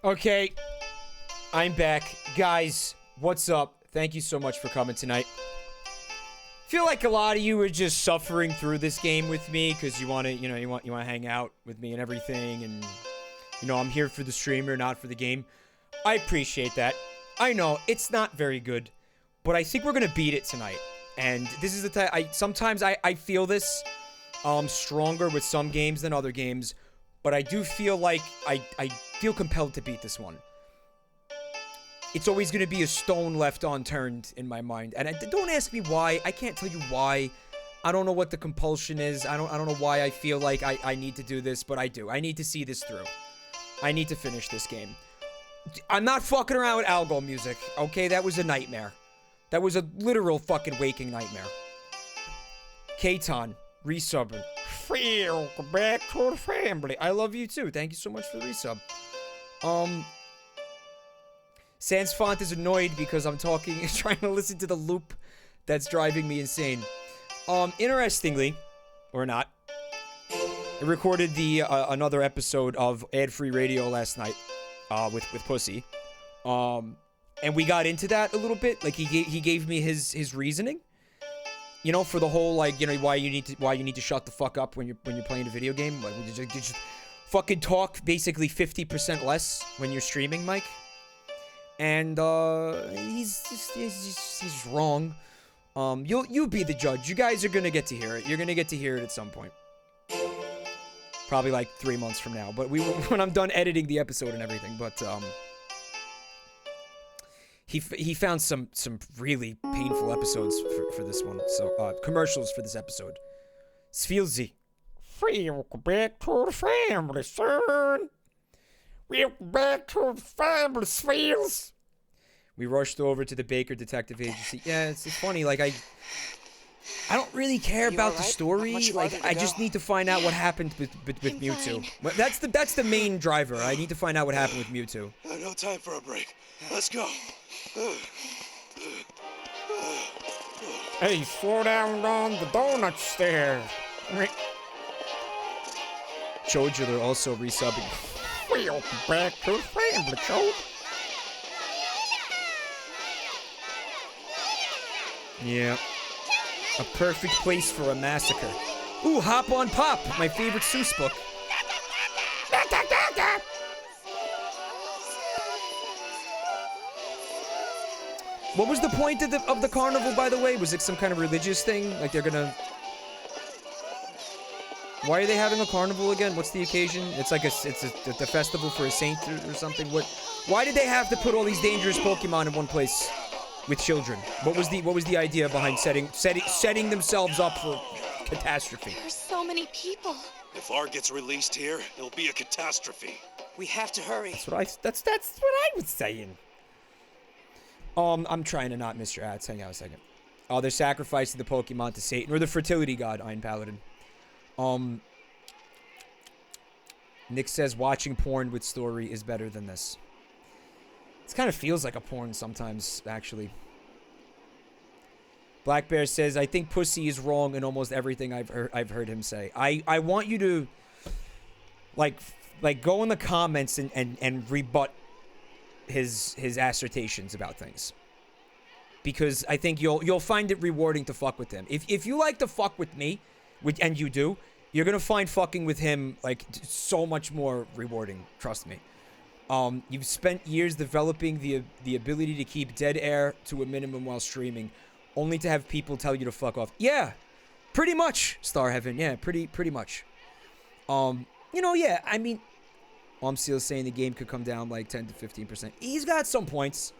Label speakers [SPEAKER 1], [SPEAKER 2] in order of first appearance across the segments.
[SPEAKER 1] Okay, I'm back. Guys, what's up? Thank you so much for coming tonight. Feel like a lot of you are just suffering through this game with me because you want to, you want to hang out with me and everything, and I'm here for the streamer, not for the game. I appreciate that. I know it's not very good, but I think we're gonna beat it tonight. And this is the time. Sometimes I feel this stronger with some games than other games, but I do feel like I feel compelled to beat this one. It's always going to be a stone left unturned in my mind. And don't ask me why. I can't tell you why. I don't know what the compulsion is. I don't know why I feel like I need to do this, but I do. I need to see this through. I need to finish this game. I'm not fucking around with algo music, okay? That was a nightmare. That was a literal fucking waking nightmare. Katon, resubbing. Welcome back to the family. I love you too. Thank you so much for the resub. Sans Font is annoyed because I'm trying to listen to the loop that's driving me insane. Interestingly, or not, I recorded another episode of Ad-Free Radio last night, with Pussy. And we got into that a little bit. Like he gave me his reasoning, for the whole why you need to shut the fuck up when you're playing a video game. Like you just fucking talk basically 50% less when you're streaming, Mike. And he's wrong. You'll be the judge. You guys are gonna get to hear it. You're gonna get to hear it at some point. Probably like 3 months from now. But when I'm done editing the episode and everything. But he found some really painful episodes for this one. So commercials for this episode. Sfielzy. Welcome back to the family, son. Welcome back to the family, Sfields. We rushed over to the Baker Detective Agency. Yeah, it's funny. Like I don't really care about the story. Like I just need to find out what happened with Mewtwo. That's the main driver. I need to find out what happened with Mewtwo.
[SPEAKER 2] No time for a break. Let's go.
[SPEAKER 1] Hey, slow down on the donuts there. Chojular also resubbing. Welcome back to the family, Chode. Yeah. A perfect place for a massacre. Ooh, Hop on Pop, my favorite Seuss book. What was the point of the carnival, by the way? Was it some kind of religious thing? Like they're gonna... Why are they having a carnival again? What's the occasion? It's like the festival for a saint or something. Why did they have to put all these dangerous Pokemon in one place with children? What was the idea behind setting themselves up for catastrophe?
[SPEAKER 3] There's so many people.
[SPEAKER 2] If R gets released here, it'll be a catastrophe.
[SPEAKER 4] We have to hurry.
[SPEAKER 1] That's what I was saying. I'm trying to not miss your ads. Hang on a second. Oh, they're sacrificing the Pokemon to Satan or the fertility god, Iron Paladin. Nick says watching porn with story is better than this. It kind of feels like a porn sometimes, actually. Black Bear says, I think Pussy is wrong in almost everything I've heard him say. I want you to like go in the comments and rebut his assertions about things. Because I think you'll find it rewarding to fuck with him. If you like to fuck with me, and you do, you're gonna find fucking with him like so much more rewarding. Trust me. You've spent years developing the ability to keep dead air to a minimum while streaming, only to have people tell you to fuck off. Yeah, pretty much, Star Heaven. Yeah, pretty much. Yeah. I mean, I'm still saying the game could come down like 10 to 15%. He's got some points.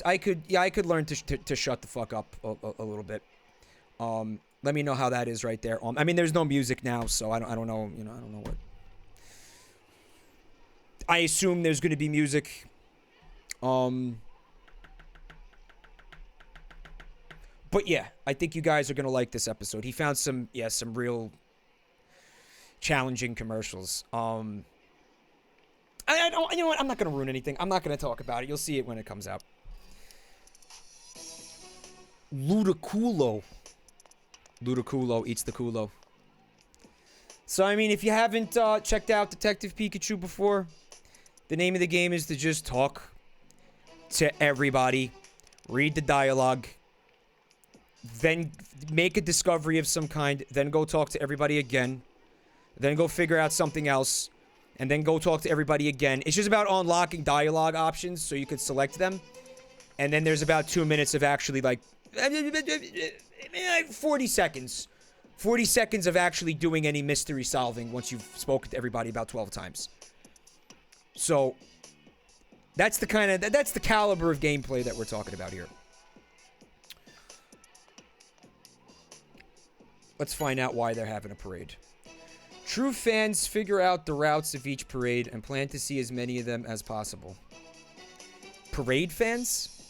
[SPEAKER 1] I could learn to shut the fuck up a little bit. Let me know how that is right there. I mean, there's no music now, so I don't know. I don't know what. I assume there's going to be music. But yeah, I think you guys are going to like this episode. He found some real challenging commercials. I don't, you know what? I'm not going to ruin anything. I'm not going to talk about it. You'll see it when it comes out. Ludiculo eats the culo. So, I mean, if you haven't checked out Detective Pikachu before, The name of the game is to just talk to everybody, read the dialogue, then make a discovery of some kind, then go talk to everybody again, then go figure out something else, and then go talk to everybody again. It's just about unlocking dialogue options so you could select them. And then there's about 2 minutes of actually, like, 40 seconds. 40 seconds of actually doing any mystery solving once you've spoken to everybody about 12 times. So, that's the kind of, that's the caliber of gameplay that we're talking about here. Let's find out why they're having a parade. True fans figure out the routes of each parade and plan to see as many of them as possible. Parade fans?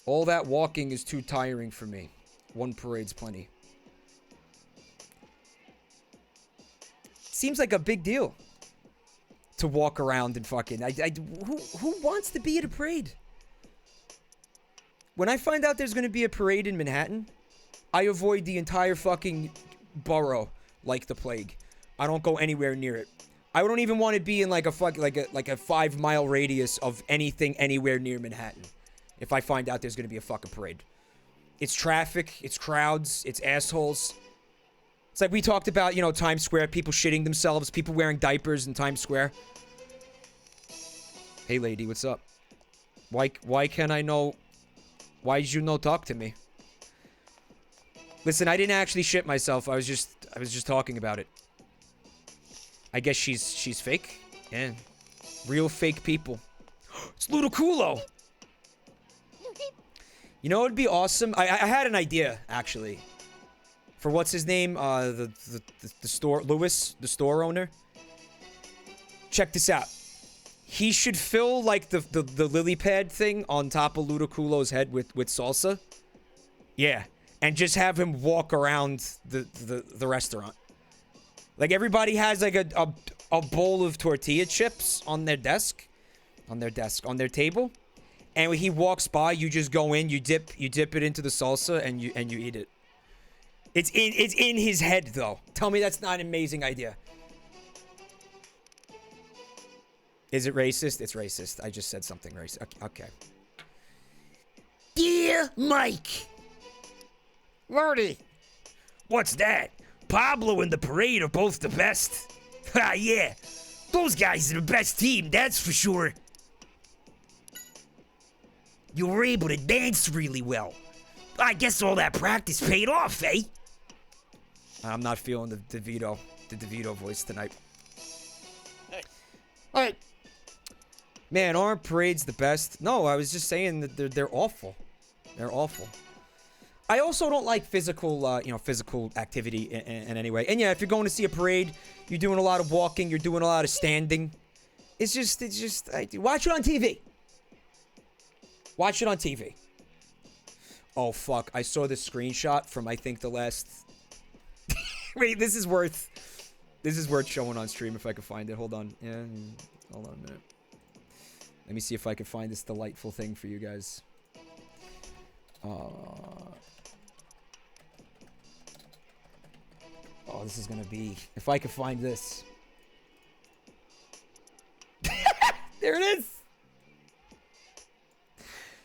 [SPEAKER 1] All that walking is too tiring for me. One parade's plenty. Seems like a big deal to walk around and fucking... who wants to be at a parade? When I find out there's going to be a parade in Manhattan, I avoid the entire fucking borough like the plague. I don't go anywhere near it. I don't even want to be in like a 5-mile radius of anything anywhere near Manhattan. If I find out there's going to be a fucking parade. It's traffic, it's crowds, it's assholes. It's like we talked about, you know, Times Square, people shitting themselves, people wearing diapers in Times Square. Hey lady, what's up? Why can't I know? Why did you no talk to me? Listen, I didn't actually shit myself. I was just talking about it. I guess she's fake. Yeah. Real fake people. It's Ludicolo! You know what would be awesome? I had an idea, actually. For what's his name? The store... Lewis, the store owner. Check this out. He should fill, like, the lily pad thing on top of Ludicolo's head with salsa. Yeah. And just have him walk around the restaurant. Like, everybody has, like, a bowl of tortilla chips on their desk. On their table. And when he walks by, you just go in, you dip it into the salsa, and you eat it. It's in his head, though. Tell me that's not an amazing idea. Is it racist? It's racist. I just said something racist. Okay. Dear Mike. Lordy. What's that? Pablo and the parade are both the best. Ha, yeah. Those guys are the best team, that's for sure. You were able to dance really well. I guess all that practice paid off, eh? I'm not feeling the DeVito voice tonight. Hey. Alright. Man, aren't parades the best? No, I was just saying that they're awful. They're awful. I also don't like physical, physical activity in any way. And yeah, if you're going to see a parade, you're doing a lot of walking, you're doing a lot of standing. It's just, watch it on TV. Watch it on TV. Oh, fuck. I saw this screenshot from, I think, the last... Wait, this is worth showing on stream if I can find it. Hold on. Yeah, hold on a minute. Let me see if I can find this delightful thing for you guys. Oh, this is gonna be... If I could find this. There it is!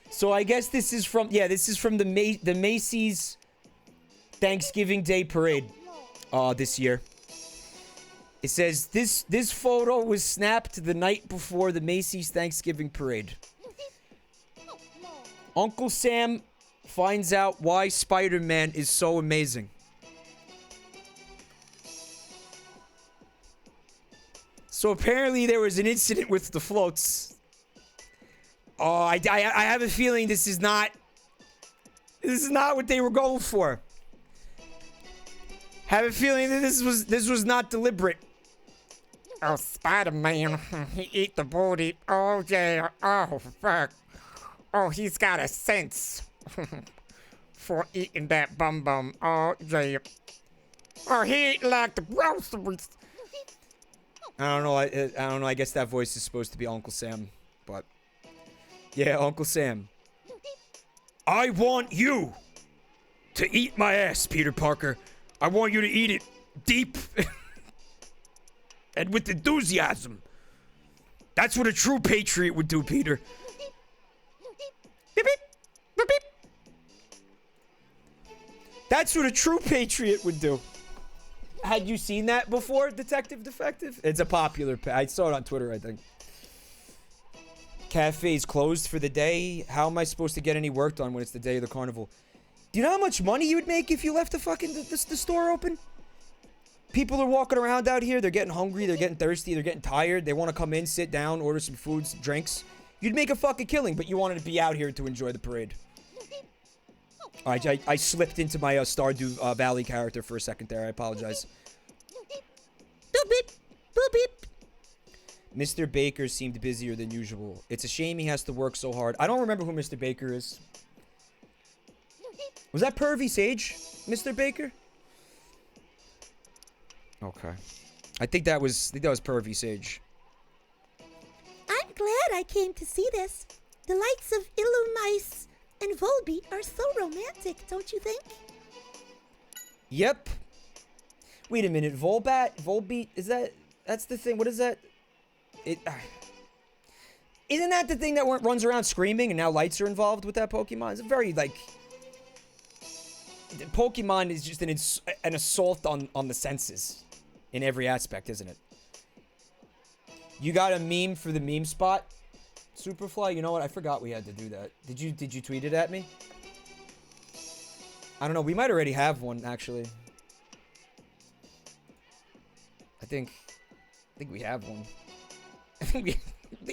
[SPEAKER 1] So I guess this is from... Yeah, this is from the Macy's Thanksgiving Day Parade. This year. It says, this photo was snapped the night before the Macy's Thanksgiving Parade. Uncle Sam finds out why Spider-Man is so amazing. So apparently there was an incident with the floats. Oh, I have a feeling this is not what they were going for. Have a feeling that this was not deliberate. Oh, Spider-Man, he ate the booty. Oh, yeah. Oh, fuck. Oh, he's got a sense for eating that bum. Oh, yeah. Oh, he ate like the groceries. I don't know. I don't know. I guess that voice is supposed to be Uncle Sam, but yeah, Uncle Sam. I want you to eat my ass, Peter Parker. I want you to eat it deep. and with enthusiasm. That's what a true patriot would do, Peter. Beep, beep, beep, beep. That's what a true patriot would do. Had you seen that before, Detective Defective? It's a popular... I saw it on Twitter, I think. Cafe's closed for the day. How am I supposed to get any work done when it's the day of the carnival? Do you know how much money you would make if you left the store open? People are walking around out here. They're getting hungry. They're getting thirsty. They're getting tired. They want to come in, sit down, order some food, some drinks. You'd make a fucking killing, but you wanted to be out here to enjoy the parade. Alright, I slipped into my Stardew Valley character for a second there. I apologize. Boop beep. Boop beep. Mr. Baker seemed busier than usual. It's a shame he has to work so hard. I don't remember who Mr. Baker is. Was that Pervy Sage, Mr. Baker? Okay. I think that was Pervy Sage.
[SPEAKER 3] I'm glad I came to see this. The lights of Illumice and Volbeat are so romantic, don't you think?
[SPEAKER 1] Yep. Wait a minute, Volbeat, that's the thing, what is that? Isn't that the thing that runs around screaming and now lights are involved with that Pokemon? It's a very, like... Pokemon is just an assault on the senses in every aspect, isn't it? You got a meme for the meme spot? Superfly, you know what? I forgot we had to do that. Did you tweet it at me? I don't know. We might already have one, actually. I think we have one. I think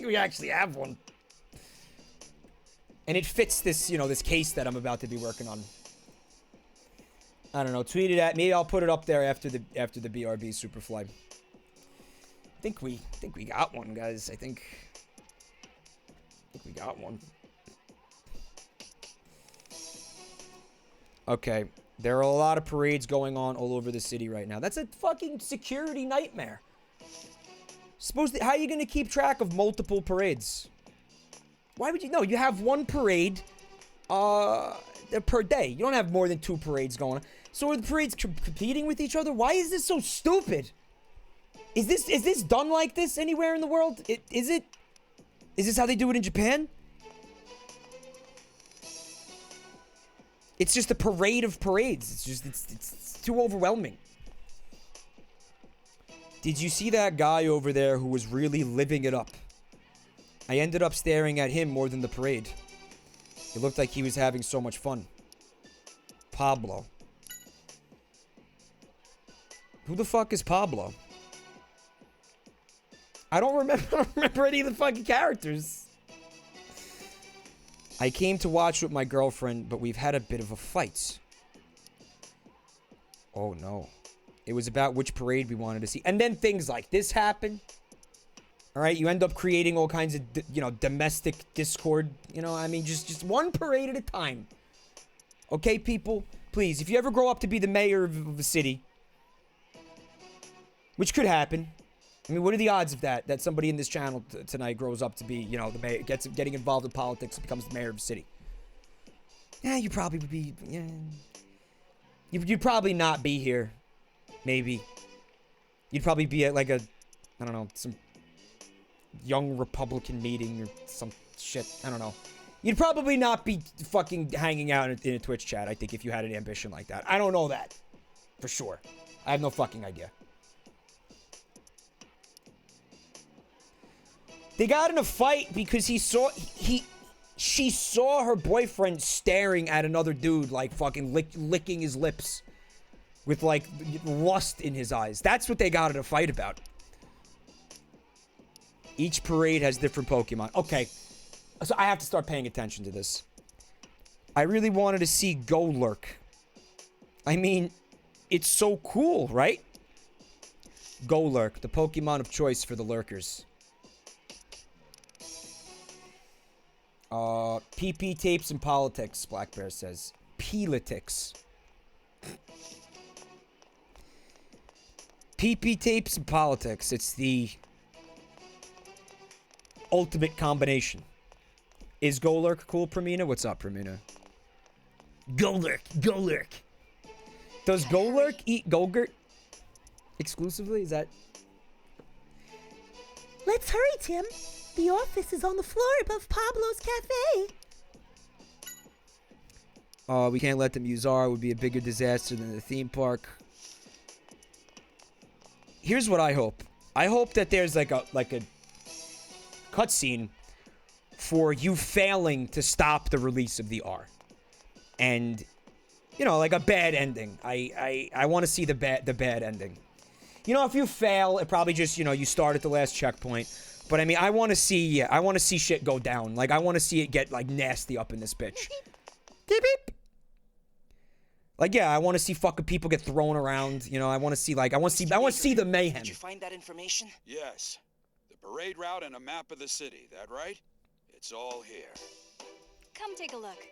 [SPEAKER 1] we actually have one. And it fits this, this case that I'm about to be working on. I don't know. Tweet it at me. I'll put it up there after the BRB Superfly. I think we got one, guys. I think we got one. Okay. There are a lot of parades going on all over the city right now. That's a fucking security nightmare. How are you going to keep track of multiple parades? Why would you? No, you have one parade per day. You don't have more than 2 parades going on. So are the parades competing with each other? Why is this so stupid? Is this done like this anywhere in the world? Is this how they do it in Japan? It's just a parade of parades. It's too overwhelming. Did you see that guy over there who was really living it up? I ended up staring at him more than the parade. It looked like he was having so much fun. Pablo. Who the fuck is Pablo? I don't remember any of the fucking characters. I came to watch with my girlfriend, but we've had a bit of a fight. Oh no. It was about which parade we wanted to see. And then things like this happen. Alright, you end up creating all kinds of, domestic discord. I mean, just one parade at a time. Okay, people? Please, if you ever grow up to be the mayor of a city, which could happen. I mean, what are the odds of that? That somebody in this channel tonight grows up to be, the mayor, getting involved in politics and becomes the mayor of a city. Yeah, you probably would be, yeah. You'd probably not be here. Maybe. You'd probably be at, like, I don't know, some young Republican meeting or some shit. I don't know. You'd probably not be fucking hanging out in a Twitch chat, I think, if you had an ambition like that. I don't know that. For sure. I have no fucking idea. They got in a fight because she saw her boyfriend staring at another dude, like fucking licking his lips with like lust in his eyes. That's what they got in a fight about. Each parade has different Pokemon. Okay, so I have to start paying attention to this. I really wanted to see Golurk. I mean, it's so cool, right? Golurk, the Pokemon of choice for the lurkers. PP tapes and politics, Black Bear says. Politics. PP tapes and politics. It's the ultimate combination. Is Golurk cool, Pramina? What's up, Pramina? Golurk. Does Golurk eat Golgurt exclusively? Is that...
[SPEAKER 3] Let's hurry, Tim. The office is on the floor above Pablo's cafe.
[SPEAKER 1] We can't let them use R. It would be a bigger disaster than the theme park. Here's what I hope. I hope that there's like a cutscene for you failing to stop the release of the R. And, you know, like a bad ending. I want to see the bad ending. You know, if you fail, it probably just, you know, you start at the last checkpoint. But I mean, I want to see shit go down. Like, I want to see it get, like, nasty up in this bitch. Beep, beep. Like, yeah, I want to see fucking people get thrown around. You know, I want to see, like, I want to see the mayhem.
[SPEAKER 4] Did you find that information?
[SPEAKER 2] Yes. The parade route and a map of the city, that right? It's all here.
[SPEAKER 5] Come take a look.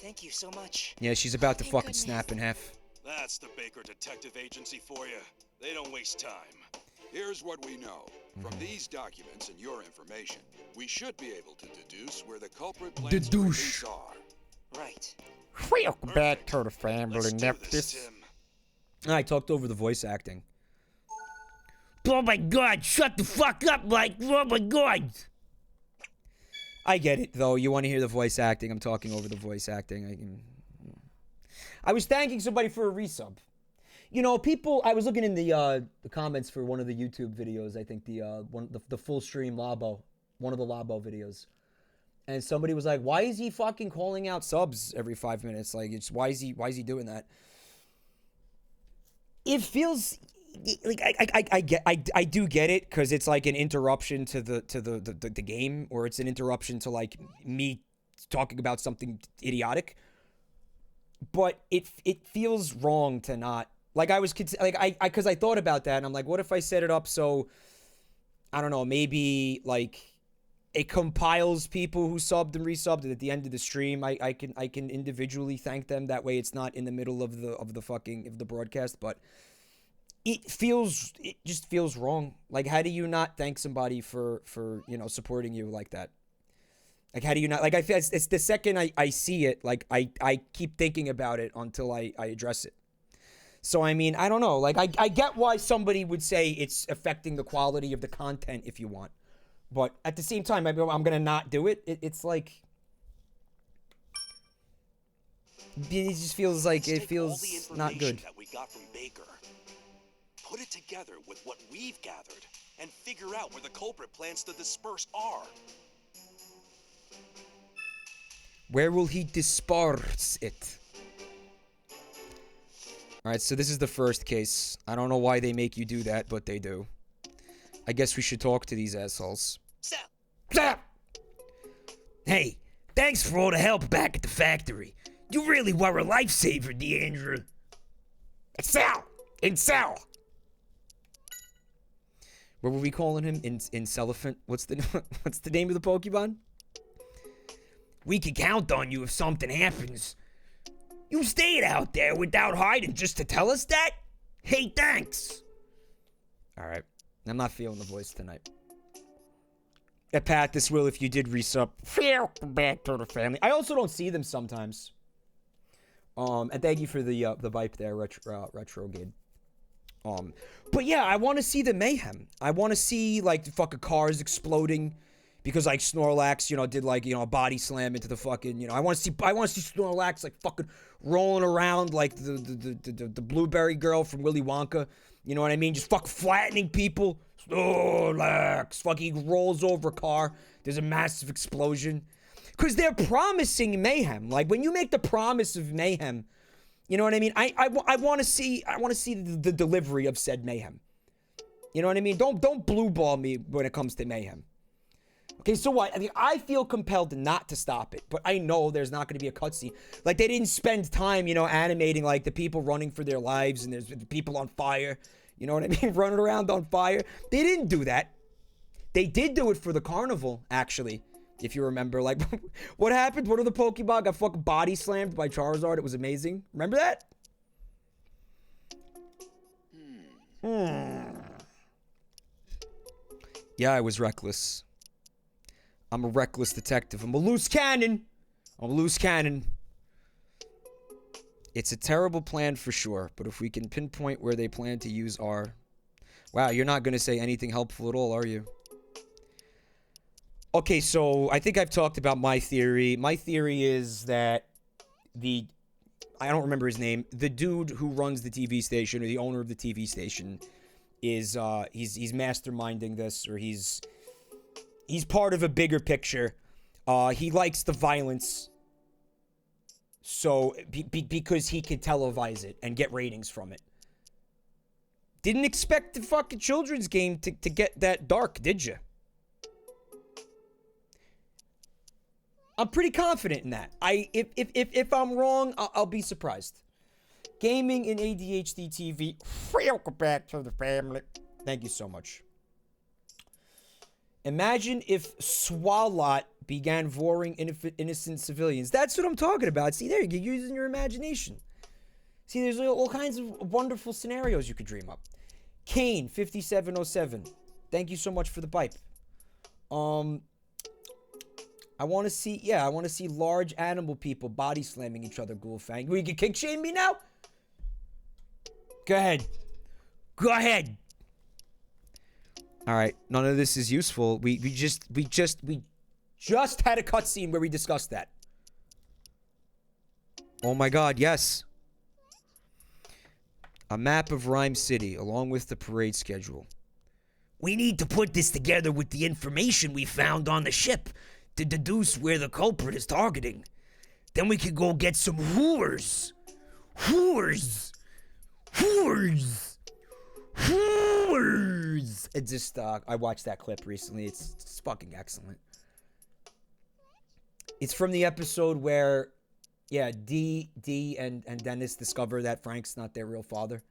[SPEAKER 4] Thank you so much.
[SPEAKER 1] Yeah, she's about to
[SPEAKER 5] Thank
[SPEAKER 1] fucking
[SPEAKER 5] goodness.
[SPEAKER 1] snap in half.
[SPEAKER 2] That's the Baker Detective Agency for you. They don't waste time. Here's what we know. From these documents and your information, we should be able to deduce where the culprit plans to release are.
[SPEAKER 4] Right.
[SPEAKER 1] Welcome back to the family,
[SPEAKER 2] Let's do this,
[SPEAKER 1] Neptis.
[SPEAKER 2] Tim.
[SPEAKER 1] I talked over the voice acting.
[SPEAKER 6] Oh my god, shut the fuck up, Mike! Oh my god!
[SPEAKER 1] I get it, though. You want to hear the voice acting. I'm talking over the voice acting. I was thanking somebody for a resub. You know, people... I was looking in the comments for one of the YouTube videos. I think the full stream Labo. One of the Labo videos. And somebody was like, why is he fucking calling out subs every 5 minutes? Like, it's why is he doing that? It feels... Like I do get it, because it's like an interruption to the game, or it's an interruption to like me talking about something idiotic. But it feels wrong to not, like, I was like because I thought about that, and I'm like, what if I set it up so, I don't know, maybe like it compiles people who subbed and resubbed, and at the end of the stream I can individually thank them. That way it's not in the middle of the broadcast. But it just feels wrong. Like, how do you not thank somebody for you know, supporting you like that? Like, how do you not, like, I feel it's the second I see it, like, I keep thinking about it until I address it. So, I mean, I don't know. Like, I get why somebody would say it's affecting the quality of the content if you want. But at the same time, I'm going to not do it. It's like, it just feels like,
[SPEAKER 4] Let's
[SPEAKER 1] it
[SPEAKER 4] take all
[SPEAKER 1] feels
[SPEAKER 4] the
[SPEAKER 1] not good.
[SPEAKER 4] information that we got from Baker, put it together with what we've gathered, and figure out where the culprit plans to disperse R.
[SPEAKER 1] Where will he disperse it? Alright, so this is the first case. I don't know why they make you do that, but they do. I guess we should talk to these assholes.
[SPEAKER 6] Stop! Hey, thanks for all the help back at the factory. You really were a lifesaver, DeAndre. Sal!
[SPEAKER 1] What were we calling him? Incellephant? What's the name of the Pokemon?
[SPEAKER 6] We can count on you if something happens. You stayed out there without hiding just to tell us that? Hey, thanks.
[SPEAKER 1] Alright. I'm not feeling the voice tonight. Pat, this will if you did resub. Welcome back to the family. I also don't see them sometimes. And thank you for the vibe there, Retrogade. But yeah, I want to see the mayhem. I want to see, like, the fucking cars exploding because, like, Snorlax, you know, did, like, you know, a body slam into the fucking, you know, I want to see Snorlax, like, fucking rolling around like the blueberry girl from Willy Wonka. You know what I mean? Just fucking flattening people. Snorlax fucking rolls over a car. There's a massive explosion. Because they're promising mayhem. Like, when you make the promise of mayhem, you know what I mean? I want to see the delivery of said mayhem. You know what I mean? Don't blue ball me when it comes to mayhem. Okay, so what? I mean, I feel compelled not to stop it, but I know there's not going to be a cutscene. Like, they didn't spend time, you know, animating, like, the people running for their lives, and there's the people on fire. You know what I mean? Running around on fire. They didn't do that. They did do it for the carnival, actually. If you remember, like, what happened? One of the Pokemon got fucking body slammed by Charizard. It was amazing. Remember that? Yeah, I was reckless. I'm a reckless detective. I'm a loose cannon. It's a terrible plan for sure, but if we can pinpoint where they plan to use our... Wow, you're not going to say anything helpful at all, are you? Okay, so I think I've talked about my theory. My theory is that I don't remember his name. The dude who runs the TV station, or the owner of the TV station, is he's masterminding this, or he's part of a bigger picture. He likes the violence, so because he can televise it and get ratings from it. Didn't expect the fucking children's game to get that dark, did you? I'm pretty confident in that. If I'm wrong, I'll be surprised. Gaming and ADHD TV. Welcome back to the family. Thank you so much. Imagine if Swalot began voring innocent civilians. That's what I'm talking about. See, there, you're using your imagination. See, there's all kinds of wonderful scenarios you could dream up. Kane, 5707. Thank you so much for the pipe. I want to see large animal people body slamming each other, Ghoulfang. We can kick shame me now? Go ahead. Go ahead. All right, none of this is useful. We just had a cutscene where we discussed that. Oh my god, yes. A map of Rhyme City along with the parade schedule.
[SPEAKER 6] We need to put this together with the information we found on the ship to deduce where the culprit is targeting. Then we could go get some whores. Whores. Whores. Whores.
[SPEAKER 1] It just, I watched that clip recently. It's fucking excellent. It's from the episode where, yeah, Dee and Dennis discover that Frank's not their real father.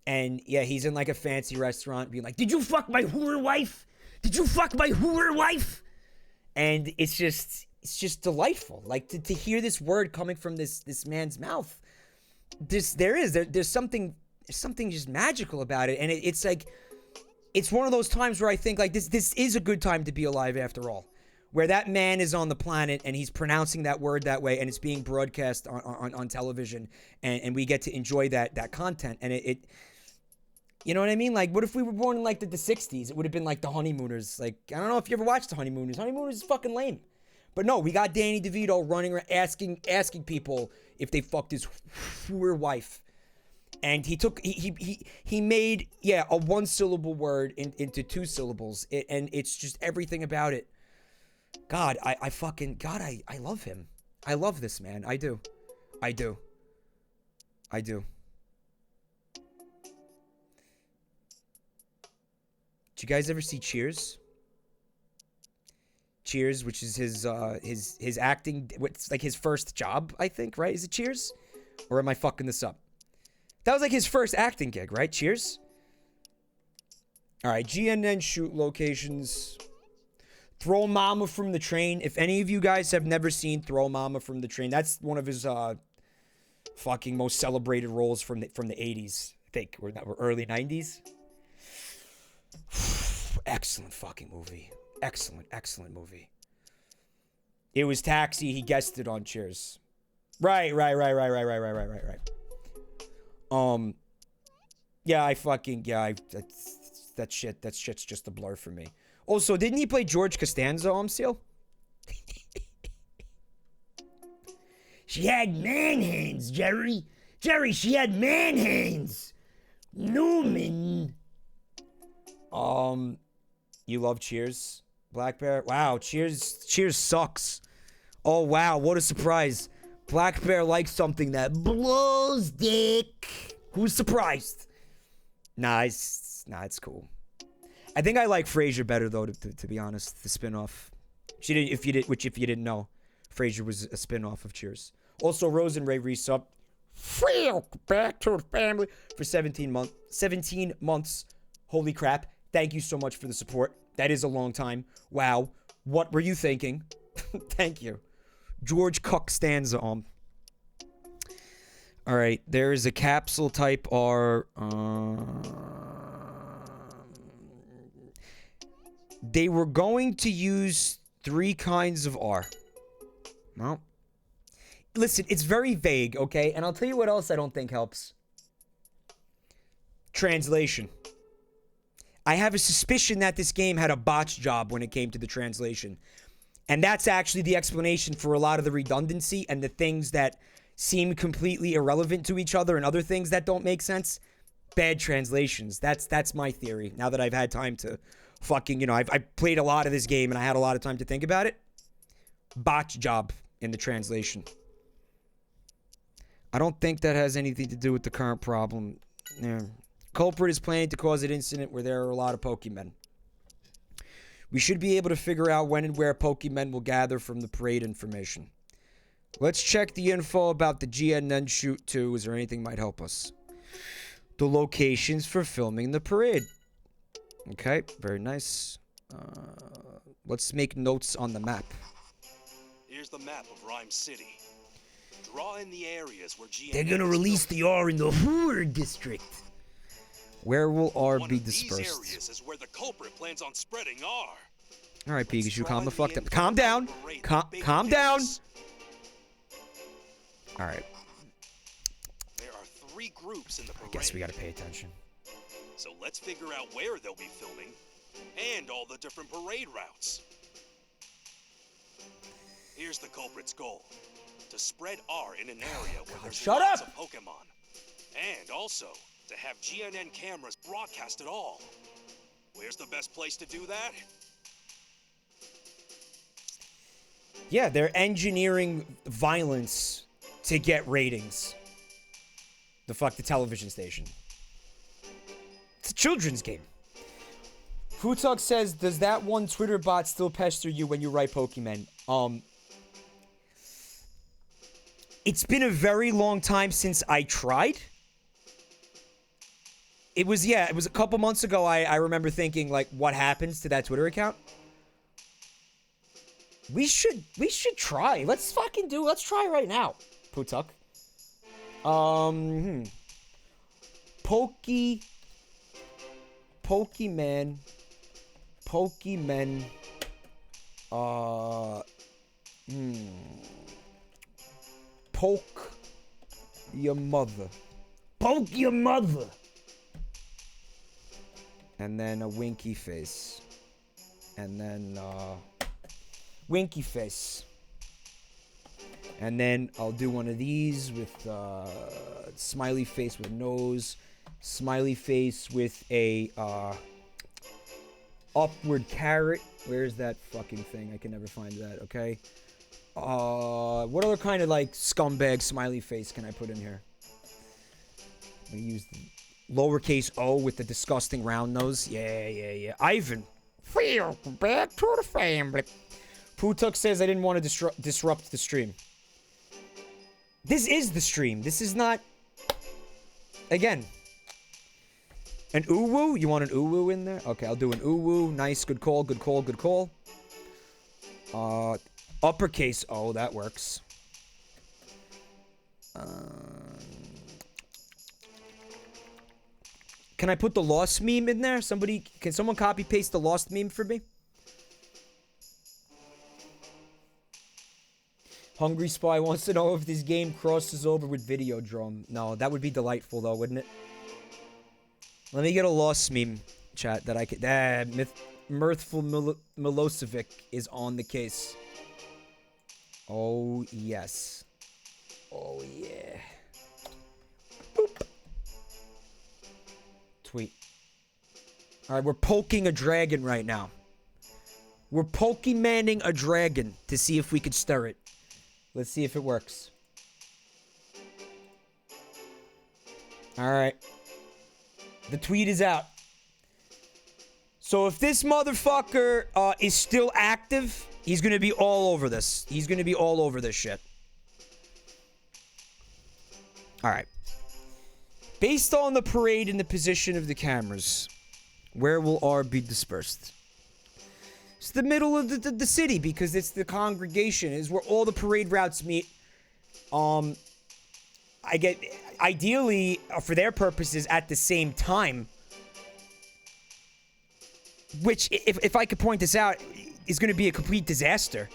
[SPEAKER 1] And, yeah, he's in, like, a fancy restaurant being like, "Did you fuck my whore wife? Did you fuck my whore wife?" And it's just delightful. Like, to hear this word coming from this man's mouth. There's something just magical about it. And it's like, it's one of those times where I think, like, this is a good time to be alive after all. Where that man is on the planet and he's pronouncing that word that way and it's being broadcast on television and we get to enjoy that content. And it you know what I mean? Like, what if we were born in, like, the 60s? It would have been like The Honeymooners. Like, I don't know if you ever watched The Honeymooners. Honeymooners is fucking lame. But no, we got Danny DeVito running around asking people if they fucked his whore wife. And he made, yeah, a one-syllable word into two syllables. And it's just everything about it. God, I love him. I love this man. I do. Did you guys ever see Cheers? Cheers, which is his acting, what's like his first job, I think, right? Is it Cheers? Or am I fucking this up? That was like his first acting gig, right? Cheers? All right, GNN shoot locations. Throw Mama from the Train. If any of you guys have never seen Throw Mama from the Train, that's one of his fucking most celebrated roles from the 80s, I think, or early 90s. Excellent fucking movie. Excellent movie. It was Taxi. He guested on Cheers. Right. Yeah, that shit's just a blur for me. Also, didn't he play George Costanza on Seal?
[SPEAKER 6] She had man hands, Jerry. Jerry, she had man hands. Newman.
[SPEAKER 1] You love Cheers, Black Bear? Wow, Cheers sucks. Oh, wow, what a surprise. Black Bear likes something that blows dick. Who's surprised? Nah, it's cool. I think I like Frasier better, though, to be honest, the spinoff. If you didn't know, Frasier was a spinoff of Cheers. Also, Rose and Ray resub. Back to the family for 17 months. Holy crap. Thank you so much for the support. That is a long time. Wow. What were you thinking? Thank you. George Costanza on. All right. There is a capsule type R. They were going to use 3 kinds of R. Well, listen, it's very vague, okay? And I'll tell you what else I don't think helps. Translation. I have a suspicion that this game had a botch job when it came to the translation. And that's actually the explanation for a lot of the redundancy and the things that seem completely irrelevant to each other and other things that don't make sense. Bad translations. That's my theory. Now that I've had time to fucking, I've played a lot of this game and I had a lot of time to think about it. Botch job in the translation. I don't think that has anything to do with the current problem. Yeah. Culprit is planning to cause an incident where there are a lot of Pokemon. We should be able to figure out when and where Pokemon will gather from the parade information. Let's check the info about the GNN shoot too. Is there anything might help us? The locations for filming the parade. Okay, very nice. Let's make notes on the map.
[SPEAKER 4] Here's the map of Rhyme City. Draw in the areas where GNN
[SPEAKER 6] They're gonna release the R in the Hoover district.
[SPEAKER 1] Where will R
[SPEAKER 4] One
[SPEAKER 1] be
[SPEAKER 4] of these
[SPEAKER 1] dispersed?
[SPEAKER 4] areas is where the culprit plans on spreading R.
[SPEAKER 1] All right, Pikachu, calm the
[SPEAKER 4] Draw
[SPEAKER 1] fuck
[SPEAKER 4] in
[SPEAKER 1] down.
[SPEAKER 4] the
[SPEAKER 1] Calm down.
[SPEAKER 4] parade big
[SPEAKER 1] Calm down.
[SPEAKER 4] news.
[SPEAKER 1] All right,
[SPEAKER 4] There are 3 groups in the parade.
[SPEAKER 1] I guess we gotta pay attention.
[SPEAKER 4] So let's figure out where they'll be filming and all the different parade routes. Here's the culprit's goal. To spread R in an area where there's
[SPEAKER 1] shut
[SPEAKER 4] lots
[SPEAKER 1] up!
[SPEAKER 4] of Pokemon. And also, to have GNN cameras broadcast it all. Where's the best place to do that?
[SPEAKER 1] Yeah, they're engineering violence to get ratings. The fuck the television station. It's a children's game. Futug says, does that one Twitter bot still pester you when you write Pokemon? It's been a very long time since I tried. It was a couple months ago. I remember thinking, like, what happens to that Twitter account? We should try. Let's try right now. Putuk. Pokemon. Poke your mother.
[SPEAKER 6] Poke your mother.
[SPEAKER 1] And then a winky face. And then, winky face. And then I'll do one of these with, smiley face with nose. Smiley face with a, upward carrot. Where's that fucking thing? I can never find that, okay? What other kind of, like, scumbag smiley face can I put in here? I'm gonna use the lowercase O with the disgusting round nose. Yeah. Ivan. Welcome back to the family. Putuk says I didn't want to disrupt the stream. This is the stream. This is not... Again. An uwu? You want an uwu in there? Okay, I'll do an uwu. Nice. Good call. Uppercase O. That works. Can I put the Lost meme in there? Can someone copy paste the Lost meme for me? Hungry Spy wants to know if this game crosses over with Videodrome. No, that would be delightful though, wouldn't it? Let me get a Lost meme, chat, that I could... Mirthful Milosevic is on the case. Oh, yes. Oh, yeah. Boop. Tweet. Alright, we're poking a dragon right now. We're Pokemoning a dragon to see if we could stir it. Let's see if it works. Alright. The tweet is out. So if this motherfucker is still active, he's gonna be all over this. He's gonna be all over this shit. Alright. Based on the parade and the position of the cameras, where will R be dispersed? It's the middle of the city because it's the congregation. Is where all the parade routes meet. I get... Ideally, for their purposes, at the same time. Which, if I could point this out, is going to be a complete disaster.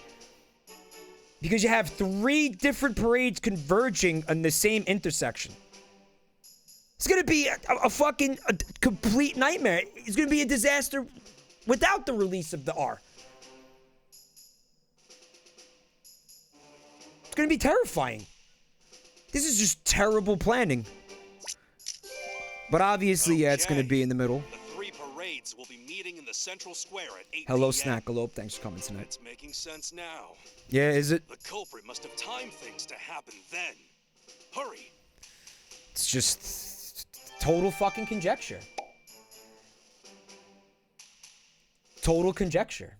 [SPEAKER 1] Because you have 3 different parades converging on the same intersection. It's gonna be a fucking complete nightmare. It's gonna be a disaster without the release of the R. It's gonna be terrifying. This is just terrible planning. But obviously, yeah, it's gonna be in the middle.
[SPEAKER 4] The 3 parades will be meeting in the central square at 8
[SPEAKER 1] Hello,
[SPEAKER 4] p.m.
[SPEAKER 1] Snackalope. Thanks for coming tonight.
[SPEAKER 4] It's making sense now.
[SPEAKER 1] Yeah, is it?
[SPEAKER 4] The culprit must have timed things to happen then. Hurry!
[SPEAKER 1] It's just total fucking conjecture. Total conjecture.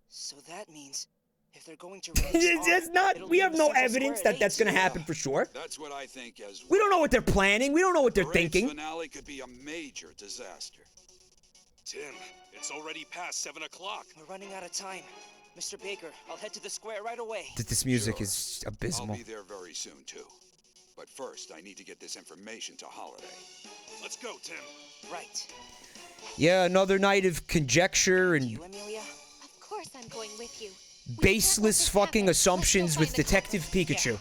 [SPEAKER 7] So that means if they're going to
[SPEAKER 1] It's not. We have no evidence that that's gonna happen for sure.
[SPEAKER 2] That's what I think as
[SPEAKER 1] We don't know what they're planning. We don't know what they're
[SPEAKER 2] Parade's
[SPEAKER 1] thinking.
[SPEAKER 2] finale could be a major disaster.
[SPEAKER 4] Tim, it's already past 7 o'clock.
[SPEAKER 7] We're running out of time. Mr. Baker, I'll head to the square right away.
[SPEAKER 1] This music
[SPEAKER 2] Sure.
[SPEAKER 1] is
[SPEAKER 2] I'll
[SPEAKER 1] abysmal.
[SPEAKER 2] be there very soon, too. But first, I need to get this information to Holiday.
[SPEAKER 4] Let's go, Tim.
[SPEAKER 7] Right.
[SPEAKER 1] Yeah, another night of conjecture and
[SPEAKER 7] You, Amelia?
[SPEAKER 5] Of course I'm going with you.
[SPEAKER 1] baseless fucking assumptions with Detective Pikachu.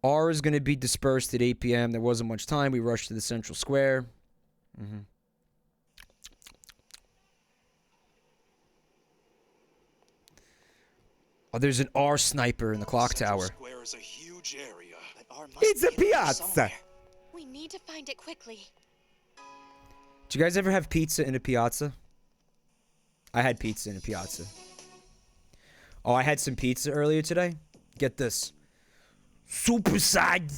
[SPEAKER 1] R is going to be dispersed at 8 p.m. There wasn't much time. We rushed to the central square. Oh, there's an R sniper in the clock
[SPEAKER 4] Central
[SPEAKER 1] tower.
[SPEAKER 4] Square is a huge area.
[SPEAKER 7] But R must
[SPEAKER 1] It's a
[SPEAKER 7] be in there
[SPEAKER 1] piazza.
[SPEAKER 7] somewhere.
[SPEAKER 5] We need to find it quickly.
[SPEAKER 1] Did you guys ever have pizza in a piazza? I had pizza in a piazza. Oh, I had some pizza earlier today. Get this. Super side.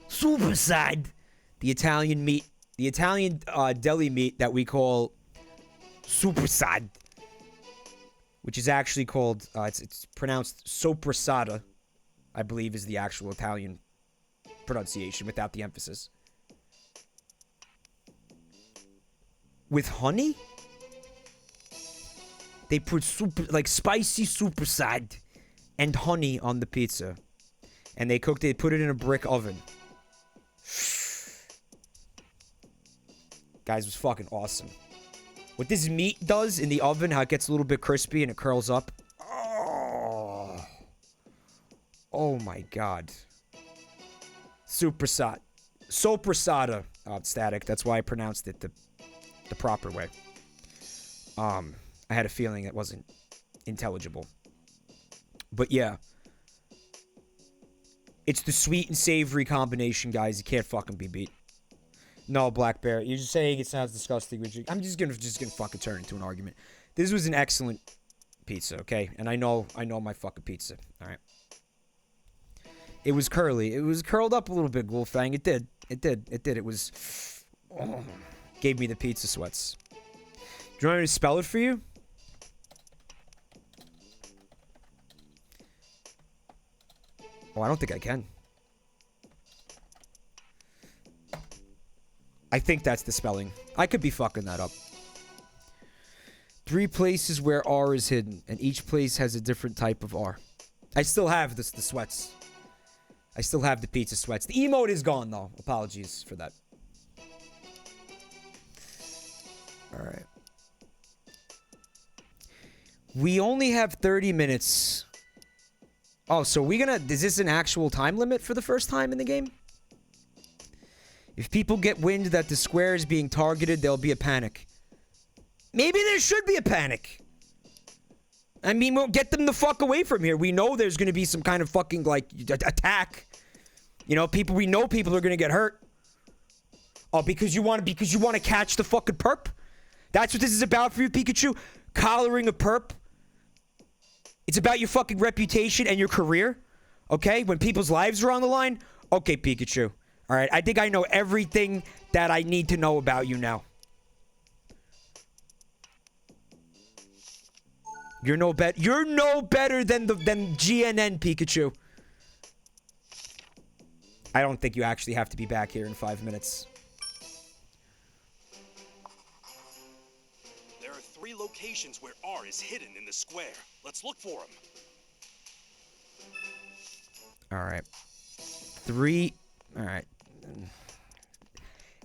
[SPEAKER 1] Super side. The Italian meat. The Italian deli meat that we call super side. Which is actually called, it's pronounced sopressata. I believe is the actual Italian pronunciation without the emphasis. With honey? They put spicy super side and honey on the pizza. And they put it in a brick oven. Guys, it was fucking awesome. What this meat does in the oven, how it gets a little bit crispy and it curls up. Oh my god. Sopressata. Static. That's why I pronounced it the proper way. I had a feeling it wasn't intelligible. But yeah. It's the sweet and savory combination, guys. You can't fucking be beat. No, Black Bear. You're just saying it sounds disgusting. I'm just gonna fucking turn it into an argument. This was an excellent pizza, okay? And I know my fucking pizza. Alright. It was curly. It was curled up a little bit, Wolfang. It did. It was... Oh, gave me the pizza sweats. Do you want me to spell it for you? Oh, I don't think I can. I think that's the spelling. I could be fucking that up. 3 places where R is hidden, and each place has a different type of R. I still have the sweats. I still have the pizza sweats. The emote is gone, though. Apologies for that. Alright. We only have 30 minutes. Oh, so is this an actual time limit for the first time in the game? If people get wind that the square is being targeted, there'll be a panic. Maybe there should be a panic. I mean, we'll get them the fuck away from here. We know there's gonna be some kind of fucking, attack. You know, we know people are gonna get hurt. Oh, because you want to catch the fucking perp? That's what this is about for you, Pikachu? Collaring a perp? It's about your fucking reputation and your career? Okay? When people's lives are on the line? Okay, Pikachu. Alright, I think I know everything that I need to know about you now. You're no better than GNN, Pikachu. I don't think you actually have to be back here in 5 minutes.
[SPEAKER 4] There are 3 locations where R is hidden in the square. Let's look for him.
[SPEAKER 1] Alright. 3... Alright.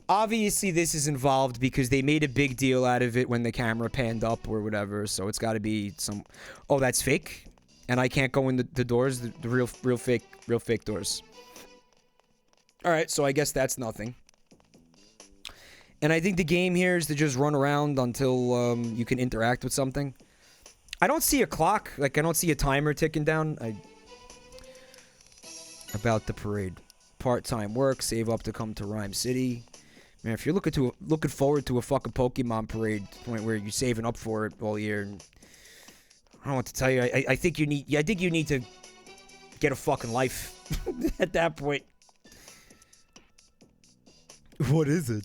[SPEAKER 1] Obviously, this is involved because they made a big deal out of it when the camera panned up or whatever, so it's got to be some... Oh, that's fake? And I can't go in the doors? The real fake doors. Alright, so I guess that's nothing. And I think the game here is to just run around until you can interact with something. I don't see a clock. Like, I don't see a timer ticking down. About the parade. Part-time work. Save up to come to Rhyme City. Man, if you're looking forward to a fucking Pokemon parade, to the point where you're saving up for it all year, and I don't know what to tell you. I think you need to get a fucking life at that point. What is it?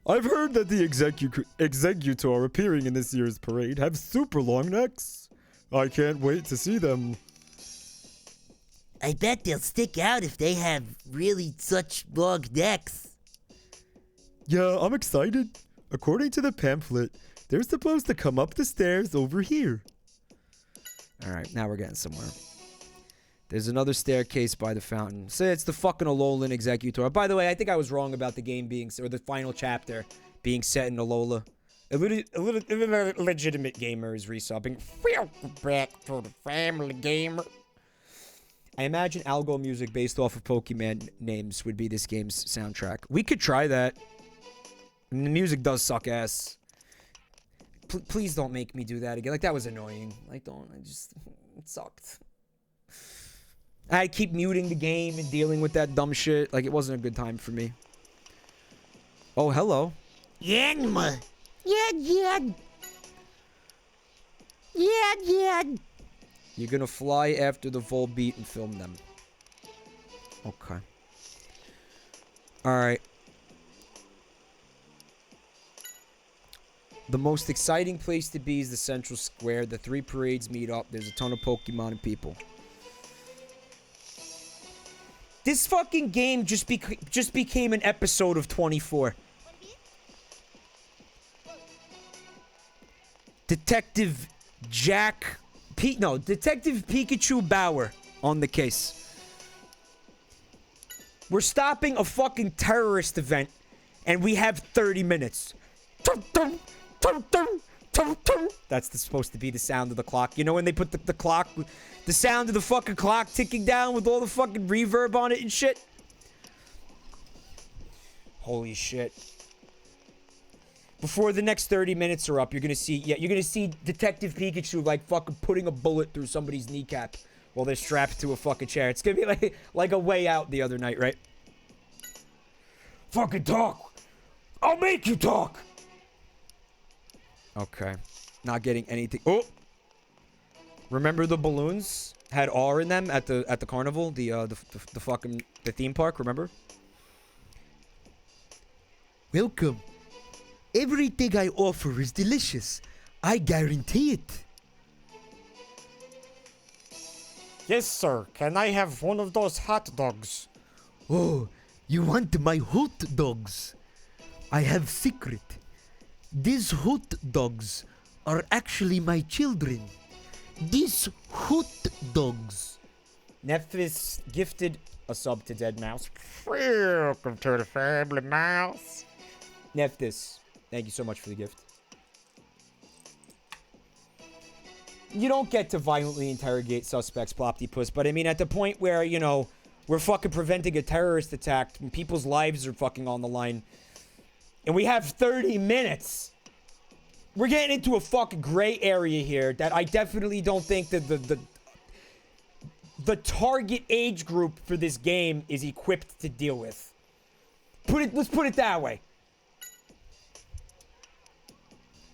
[SPEAKER 1] I've heard that the Executor appearing in this year's parade have super long necks. I can't wait to see them.
[SPEAKER 3] I bet they'll stick out if they have really such long necks.
[SPEAKER 1] Yeah, I'm excited. According to the pamphlet, they're supposed to come up the stairs over here. Alright, now we're getting somewhere. There's another staircase by the fountain. Say it's the fucking Alolan Executor. By the way, I think I was wrong about the game being, or the final chapter being set in Alola. A legitimate gamer is resubbing. Welcome back to the family, gamer. I imagine algo music based off of Pokemon names would be this game's soundtrack. We could try that. And the music does suck ass. Please don't make me do that again. Like, that was annoying. Like, it sucked. I keep muting the game and dealing with that dumb shit. Like, it wasn't a good time for me. Oh, hello.
[SPEAKER 3] Yanma. Yan.
[SPEAKER 1] You're gonna fly after the Volbeat and film them. Okay. Alright. The most exciting place to be is the Central Square. The 3 parades meet up. There's a ton of Pokemon and people. This fucking game just became an episode of 24. Detective Detective Pikachu Bauer on the case. We're stopping a fucking terrorist event, and we have 30 minutes. That's supposed to be the sound of the clock. You know when they put the clock, the sound of the fucking clock ticking down with all the fucking reverb on it and shit? Holy shit. Before the next 30 minutes are up, you're gonna see Detective Pikachu like fucking putting a bullet through somebody's kneecap while they're strapped to a fucking chair. It's gonna be like a Way Out the other night, right? Fucking talk! I'll make you talk! Okay. Not getting anything. Oh! Remember the balloons had R in them at the carnival? The fucking theme park, remember?
[SPEAKER 6] Welcome. Everything I offer is delicious. I guarantee it.
[SPEAKER 1] Yes, sir. Can I have one of those hot dogs?
[SPEAKER 6] Oh, you want my hot dogs? I have secret. These hot dogs are actually my children. These hot dogs.
[SPEAKER 1] Nephis gifted a sub to Dead Mouse. Welcome to the family, Mouse. Nephis, thank you so much for the gift. You don't get to violently interrogate suspects, Plopty-Puss, but I mean, at the point where, you know, we're fucking preventing a terrorist attack and people's lives are fucking on the line, and we have 30 minutes. We're getting into a fucking gray area here that I definitely don't think that the target age group for this game is equipped to deal with. Let's put it that way.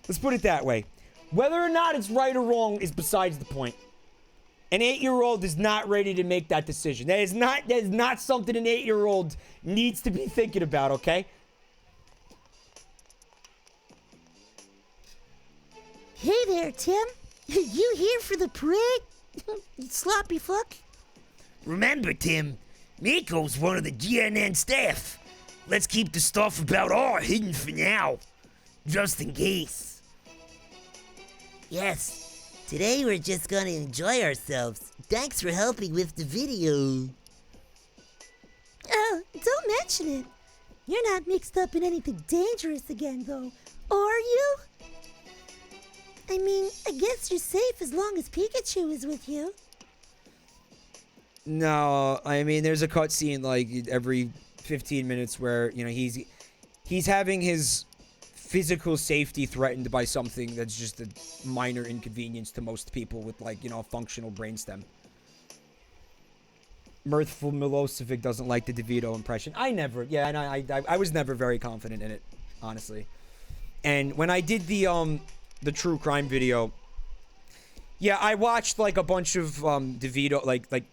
[SPEAKER 1] Let's put it that way. Whether or not it's right or wrong is besides the point. An 8-year-old is not ready to make that decision. That is not something an 8-year-old needs to be thinking about, okay?
[SPEAKER 3] Hey there, Tim. You here for the parade? You sloppy fuck.
[SPEAKER 6] Remember, Tim, Miko's one of the GNN staff. Let's keep the stuff about R hidden for now. Just in case.
[SPEAKER 3] Yes. Today we're just gonna enjoy ourselves. Thanks for helping with the video. Oh, don't mention it. You're not mixed up in anything dangerous again, though, are you? I mean, I guess you're safe as long as Pikachu is with you.
[SPEAKER 1] No, I mean, there's a cutscene like every 15 minutes where, you know, he's having his physical safety threatened by something that's just a minor inconvenience to most people with, like, you know, a functional brainstem. Mirthful Milosevic doesn't like the DeVito impression. I was never very confident in it, honestly. And when I did the true crime video, yeah, I watched like a bunch of DeVito, like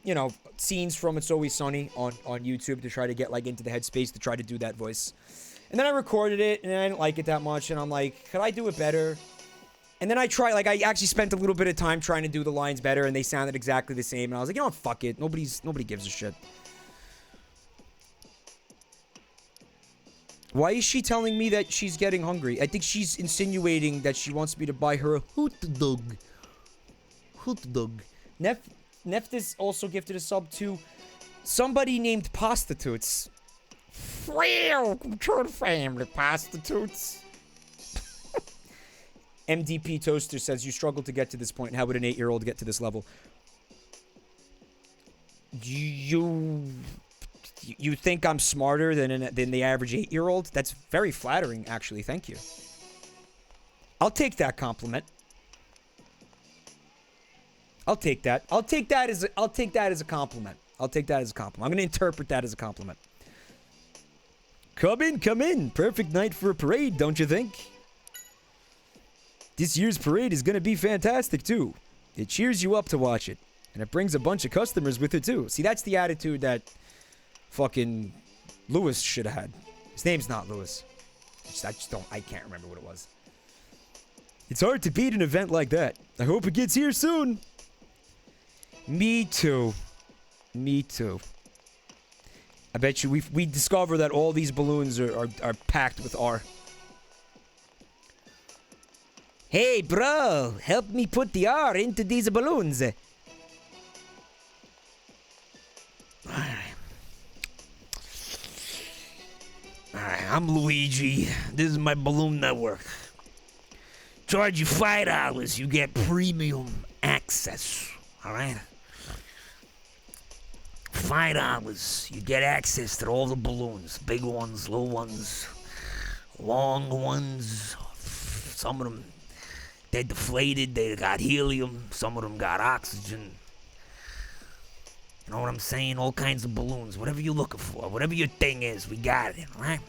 [SPEAKER 1] you know, scenes from It's Always Sunny on YouTube to try to get like into the headspace to try to do that voice. And then I recorded it and I didn't like it that much, and I'm like, could I do it better? And then I actually spent a little bit of time trying to do the lines better, and they sounded exactly the same. And I was like, you know what, fuck it. Nobody gives a shit. Why is she telling me that she's getting hungry? I think she's insinuating that she wants me to buy her a hot dog. Hot dog. Neftis also gifted a sub to somebody named Prostitutes. Welcome to the family, Prostitutes. MDP Toaster says, you struggled to get to this point. How would an 8-year-old get to this level? You think I'm smarter than the average 8-year-old? That's very flattering, actually. Thank you. I'll take that compliment. I'll take that. I'll take that as a compliment. I'll take that as a compliment. I'm going to interpret that as a compliment. Come in. Perfect night for a parade, don't you think? This year's parade is going to be fantastic, too. It cheers you up to watch it. And it brings a bunch of customers with it, too. See, that's the attitude that fucking Lewis should have had. His name's not Lewis. I can't remember what it was. It's hard to beat an event like that. I hope it gets here soon. Me too. I bet you we discover that all these balloons are packed with R. Hey, bro, help me put the R into these balloons. Alright, I'm Luigi. This is my balloon network. Charge you $5, you get premium access. Alright? $5, you get access to all the balloons. Big ones, little ones, long ones. Some of them, they're deflated, they got helium. Some of them got oxygen. You know what I'm saying? All kinds of balloons. Whatever you're looking for, whatever your thing is, we got it, alright?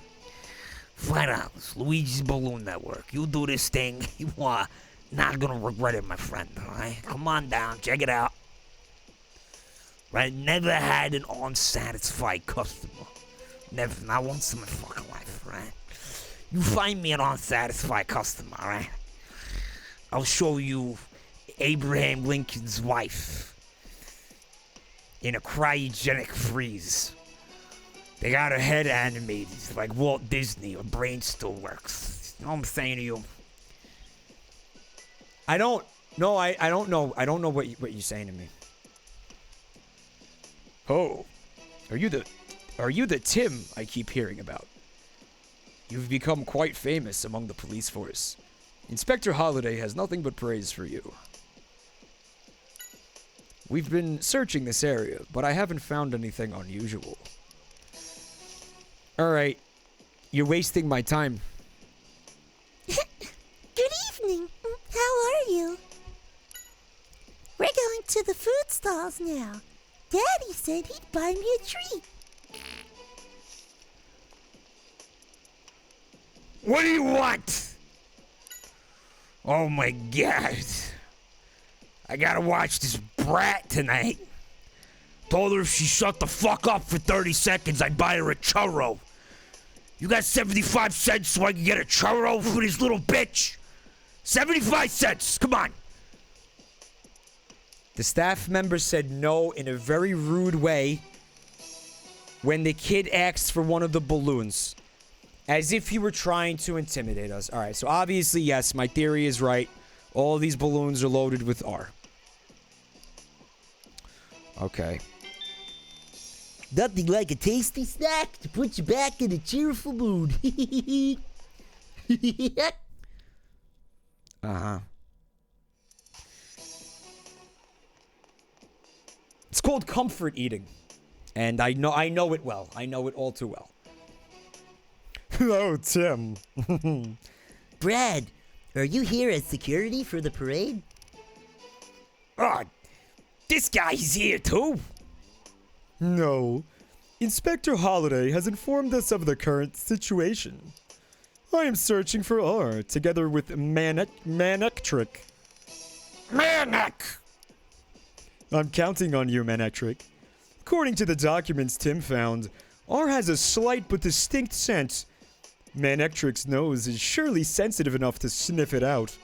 [SPEAKER 1] $5. Luigi's Balloon Network. You do this thing, you are not gonna regret it, my friend, alright? Come on down, check it out. Right? Never had an unsatisfied customer. Never, not once in my fucking life, right? You find me an unsatisfied customer, alright? I'll show you Abraham Lincoln's wife in a cryogenic freeze. They got her head animated like Walt Disney. Her brain still works. You know what I'm saying to you? I don't know. I don't know. I don't know what you're saying to me. Oh, are you the Tim I keep hearing about? You've become quite famous among the police force. Inspector Holliday has nothing but praise for you. We've been searching this area, but I haven't found anything unusual. Alright, you're wasting my time.
[SPEAKER 3] Good evening. How are you? We're going to the food stalls now. Daddy said he'd buy me a treat.
[SPEAKER 6] What do you want? Oh my god. I gotta watch this brat tonight. Told her if she shut the fuck up for 30 seconds, I'd buy her a churro. You got 75 cents so I can get a churro for this little bitch? 75 cents, come on.
[SPEAKER 1] The staff member said no in a very rude way when the kid asked for one of the balloons. As if he were trying to intimidate us. Alright, so obviously, yes, my theory is right. All these balloons are loaded with R. Okay.
[SPEAKER 6] Nothing like a tasty snack to put you back in a cheerful mood.
[SPEAKER 1] Uh-huh. It's called comfort eating. And I know it well. I know it all too well.
[SPEAKER 8] Hello, Tim.
[SPEAKER 6] Brad, are you here as security for the parade?
[SPEAKER 1] Oh, this guy's here too.
[SPEAKER 8] No. Inspector Holliday has informed us of the current situation. I am searching for R, together with Manectric.
[SPEAKER 1] Manek!
[SPEAKER 8] I'm counting on you, Manectric. According to the documents Tim found, R has a slight but distinct scent. Manectric's nose is surely sensitive enough to sniff it out.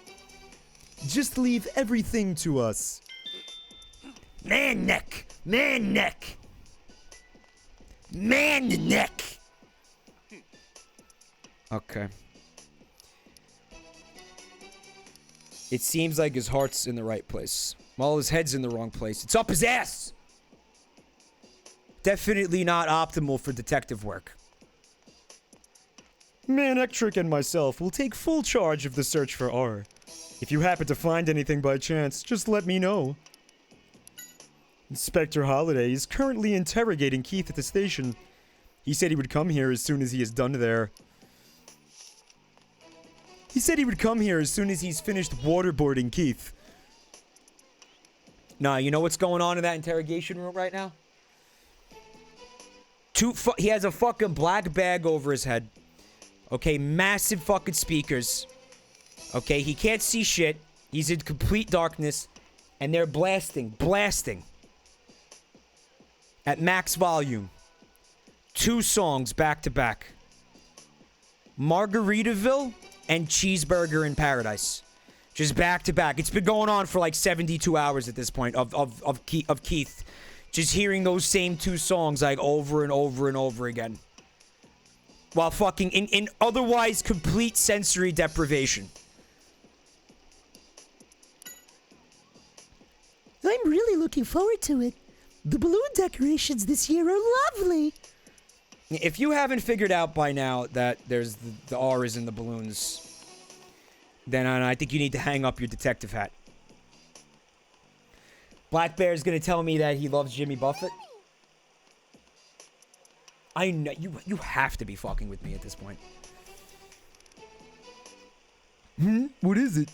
[SPEAKER 8] Just leave everything to us.
[SPEAKER 6] Man-neck! Man-neck! Man-neck!
[SPEAKER 1] Okay. It seems like his heart's in the right place, while his head's in the wrong place. It's up his ass! Definitely not optimal for detective work.
[SPEAKER 8] Manectric and myself will take full charge of the search for R. If you happen to find anything by chance, just let me know. Inspector Holliday is currently interrogating Keith at the station. He said he would come here as soon as he is done there. He said he would come here as soon as he's finished waterboarding Keith.
[SPEAKER 1] Nah, you know what's going on in that interrogation room right now? He has a fucking black bag over his head. Okay, massive fucking speakers. Okay, he can't see shit. He's in complete darkness. And they're blasting at max volume. 2 songs back to back. Margaritaville and Cheeseburger in Paradise. Just back to back. It's been going on for like 72 hours at this point of Keith. Just hearing those same 2 songs like over and over and over again. While fucking in otherwise complete sensory deprivation.
[SPEAKER 3] I'm really looking forward to it. The balloon decorations this year are lovely.
[SPEAKER 1] If you haven't figured out by now that there's the R is in the balloons, then I think you need to hang up your detective hat. Black Bear's gonna tell me that he loves Jimmy Buffett. I know you have to be fucking with me at this point.
[SPEAKER 8] What is it?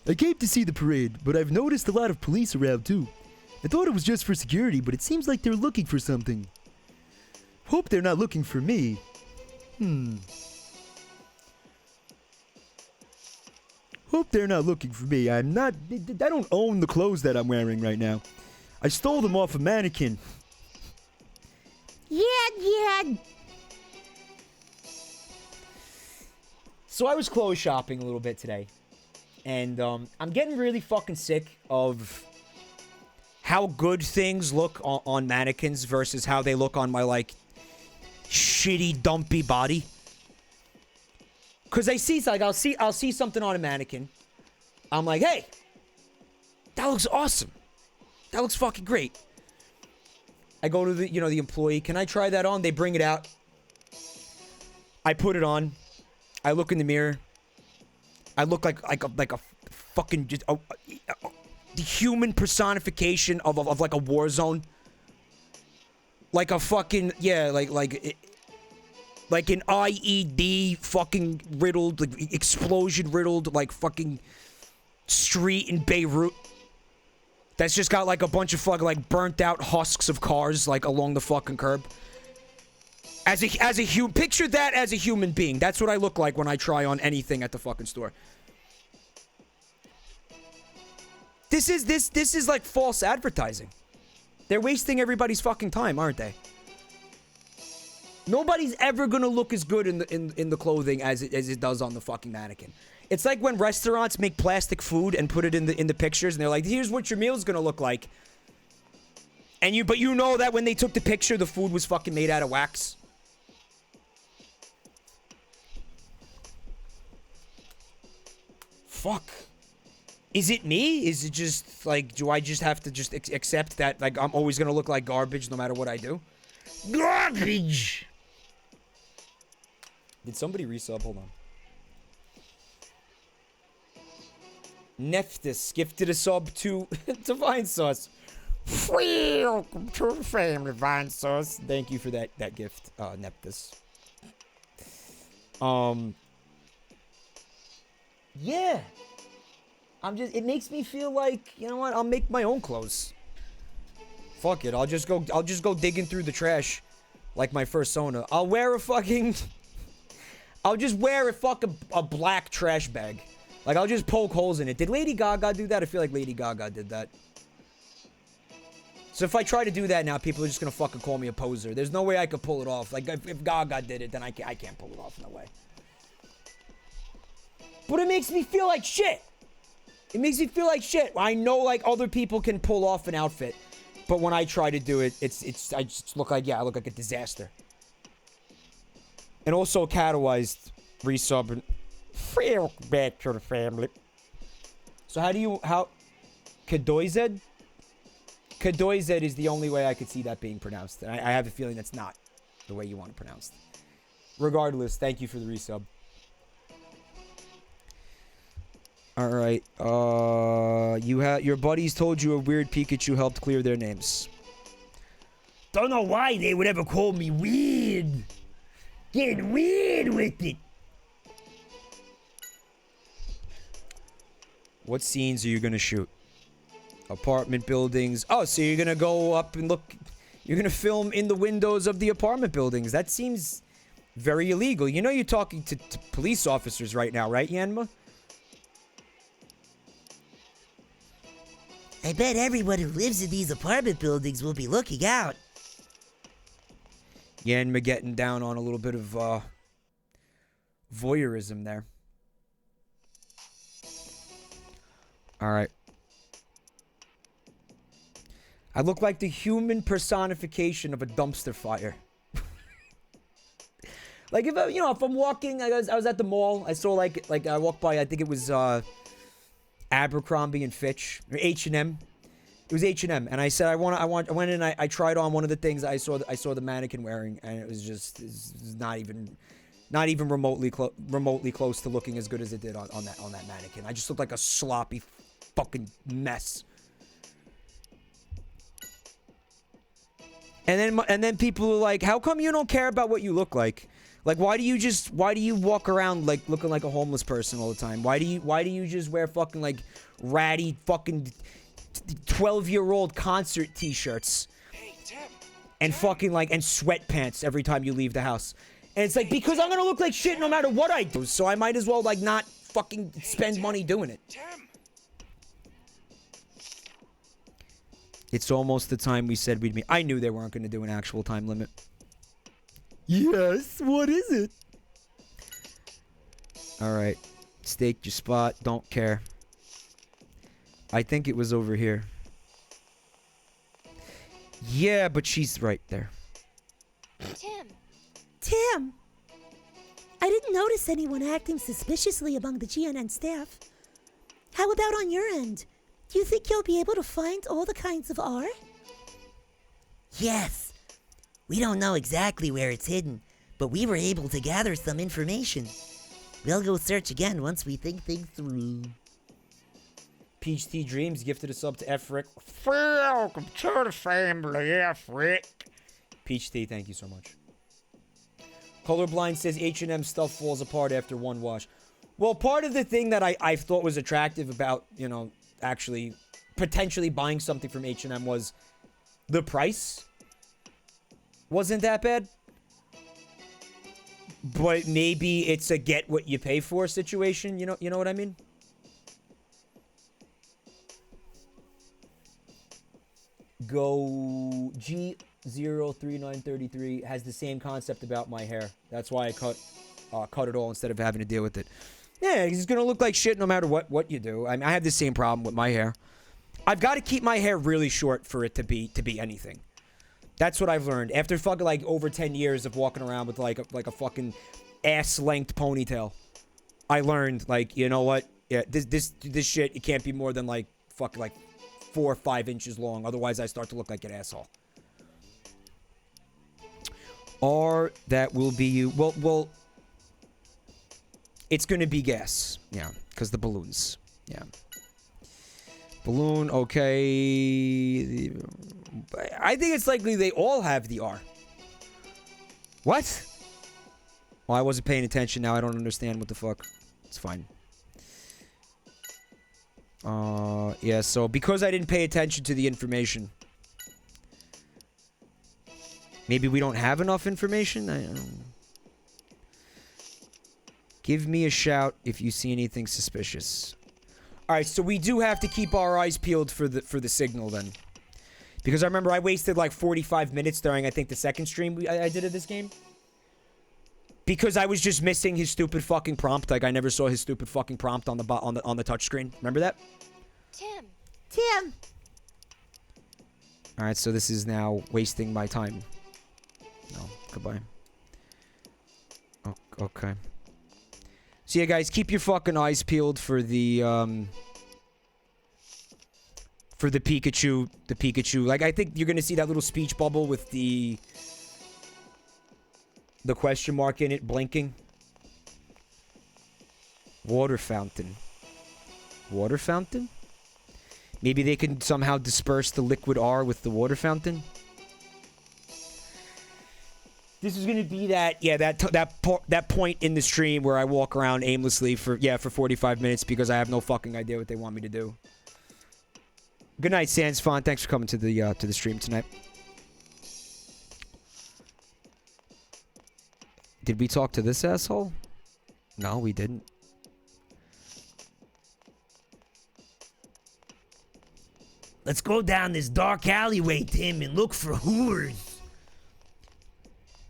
[SPEAKER 8] I came to see the parade, but I've noticed a lot of police around too. I thought it was just for security, but it seems like they're looking for something. Hope they're not looking for me. Hope they're not looking for me. I don't own the clothes that I'm wearing right now. I stole them off a mannequin.
[SPEAKER 3] Yeah.
[SPEAKER 1] So I was clothes shopping a little bit today. And I'm getting really fucking sick of how good things look on mannequins versus how they look on my, like, shitty, dumpy body. Because I see, like, I'll see something on a mannequin. I'm like, hey, that looks awesome. That looks fucking great. I go to the employee. Can I try that on? They bring it out. I put it on. I look in the mirror. I look like a fucking just the human personification of like a war zone. Like a fucking like an IED fucking riddled, like explosion riddled, like fucking street in Beirut. That's just got like a bunch of fucking like burnt out husks of cars like along the fucking curb. As a human, picture that as a human being. That's what I look like when I try on anything at the fucking store. This is like false advertising. They're wasting everybody's fucking time, aren't they? Nobody's ever gonna look as good in the clothing as it does on the fucking mannequin. It's like when restaurants make plastic food and put it in the pictures, and they're like, "Here's what your meal's gonna look like." But you know that when they took the picture, the food was fucking made out of wax. Fuck. Is it me? Is it just like, do I just have to just accept that like I'm always gonna look like garbage no matter what I do? Garbage. Did somebody resub? Hold on. Neftis gifted a sub to Divine Sauce. Welcome to the family, Vine Sauce. Thank you for that gift, Neptus. Yeah. It makes me feel like, you know what, I'll make my own clothes. Fuck it, I'll just go digging through the trash like my fursona. I'll just wear a black trash bag. Like, I'll just poke holes in it. Did Lady Gaga do that? I feel like Lady Gaga did that. So if I try to do that now, people are just gonna fucking call me a poser. There's no way I could pull it off. Like, if Gaga did it, then I can't pull it off, no way. But it makes me feel like shit. It makes me feel like shit. I know, like, other people can pull off an outfit. But when I try to do it, I just look like, I look like a disaster. And also, Catawized resub and back to the family. So Kadoized? Kadoized is the only way I could see that being pronounced. And I have a feeling that's not the way you want it pronounced. Regardless, thank you for the resub. Alright, your buddies told you a weird Pikachu helped clear their names.
[SPEAKER 6] Don't know why they would ever call me weird. Getting weird with it.
[SPEAKER 1] What scenes are you gonna shoot? Apartment buildings. Oh, so you're gonna go up and look. You're gonna film in the windows of the apartment buildings. That seems very illegal. You know you're talking to police officers right now, right, Yanma?
[SPEAKER 3] I bet everyone who lives in these apartment buildings will be looking out.
[SPEAKER 1] Yanma getting down on a little bit of voyeurism there. Alright. I look like the human personification of a dumpster fire. Like, if I'm walking, I was at the mall, I saw, like I walked by, I think it was, Abercrombie and Fitch, or H&M. It was H&M, and I said, I went in, I tried on one of the things I saw the mannequin wearing, and it was not even remotely close to looking as good as it did on that mannequin. I just looked like a sloppy fucking mess. And then people are like, how come you don't care about what you look like? Like, why do you walk around like looking like a homeless person all the time? Why do you just wear fucking like ratty fucking 12-year-old concert t-shirts and fucking like and sweatpants every time you leave the house? And it's like, because I'm gonna look like shit no matter what I do, so I might as well like not fucking spend money doing it. It's almost the time we said we'd meet. I knew they weren't gonna do an actual time limit.
[SPEAKER 8] Yes, what is it?
[SPEAKER 1] Alright. Stake your spot. Don't care. I think it was over here. Yeah, but she's right there.
[SPEAKER 3] Tim! I didn't notice anyone acting suspiciously among the GNN staff. How about on your end? Do you think you'll be able to find all the kinds of art?
[SPEAKER 9] Yes. We don't know exactly where it's hidden, but we were able to gather some information. We'll go search again once we think things through.
[SPEAKER 1] Peach Tea Dreams gifted a sub to Efric.
[SPEAKER 6] Welcome to the family, Efric.
[SPEAKER 1] Peach Tea, thank you so much. Colorblind says H&M stuff falls apart after one wash. Well, part of the thing that I thought was attractive about, actually potentially buying something from H&M was the price wasn't that bad. But maybe it's a get what you pay for situation, you know what I mean? Go G03933 has the same concept about my hair. That's why I cut it all instead of having to deal with it. Yeah, it's gonna look like shit no matter what you do. I mean, I have the same problem with my hair. I've got to keep my hair really short for it to be anything. That's what I've learned after fucking like over 10 years of walking around with like a fucking ass-length ponytail. I learned, like, you know what? Yeah, this shit, it can't be more than like fucking like 4 or 5 inches long. Otherwise, I start to look like an asshole. Or that will be you. Well, it's gonna be gas. Yeah, because the balloons. Yeah. Balloon, okay. I think it's likely they all have the R. What? Well, I wasn't paying attention. Now I don't understand what the fuck. It's fine. Yeah, so because I didn't pay attention to the information. Maybe we don't have enough information? I don't know. Give me a shout if you see anything suspicious. Alright, so we do have to keep our eyes peeled for the signal then. Because I remember I wasted like 45 minutes during, I think, the second stream I did of this game. Because I was just missing his stupid fucking prompt. Like, I never saw his stupid fucking prompt on the touchscreen. Remember that?
[SPEAKER 5] Tim.
[SPEAKER 3] Tim.
[SPEAKER 1] Alright, so this is now wasting my time. No, goodbye. Okay. So yeah, guys, keep your fucking eyes peeled for the Pikachu. The Pikachu. Like, I think you're gonna see that little speech bubble with the question mark in it blinking. Water fountain. Water fountain? Maybe they can somehow disperse the liquid R with the water fountain? This is gonna be that point in the stream where I walk around aimlessly for 45 minutes because I have no fucking idea what they want me to do. Good night, Sans Font. Thanks for coming to the stream tonight. Did we talk to this asshole? No, we didn't.
[SPEAKER 6] Let's go down this dark alleyway, Tim, and look for whores.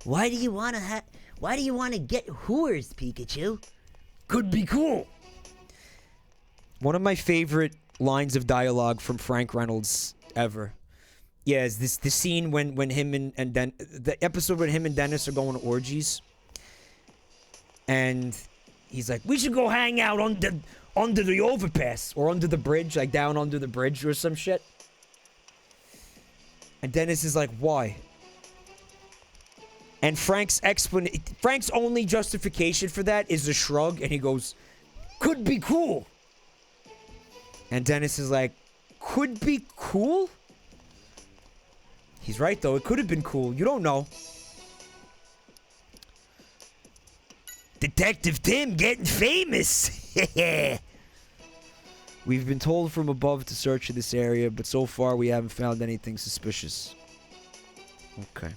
[SPEAKER 9] Why do you want to get whores, Pikachu?
[SPEAKER 6] Could be cool.
[SPEAKER 1] One of my favorite lines of dialogue from Frank Reynolds ever. Yeah, is the scene when him and the episode when him and Dennis are going to orgies. And he's like, we should go hang out under the overpass. Or under the bridge, like down under the bridge or some shit. And Dennis is like, why? And Frank's only justification for that is a shrug, and he goes, could be cool. And Dennis is like, could be cool? He's right, though. It could have been cool. You don't know.
[SPEAKER 6] Detective Tim getting famous.
[SPEAKER 1] We've been told from above to search in this area, but so far we haven't found anything suspicious. Okay.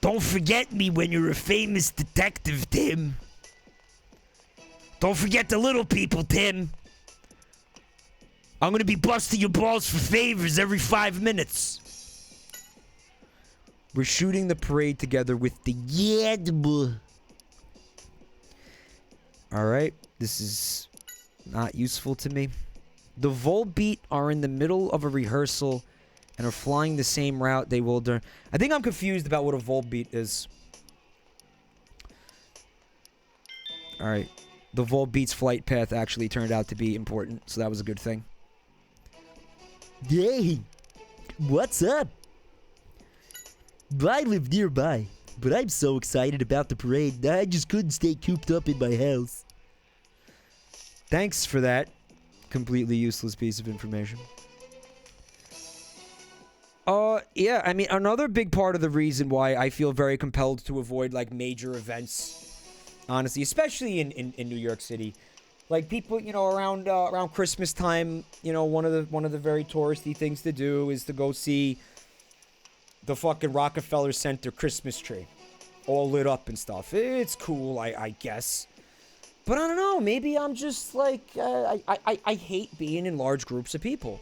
[SPEAKER 6] Don't forget me when you're a famous detective, Tim. Don't forget the little people, Tim. I'm gonna be busting your balls for favors every 5 minutes.
[SPEAKER 1] We're shooting the parade together with the Yadbu. Alright, this is not useful to me. The Volbeat are in the middle of a rehearsal and are flying the same route they will during... I think I'm confused about what a Volbeat is. Alright. The Volbeat's flight path actually turned out to be important, so that was a good thing.
[SPEAKER 10] Hey, what's up? I live nearby, but I'm so excited about the parade, I just couldn't stay cooped up in my house.
[SPEAKER 1] Thanks for that completely useless piece of information. Yeah, I mean, another big part of the reason why I feel very compelled to avoid, like, major events, honestly, especially in New York City. Like, people, you know, around Christmas time, you know, one of the very touristy things to do is to go see the fucking Rockefeller Center Christmas tree, all lit up and stuff. It's cool, I guess. But I don't know, maybe I'm just, like, I hate being in large groups of people.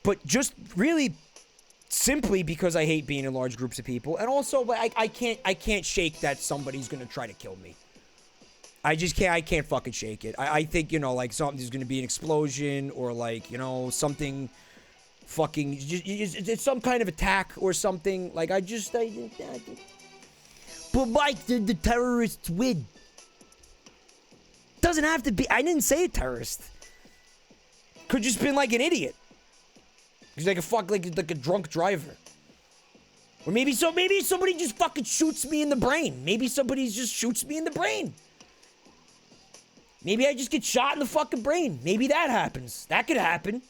[SPEAKER 1] But just really simply because I hate being in large groups of people, and also, I can't shake that somebody's gonna try to kill me. I can't fucking shake it. I think, you know, like, there's gonna be an explosion, or, like, you know, something fucking, it's some kind of attack or something. Like,
[SPEAKER 10] But Mike, the terrorists win.
[SPEAKER 1] Doesn't have to be, I didn't say a terrorist. Could just been, like, an idiot. He's like a drunk driver. Or maybe somebody just fucking shoots me in the brain. Maybe somebody just shoots me in the brain. Maybe I just get shot in the fucking brain. Maybe that happens. That could happen.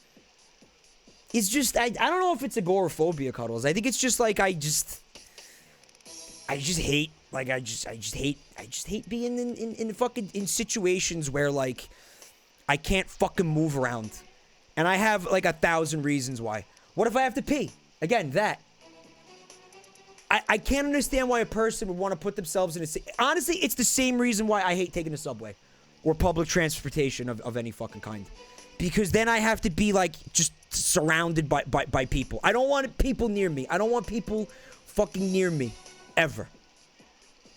[SPEAKER 1] It's just, I don't know if it's agoraphobia, Cuddles. I think it's just like, I just hate, like, I just hate being in situations where, like, I can't fucking move around. And I have, like, 1,000 reasons why. What if I have to pee? Again, that. I can't understand why a person would want to put themselves in a... Honestly, it's the same reason why I hate taking the subway. Or public transportation of any fucking kind. Because then I have to be, like, just surrounded by people. I don't want people near me. I don't want people fucking near me. Ever.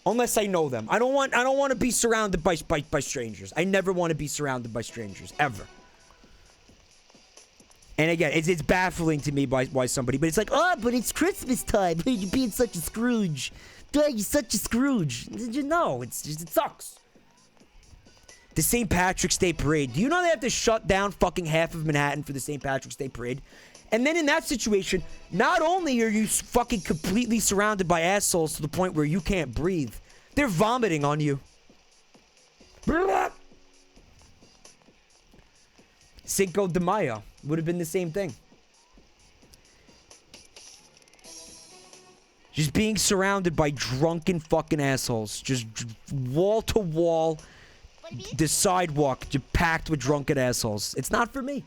[SPEAKER 1] Unless I know them. I don't want to be surrounded by strangers. I never want to be surrounded by strangers. Ever. And again, it's baffling to me why somebody, but it's like,
[SPEAKER 10] Oh, but it's Christmas time. You're being such a Scrooge. You're such a Scrooge.
[SPEAKER 1] no, it sucks. The St. Patrick's Day Parade. Do you know they have to shut down fucking half of Manhattan for the St. Patrick's Day Parade? And then in that situation, not only are you fucking completely surrounded by assholes to the point where you can't breathe, they're vomiting on you. Cinco de Mayo would have been the same thing. Just being surrounded by drunken fucking assholes. Just wall to wall. The sidewalk just packed with drunken assholes. It's not for me.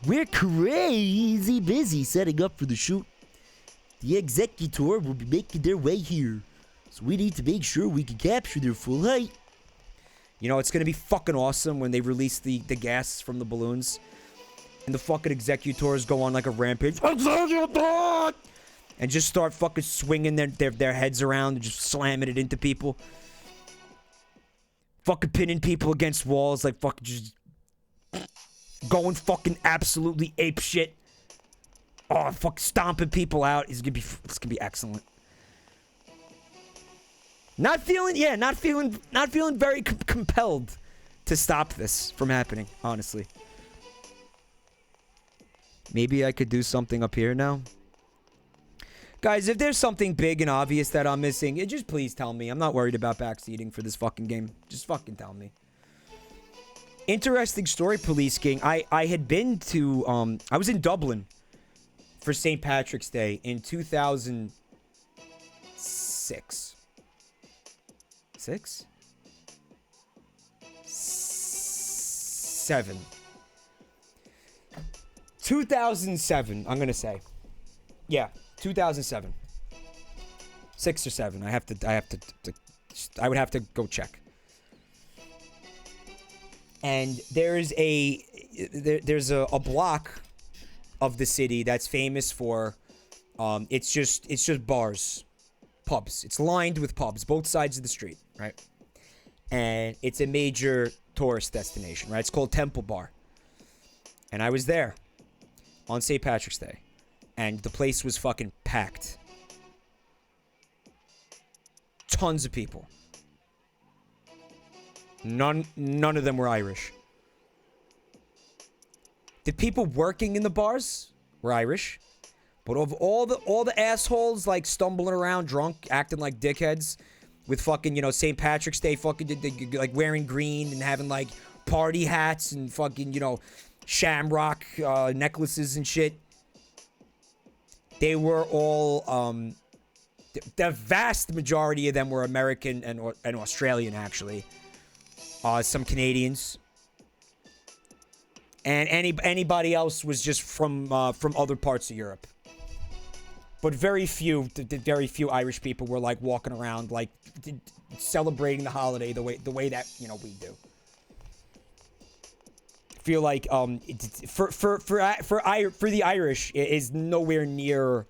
[SPEAKER 10] We're crazy busy setting up for the shoot. The executor will be making their way here. So we need to make sure we can capture their full height.
[SPEAKER 1] You know, it's going to be fucking awesome when they release the gas from the balloons. And the fucking executors go on like a rampage. And just start fucking swinging their heads around and just slamming it into people. Fucking pinning people against walls like fucking just... going fucking absolutely ape shit. Oh, fuck, stomping people out. It's gonna be excellent. Not feeling very compelled to stop this from happening, honestly. Maybe I could do something up here now. Guys, if there's something big and obvious that I'm missing, just please tell me. I'm not worried about backseating for this fucking game. Just fucking tell me. Interesting story, Police King. I had been to, I was in Dublin for St. Patrick's Day in 2006. 7. 2007, I'm gonna say. Yeah, 2007. 6 or 7. I would have to go check. And there's a block of the city that's famous for it's just bars, pubs. It's lined with pubs, both sides of the street, right? And it's a major tourist destination, right? It's called Temple Bar. And I was there on St. Patrick's Day, and the place was fucking packed. Tons of people. None of them were Irish. The people working in the bars were Irish, but of all the assholes like stumbling around drunk, acting like dickheads, with fucking, you know, St. Patrick's Day fucking like wearing green and having like party hats and fucking, you know, shamrock necklaces and shit. They were all the vast majority of them were American and Australian, actually. Some Canadians. And anybody else was just from other parts of Europe. But very few Irish people were like walking around like celebrating the holiday the way that, you know, we do. I feel like for the Irish, it is nowhere near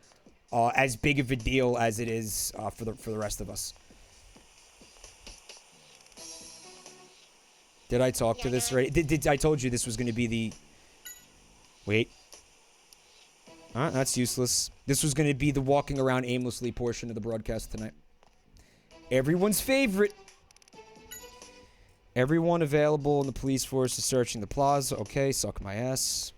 [SPEAKER 1] as big of a deal as it is for the rest of us. Did I talk to this already? Did I told you this was going to be the... Wait. That's useless. This was going to be the walking around aimlessly portion of the broadcast tonight. Everyone's favorite. Everyone available in the police force is searching the plaza. Okay, suck my ass.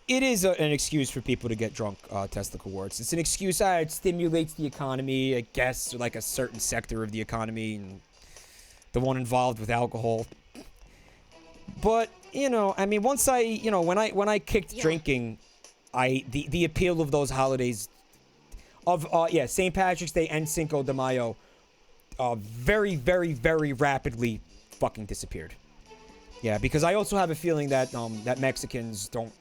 [SPEAKER 1] it is an excuse for people to get drunk, testicle warts. It's an excuse. It stimulates the economy, I guess, or like a certain sector of the economy, and the one involved with alcohol. But, you know, I mean, once I, you know, when I kicked drinking, the appeal of those holidays, of, St. Patrick's Day and Cinco de Mayo, very, very, very rapidly fucking disappeared. Yeah, because I also have a feeling that that Mexicans don't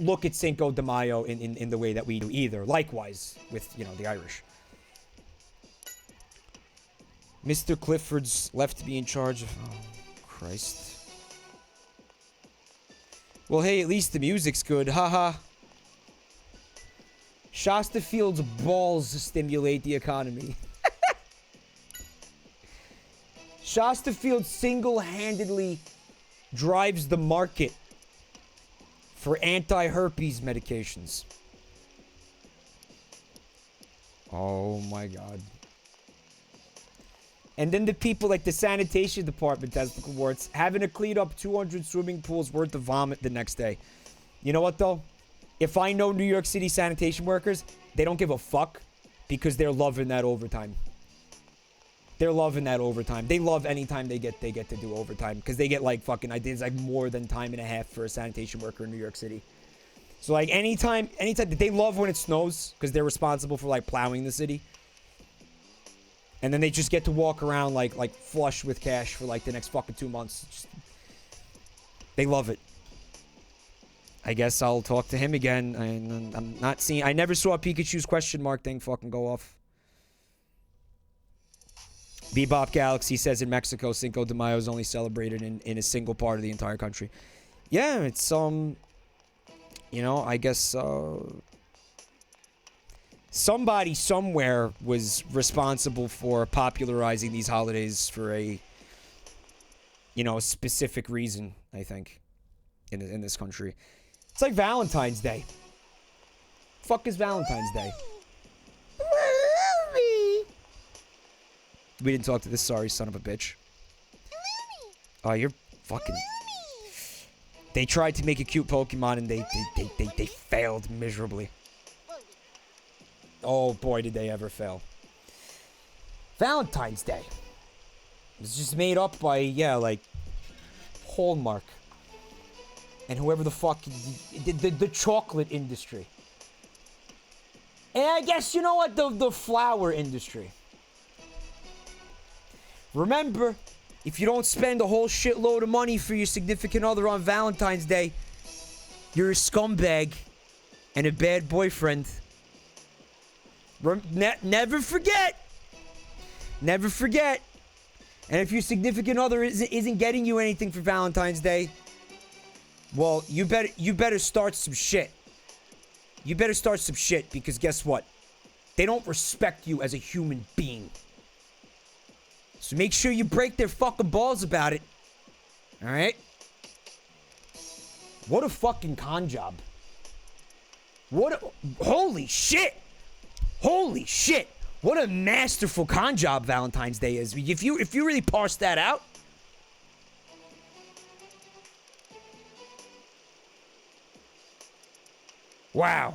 [SPEAKER 1] look at Cinco de Mayo in the way that we do either. Likewise with, you know, the Irish. Mr. Clifford's left to be in charge of... Oh, Christ. Well, hey, at least the music's good. Haha. Shasta Field's balls stimulate the economy. Shasta Field single-handedly drives the market for anti-herpes medications. Oh my God. And then the people like the sanitation department, testicle warts, having to clean up 200 swimming pools worth of vomit the next day. You know what, though? If I know New York City sanitation workers, they don't give a fuck because they're loving that overtime. They're loving that overtime. They love any time they get to do overtime because they get like fucking, it's like more than time and a half for a sanitation worker in New York City. So like anytime they love when it snows because they're responsible for like plowing the city. And then they just get to walk around like flush with cash for like the next fucking 2 months. They love it. I guess I'll talk to him again. I'm not seeing... I never saw Pikachu's question mark thing fucking go off. Bebop Galaxy says in Mexico, Cinco de Mayo is only celebrated in a single part of the entire country. Yeah, it's, you know, I guess, somebody somewhere was responsible for popularizing these holidays for a, you know, a specific reason, I think, in this country. It's like Valentine's Day. Fuck is Valentine's Day? We didn't talk to this sorry son of a bitch. Oh, you're fucking... They tried to make a cute Pokemon and they failed miserably. Oh boy, did they ever fail. Valentine's Day. It's just made up by, yeah, like, Hallmark. And whoever the fuck, the chocolate industry. And I guess, you know what, the flower industry. Remember, if you don't spend a whole shitload of money for your significant other on Valentine's Day, you're a scumbag and a bad boyfriend. Never forget. Never forget. And if your significant other isn't getting you anything for Valentine's Day, well, you better start some shit. You better start some shit because guess what? They don't respect you as a human being. So make sure you break their fucking balls about it. Alright? What a fucking con job. Holy shit! Holy shit! What a masterful con job Valentine's Day is. If you really parse that out. Wow.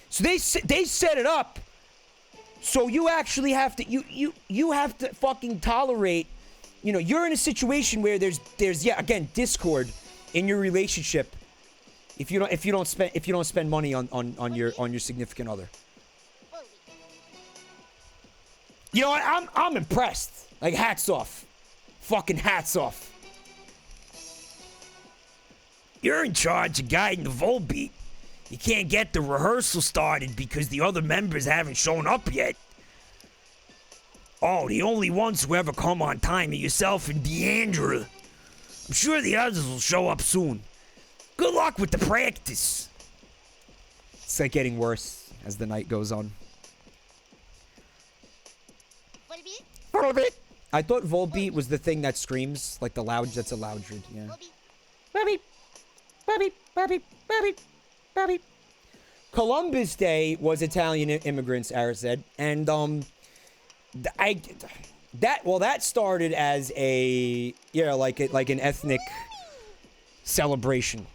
[SPEAKER 1] So they set it up. So you actually have to you have to fucking tolerate, you know, you're in a situation where there's yeah, again, discord in your relationship if you don't spend money on your significant other. You know what? I'm impressed. Like, hats off. Fucking hats off.
[SPEAKER 6] You're in charge of guiding the Volbeat. You can't get the rehearsal started because the other members haven't shown up yet. Oh, the only ones who ever come on time are yourself and Deandra. I'm sure the others will show up soon. Good luck with the practice.
[SPEAKER 1] It's like getting worse as the night goes on. I thought Volbeat was the thing that screams, like the loud, that's a loudred, yeah. Columbus Day was Italian immigrants, Ara said, and that started as a like an ethnic celebration.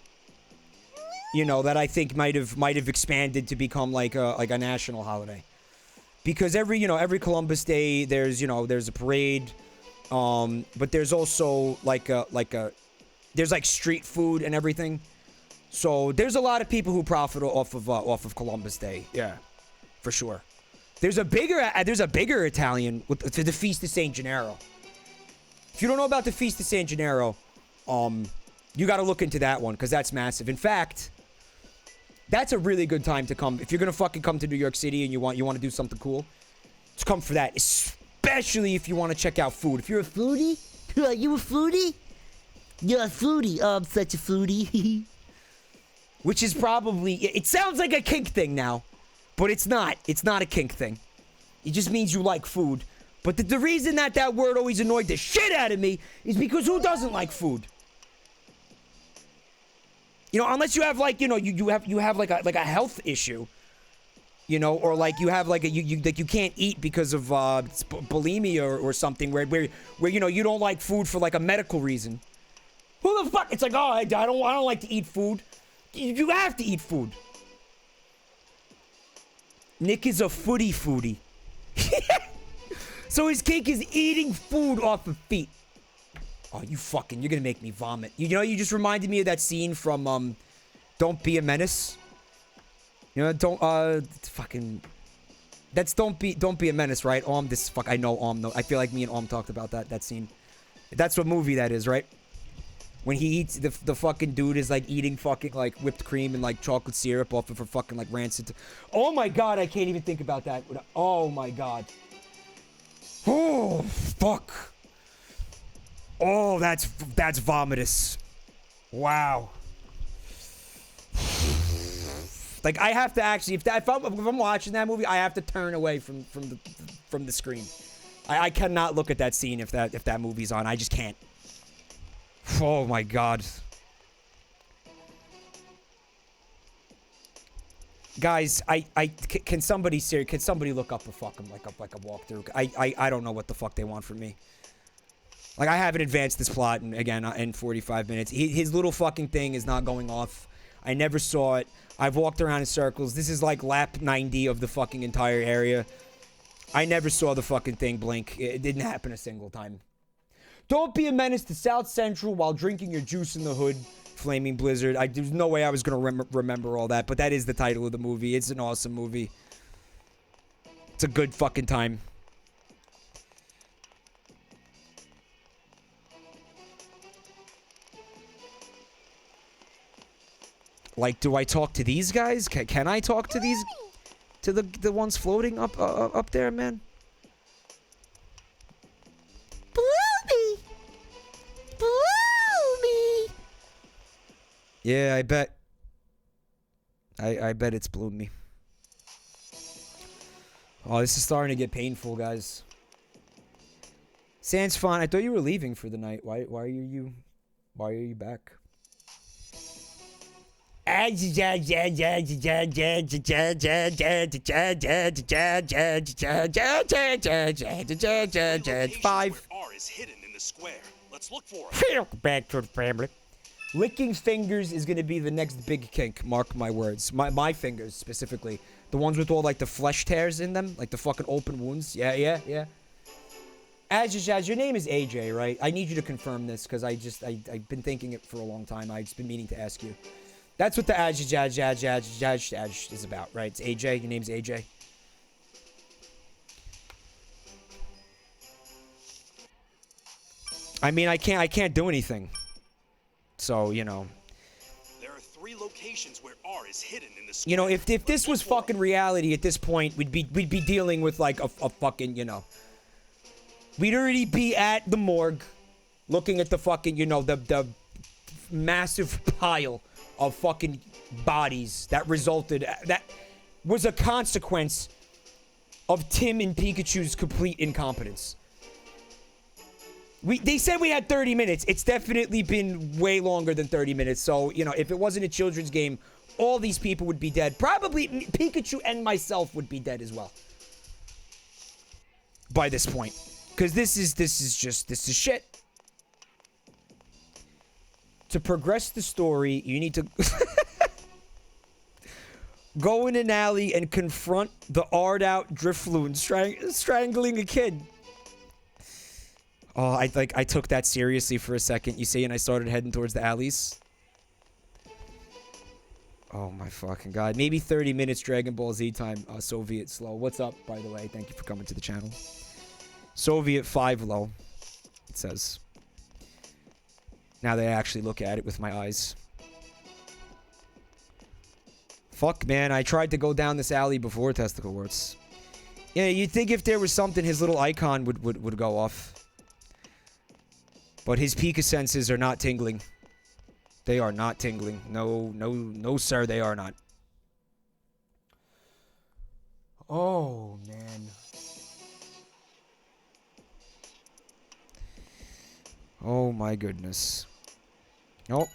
[SPEAKER 1] you know, that I think might have expanded to become like a national holiday. Because every Columbus Day there's a parade, but there's also there's like street food and everything. So there's a lot of people who profit off of Columbus Day. Yeah, for sure. There's a bigger Italian to the Feast of Saint Gennaro. If you don't know about the Feast of Saint Gennaro, you got to look into that one because that's massive. In fact, that's a really good time to come if you're gonna fucking come to New York City and you want to do something cool. Just come for that, especially if you want to check out food. If you're a foodie,
[SPEAKER 10] Are you a foodie? You're a foodie. Oh, I'm such a foodie.
[SPEAKER 1] which is probably it sounds like a kink thing now, but it's not. It's not a kink thing. It just means you like food. But the reason that word always annoyed the shit out of me is because who doesn't like food? You know, unless you have like, you know, you have like a health issue, you know, or like you have like you can't eat because of bulimia or something where you know you don't like food for like a medical reason. Who the fuck? It's like, oh, I don't like to eat food. You have to eat food. Nick is a foodie. So his kink is eating food off of feet. Oh, you're gonna make me vomit. You know, you just reminded me of that scene from, Don't Be a Menace. You know, that's Don't Be a Menace, right? I know no. I feel like me and talked about that scene. That's what movie that is, right? When he eats, the fucking dude is like eating fucking like whipped cream and like chocolate syrup off of her fucking like rancid. Oh my god, I can't even think about that. Oh my god. Oh, fuck. Oh, that's vomitous. Wow. Like I have to actually, if I'm watching that movie, I have to turn away from the screen. I cannot look at that scene if that movie's on. I just can't. Oh my god. Guys, can somebody look up a fucking like a walkthrough? I don't know what the fuck they want from me. Like, I haven't advanced this plot in 45 minutes. His little fucking thing is not going off. I never saw it. I've walked around in circles. This is like lap 90 of the fucking entire area. I never saw the fucking thing blink. It didn't happen a single time. Don't be a menace to South Central while drinking your juice in the hood. Flaming Blizzard. There's no way I was going to remember all that, but that is the title of the movie. It's an awesome movie. It's a good fucking time. Like, do I talk to these guys? Can I talk to these? To the ones floating up there, man?
[SPEAKER 3] Bloomy! Bloomy!
[SPEAKER 1] Yeah, I bet. I bet it's Bloomy. Oh, this is starting to get painful, guys. Sans Fun, I thought you were leaving for the night. Why are you back? Five.
[SPEAKER 4] R is hidden in the square. Let's look for it.
[SPEAKER 1] Back to the family. Licking fingers is gonna be the next big kink. Mark my words. My fingers specifically, the ones with all like the flesh tears in them, like the fucking open wounds. Yeah. Jazz, your name is AJ, right? I need you to confirm this because I've been thinking it for a long time. I've just been meaning to ask you. That's what the Jazz is about, right? It's AJ. Your name's AJ. I mean, I can't do anything. So, you know.
[SPEAKER 4] There are 3 locations where R is hidden in the square.
[SPEAKER 1] You know, if this was fucking reality at this point, we'd be dealing with like a fucking, you know. We'd already be at the morgue looking at the fucking, you know, the massive pile of fucking bodies that was a consequence of Tim and Pikachu's complete incompetence. They said we had 30 minutes. It's definitely been way longer than 30 minutes. So, you know, if it wasn't a children's game, all these people would be dead. Probably Pikachu and myself would be dead as well. By this point. Because this is shit. To progress the story, you need to... Go in an alley and confront the art-out Drifloon strangling a kid. Oh, I took that seriously for a second, you see, and I started heading towards the alleys. Oh my fucking god. Maybe 30 minutes Dragon Ball Z time, Soviet Slow. What's up, by the way? Thank you for coming to the channel. Soviet 5 low, it says. Now that I actually look at it with my eyes. Fuck, man. I tried to go down this alley before Testicle Warts. Yeah, you'd think if there was something, his little icon would go off. But his Pika senses are not tingling. They are not tingling. No, sir, they are not. Oh, man. Oh, my goodness. Oh.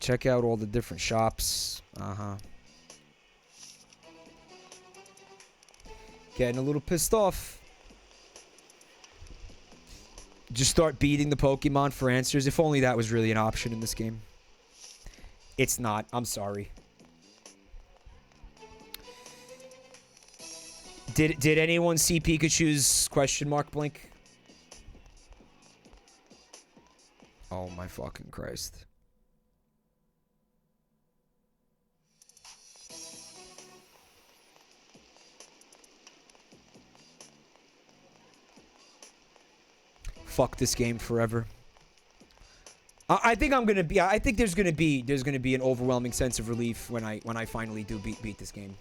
[SPEAKER 1] Check out all the different shops. Uh-huh. Getting a little pissed off. Just start beating the Pokemon for answers. If only that was really an option in this game. It's not. I'm sorry. Did anyone see Pikachu's question mark blink? Oh my fucking Christ. Fuck this game forever. I think I'm gonna be. I think there's gonna be an overwhelming sense of relief when I finally do beat this game.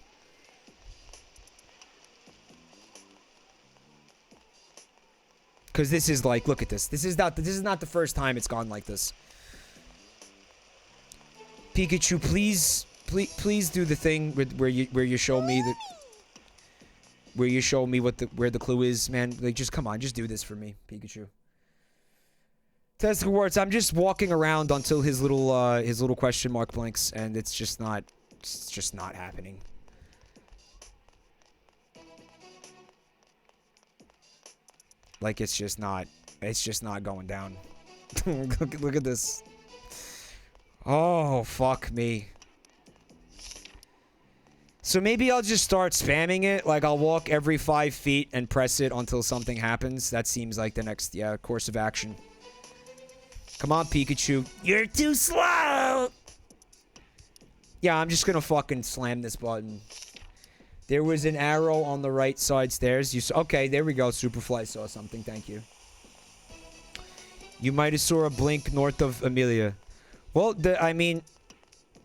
[SPEAKER 1] Because this is like, look at this. This is not the first time it's gone like this. Pikachu, please do the thing where you show me that. Where you show me where the clue is, man. Like, just come on, just do this for me, Pikachu. Testicle Warts, I'm just walking around until his little question mark blinks, and it's just not happening. Like, it's just not going down. Look at this. Oh, fuck me. So maybe I'll just start spamming it. Like, I'll walk every 5 feet and press it until something happens. That seems like the next, course of action. Come on, Pikachu. You're too slow! Yeah, I'm just gonna fucking slam this button. There was an arrow on the right side stairs. Okay, there we go. Superfly saw something. Thank you. You might have saw a blink north of Amelia. Well, I mean,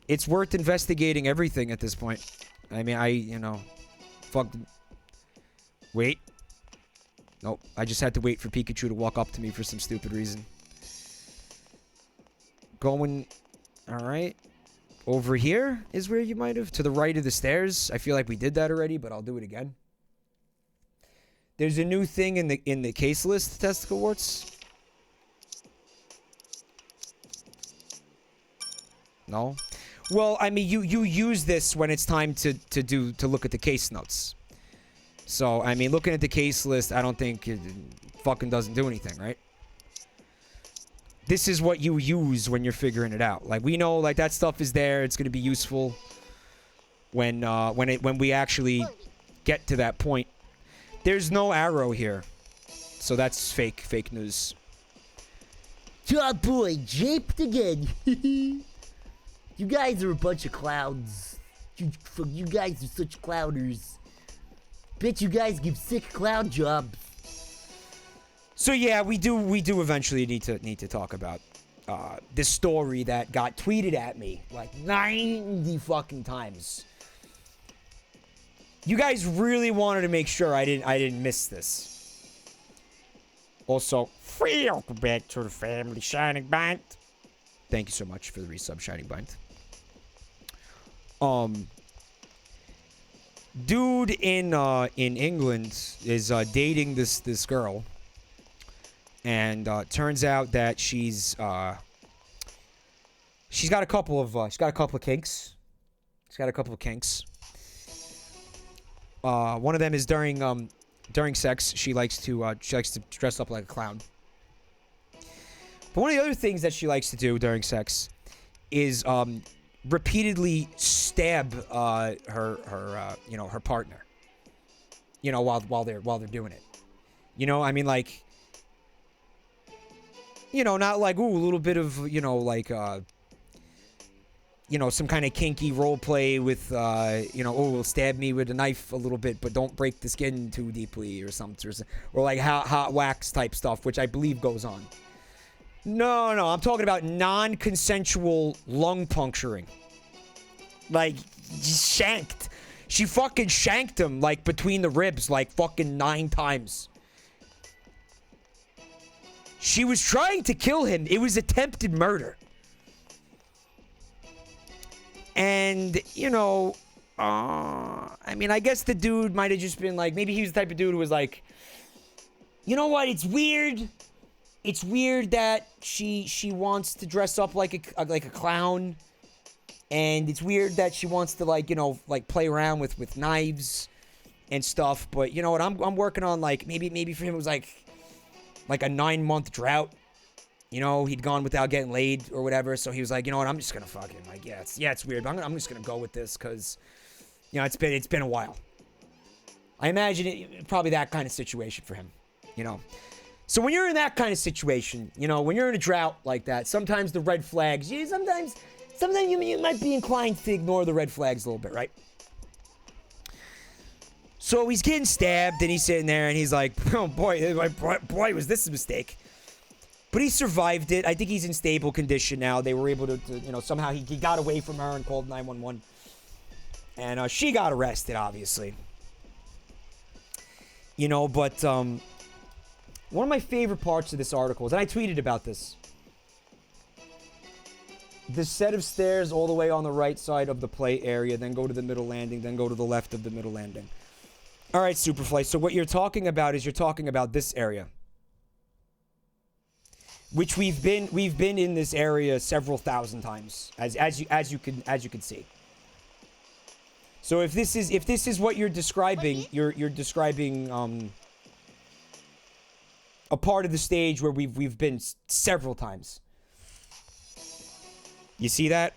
[SPEAKER 1] it's worth investigating everything at this point. I mean, fuck. Wait. Nope. I just had to wait for Pikachu to walk up to me for some stupid reason. Going... Alright. Over here is where you might have. To the right of the stairs. I feel like we did that already, but I'll do it again. There's a new thing in the case list, Testicle Warts. No? Well, I mean, you use this when it's time to look at the case notes. So, I mean, looking at the case list, I don't think it fucking doesn't do anything, right? This is what you use when you're figuring it out. Like, we know, like, that stuff is there. It's gonna be useful when we actually get to that point. There's no arrow here, so that's fake news.
[SPEAKER 10] Oh boy, japed again. You guys are a bunch of clowns. You guys are such clowners. Bet you guys give sick clown jobs.
[SPEAKER 1] So yeah, we do eventually need to talk about this story that got tweeted at me like 90 fucking times. You guys really wanted to make sure I didn't miss this. Also, welcome back to the family, Shining Bind. Thank you so much for the resub, Shining Bind. Dude in England is dating this girl. And turns out that she's got a couple of kinks. She's got a couple of kinks. One of them is during sex, she likes to dress up like a clown. But one of the other things that she likes to do during sex is repeatedly stab her partner. While they're doing it. I mean, like, not like, ooh, a little bit of, some kind of kinky role play with, oh, stab me with a knife a little bit, but don't break the skin too deeply or something. Or like hot wax type stuff, which I believe goes on. No, I'm talking about non-consensual lung puncturing. Like, shanked. She fucking shanked him, like, between the ribs, like, fucking 9 times. She was trying to kill him. It was attempted murder. And, I mean, I guess the dude might have just been like, maybe he was the type of dude who was like, you know what, it's weird. It's weird that she wants to dress up like a clown. And it's weird that she wants to, like, play around with knives and stuff. But you know what? I'm working on, like, maybe for him it was like a 9-month drought. He'd gone without getting laid or whatever. So he was like, you know what? I'm just gonna fucking, like, it's weird, but I'm just gonna go with this because, it's been a while. I imagine it probably that kind of situation for him. So when you're in that kind of situation, when you're in a drought like that, sometimes the red flags. Sometimes you might be inclined to ignore the red flags a little bit, right? So he's getting stabbed, and he's sitting there, and he's like, oh, boy, was this a mistake? But he survived it. I think he's in stable condition now. They were able to somehow he got away from her and called 911. And she got arrested, obviously. But one of my favorite parts of this article is, and I tweeted about this, the set of stairs all the way on the right side of the play area, then go to the middle landing, then go to the left of the middle landing. All right, Superfly. So what you're talking about is this area, which we've been in this area several thousand times, as you can see. So if this is what you're describing, you're describing a part of the stage where we've been several times. You see that?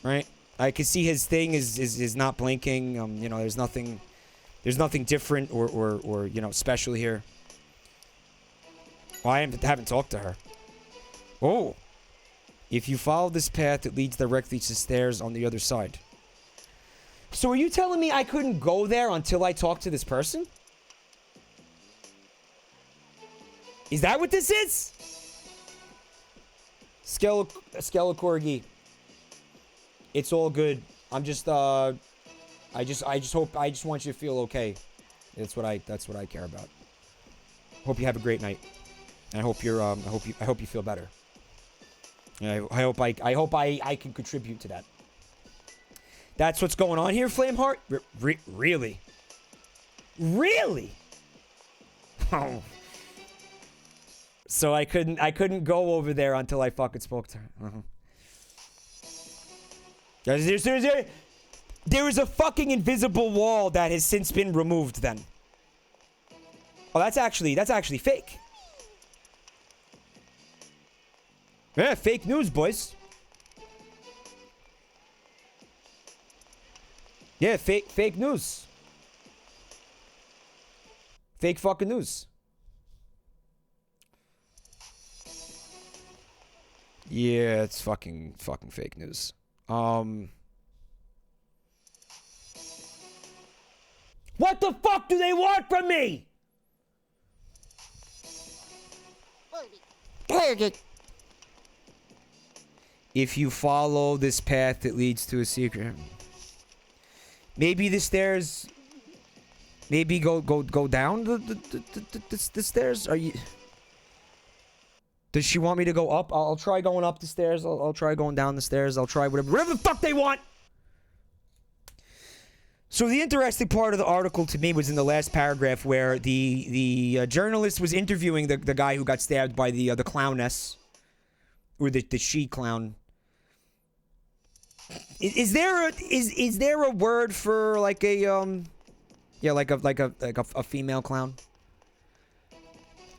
[SPEAKER 1] Right? I can see his thing is not blinking. There's nothing different or special here. Well, I haven't talked to her. Oh. If you follow this path, it leads directly to stairs on the other side. So are you telling me I couldn't go there until I talk to this person? Is that what this is? Skelecorgi. It's all good. I'm just I just want you to feel okay. That's what I care about. Hope you have a great night. And I hope you feel better. And I hope I can contribute to that. That's what's going on here, Flameheart? Really? Really? Oh. So I couldn't go over there until I fucking spoke to her. There is a fucking invisible wall that has since been removed then. Oh, that's actually fake. Yeah, fake news, boys. Yeah, fake news. Fake fucking news. Yeah, it's fucking fake news. What the fuck do they want from me? If you follow this path, it leads to a secret. Maybe the stairs. Maybe go down the stairs. Are you? Does she want me to go up? I'll try going up the stairs. I'll try going down the stairs. I'll try whatever the fuck they want. So the interesting part of the article to me was in the last paragraph where the journalist was interviewing the guy who got stabbed by the clowness, or the she clown. Is there a word for like a like a female clown?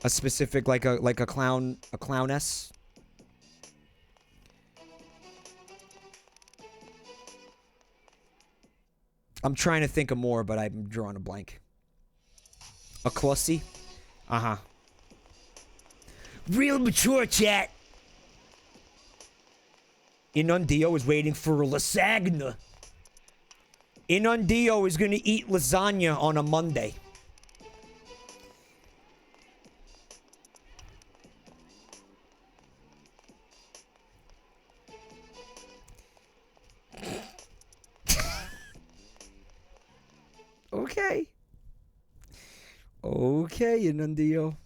[SPEAKER 1] A specific like a clowness? I'm trying to think of more, but I'm drawing a blank. A Clussy? Uh-huh.
[SPEAKER 6] Real mature, chat.
[SPEAKER 1] Inundio is waiting for a lasagna. Inundio is gonna eat lasagna on a Monday. Okay. Okay, Inundio.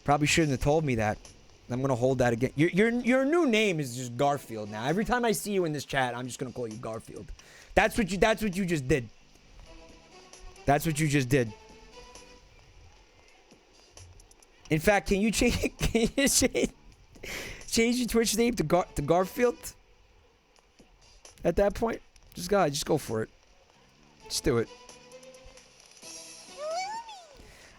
[SPEAKER 1] Probably shouldn't have told me that. I'm gonna hold that again. Your new name is just Garfield now. Every time I see you in this chat, I'm just gonna call you Garfield. That's what you just did. That's what you just did. In fact, can you change your Twitch name to Garfield? At that point, just go for it. Just do it.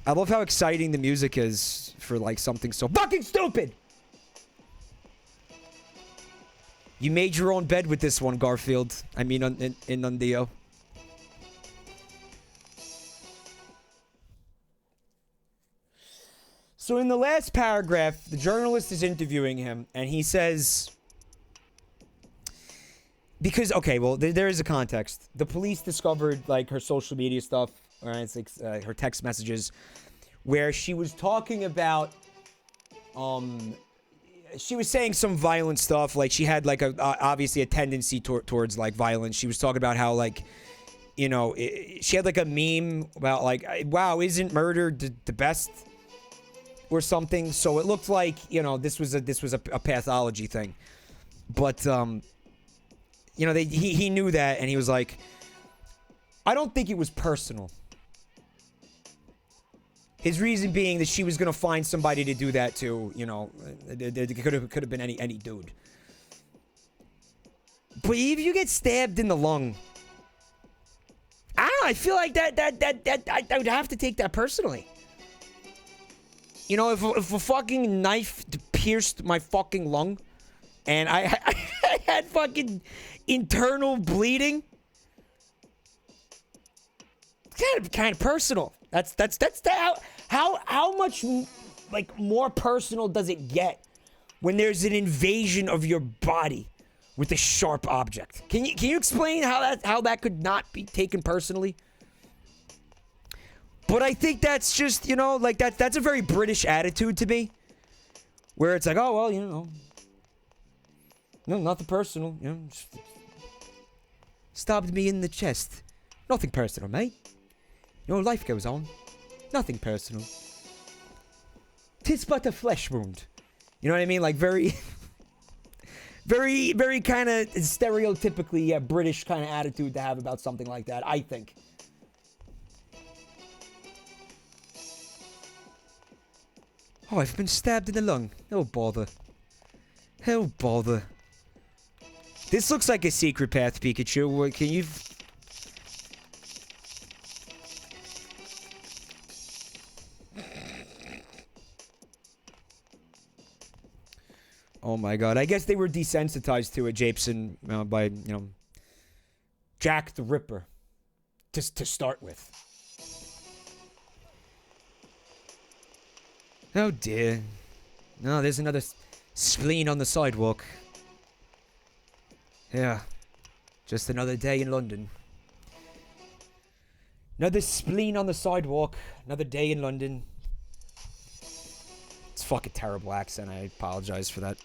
[SPEAKER 1] I love how exciting the music is for like something so fucking stupid. You made your own bed with this one, Garfield. I mean, in Undio. So in the last paragraph, the journalist is interviewing him, and he says, because, okay, well, there is a context. The police discovered, like, her social media stuff, or it's like her text messages, where she was talking about, she was saying some violent stuff. Like, she had, like, obviously a tendency towards, like, violence. She was talking about how, like, you know, she had, like, a meme about, like, wow, isn't murder the best? Or something. So it looked like, you know, this was a pathology thing. But, you know, he knew that, and he was like, I don't think it was personal. His reason being that she was gonna find somebody to do that to, you know, it could have been any dude. But if you get stabbed in the lung, I don't know, I feel like that I would have to take that personally. You know, if a fucking knife pierced my fucking lung, and I had fucking internal bleeding, it's kind of personal. That's how much like more personal does it get when there's an invasion of your body with a sharp object? Can you explain how that could not be taken personally? But I think that's just, you know, like that's a very British attitude to me, where it's like, oh well, you know, no, nothing personal, you know, just stabbed me in the chest, nothing personal, mate. Your life goes on, nothing personal. 'Tis but a flesh wound. You know what I mean? Like very, very kind of stereotypically British kind of attitude to have about something like that, I think. Oh, I've been stabbed in the lung. Oh, bother. Oh, bother. This looks like a secret path, Pikachu. Can you... Oh my god. I guess they were desensitized to it, Jason, by, you know, Jack the Ripper. To start with. Oh dear. No, there's another spleen on the sidewalk. Yeah. Just another day in London. Another spleen on the sidewalk. Another day in London. It's a fucking terrible accent. I apologize for that.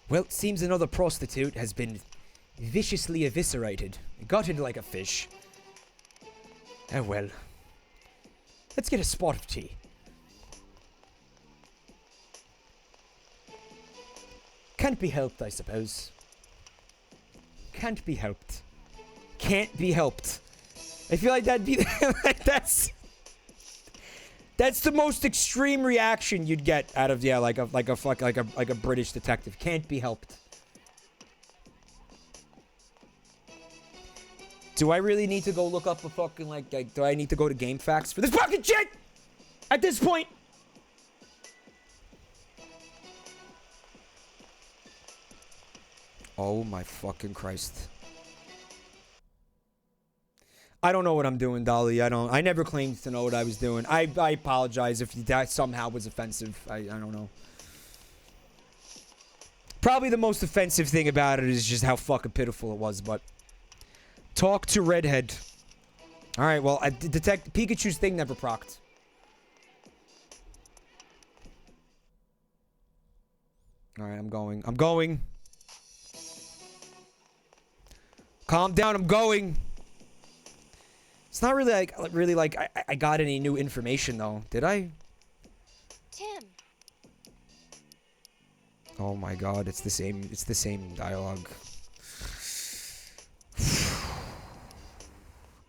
[SPEAKER 1] Well, it seems another prostitute has been viciously eviscerated. Gutted like a fish. Oh well. Let's get a spot of tea. Can't be helped, I suppose. Can't be helped. Can't be helped. I feel like that'd be like that's the most extreme reaction you'd get out of like a British detective. Can't be helped. Do I really need to go look up a fucking, like, do I need to go to GameFAQs for this fucking shit? At this point? Oh my fucking Christ. I don't know what I'm doing, Dolly. I never claimed to know what I was doing. I apologize if that somehow was offensive. I don't know. Probably the most offensive thing about it is just how fucking pitiful it was, but... Talk to Redhead. Alright, well, detect Pikachu's thing never procced. Alright, I'm going. I'm going. Calm down, I'm going. It's not really like I got any new information though. Did I?
[SPEAKER 5] Tim.
[SPEAKER 1] Oh my god, it's the same dialogue.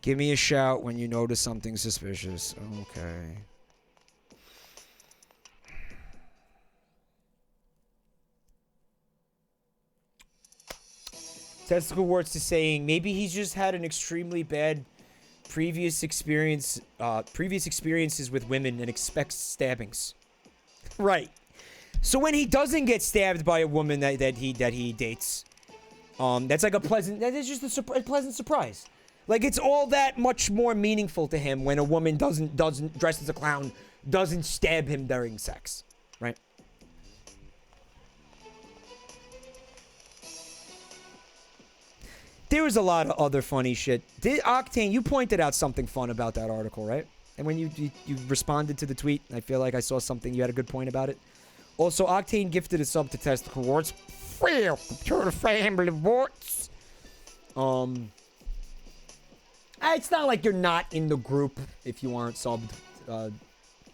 [SPEAKER 1] Give me a shout when you notice something suspicious. Okay. Testicle Warts is saying maybe he's just had an extremely bad previous experiences with women and expects stabbings. Right. So when he doesn't get stabbed by a woman that he dates, that's like that is just a pleasant surprise. Like it's all that much more meaningful to him when a woman doesn't dress as a clown, doesn't stab him during sex, right? There was a lot of other funny shit. Octane, you pointed out something fun about that article, right? And when you responded to the tweet, I feel like I saw something, you had a good point about it. Also, Octane gifted a sub to Testicle Warts. Welcome to the family, Warts. It's not like you're not in the group if you aren't subbed,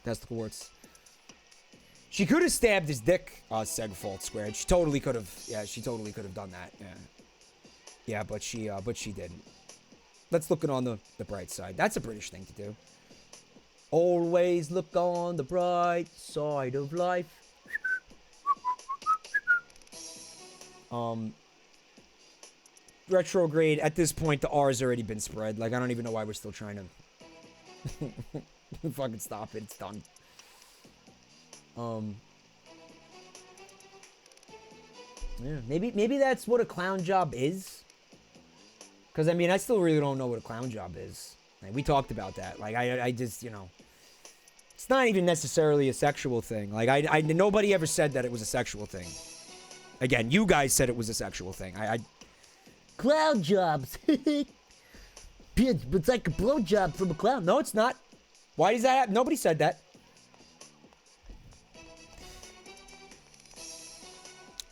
[SPEAKER 1] Testicle Warts. She could have stabbed his dick, Segfault squared. She totally could have. Yeah, she totally could have done that. Yeah. Yeah, but she didn't. Let's look it on the bright side. That's a British thing to do. Always look on the bright side of life. Retrograde, at this point, the R's already been spread. Like, I don't even know why we're still trying to fucking stop it. It's done. Yeah, maybe that's what a clown job is. Because, I mean, I still really don't know what a clown job is. Like, we talked about that. Like, I just, you know... It's not even necessarily a sexual thing. Like, nobody ever said that it was a sexual thing. Again, you guys said it was a sexual thing.
[SPEAKER 10] Clown jobs. It's like a blowjob from a clown.
[SPEAKER 1] No, it's not. Why does that happen? Nobody said that.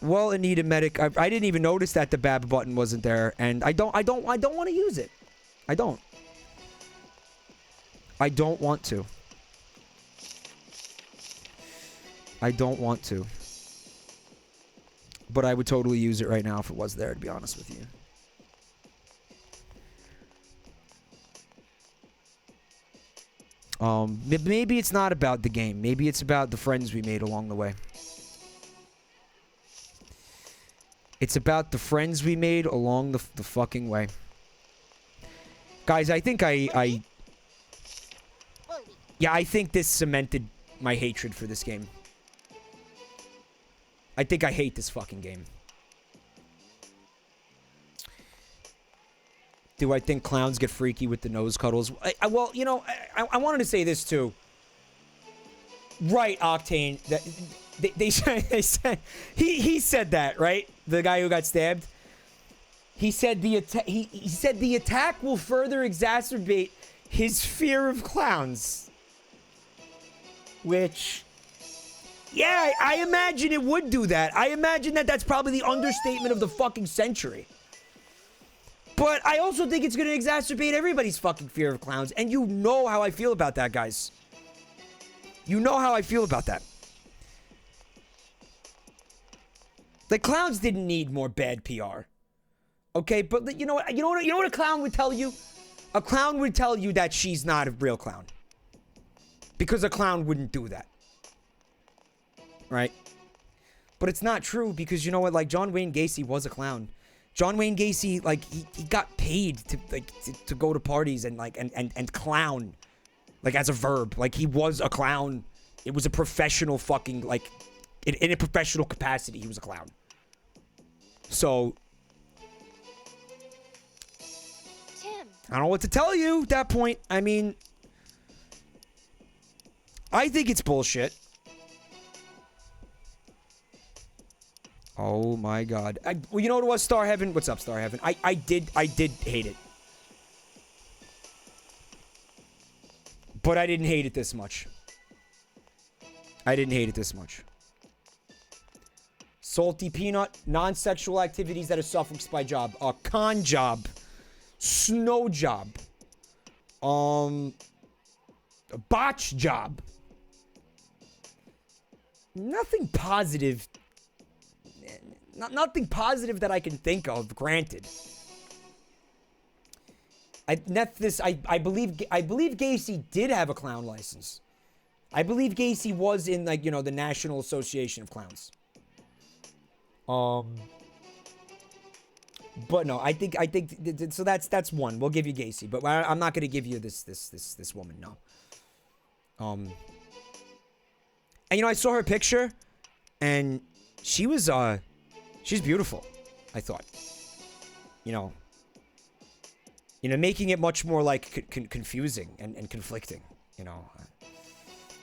[SPEAKER 1] Well, Anita Medic, I didn't even notice that the BAB button wasn't there, and I don't want to use it. I don't want to. I don't want to. But I would totally use it right now if it was there, to be honest with you. Maybe it's not about the game. Maybe it's about the friends we made along the way. It's about the friends we made along the fucking way. Guys, I think yeah, I think this cemented my hatred for this game. I think I hate this fucking game. Do I think clowns get freaky with the nose cuddles? Well, you know, I wanted to say this too. Right, Octane. They said he said that, right? The guy who got stabbed. He said he said the attack will further exacerbate his fear of clowns. Which, yeah, I imagine it would do that. I imagine that's probably the understatement of the fucking century. But I also think it's going to exacerbate everybody's fucking fear of clowns. And you know how I feel about that, guys. You know how I feel about that. The clowns didn't need more bad PR. Okay, but you know what a clown would tell you? A clown would tell you that she's not a real clown. Because a clown wouldn't do that. Right? But it's not true because you know what? Like, John Wayne Gacy was a clown. John Wayne Gacy, like, he got paid to go to parties and clown. Like, as a verb. Like, he was a clown. It was a professional fucking, like, in a professional capacity, he was a clown. So, I don't know what to tell you at that point. I mean, I think it's bullshit. Oh my god. Well, you know what it was, Star Heaven? What's up, Star Heaven? I did hate it. But I didn't hate it this much. Salty peanut, non-sexual activities that are suffixed by job. A con job. Snow job. A botch job. Nothing positive. Nothing positive that I can think of, granted. I believe Gacy did have a clown license. I believe Gacy was in, like, you know, the National Association of Clowns. But no, I think so that's one. We'll give you Gacy, but I'm not gonna give you this woman, no. And you know, I saw her picture, and she was she's beautiful, I thought. You know, making it much more like confusing and conflicting. You know,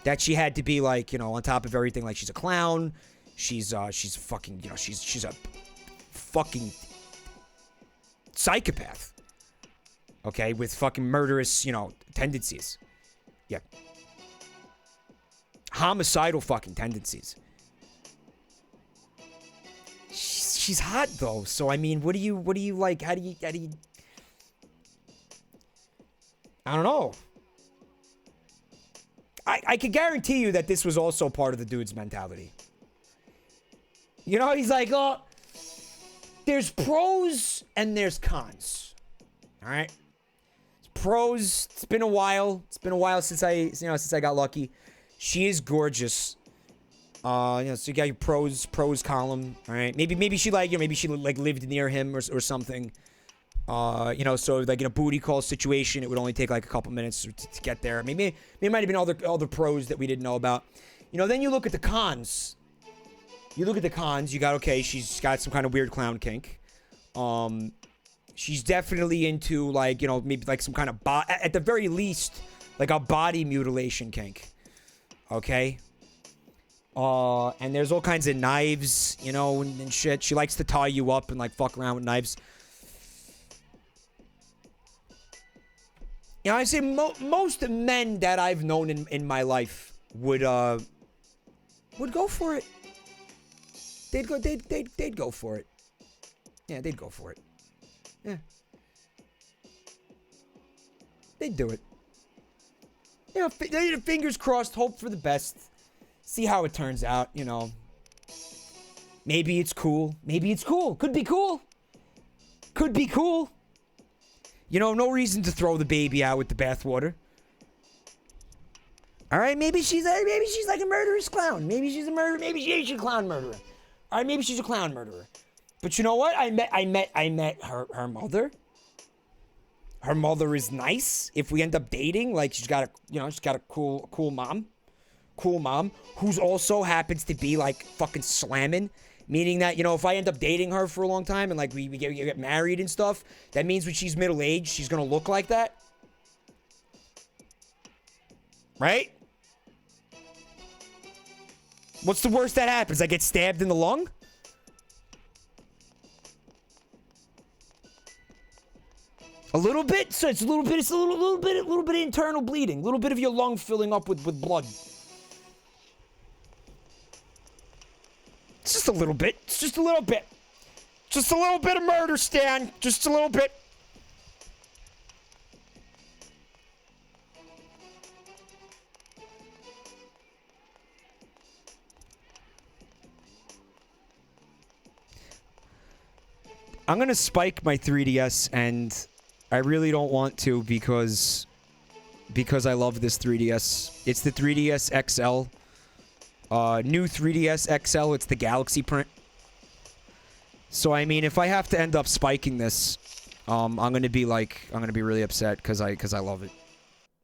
[SPEAKER 1] that she had to be like, you know, on top of everything, like she's a clown. She's fucking, you know, she's a fucking psychopath. Okay, with fucking murderous, you know, tendencies. Yeah. Homicidal fucking tendencies. She's hot though, so I mean, what do you like? How do you I don't know. I can guarantee you that this was also part of the dude's mentality. You know, he's like, oh, there's pros and there's cons. All right? Pros, it's been a while. It's been a while since I got lucky. She is gorgeous. You know, so you got your pros column. All right? Maybe she lived near him or something. You know, so like in a booty call situation, it would only take like a couple minutes to get there. Maybe it might have been other pros that we didn't know about. You know, then you look at the cons. You got, okay, she's got some kind of weird clown kink. She's definitely into, like, you know, maybe like some kind of at the very least, like a body mutilation kink. Okay? And there's all kinds of knives, you know, and shit. She likes to tie you up and like fuck around with knives. You know, I say most men that I've known in my life would go for it. They'd go for it. Yeah, they'd go for it. Yeah. They'd do it. You know, fingers crossed, hope for the best. See how it turns out, you know. Maybe it's cool. Could be cool. You know, no reason to throw the baby out with the bathwater. All right, maybe she's like a murderous clown. Maybe she's a clown murderer. All right, maybe she's a clown murderer. But you know what? I met her mother. Her mother is nice. If we end up dating, like she's got a cool mom. Cool mom who's also happens to be like fucking slamming. Meaning that, you know, if I end up dating her for a long time and like we get married and stuff, that means when she's middle-aged, she's gonna look like that. Right? What's the worst that happens? I get stabbed in the lung? A little bit? So it's a little bit of internal bleeding. A little bit of your lung filling up with blood. It's just a little bit. It's just a little bit. Just a little bit of murder, Stan. Just a little bit. I'm gonna spike my 3DS, and I really don't want to because I love this 3DS. It's the 3DS XL. New 3DS XL, it's the Galaxy print. So, I mean, if I have to end up spiking this, I'm gonna be really upset because I love it.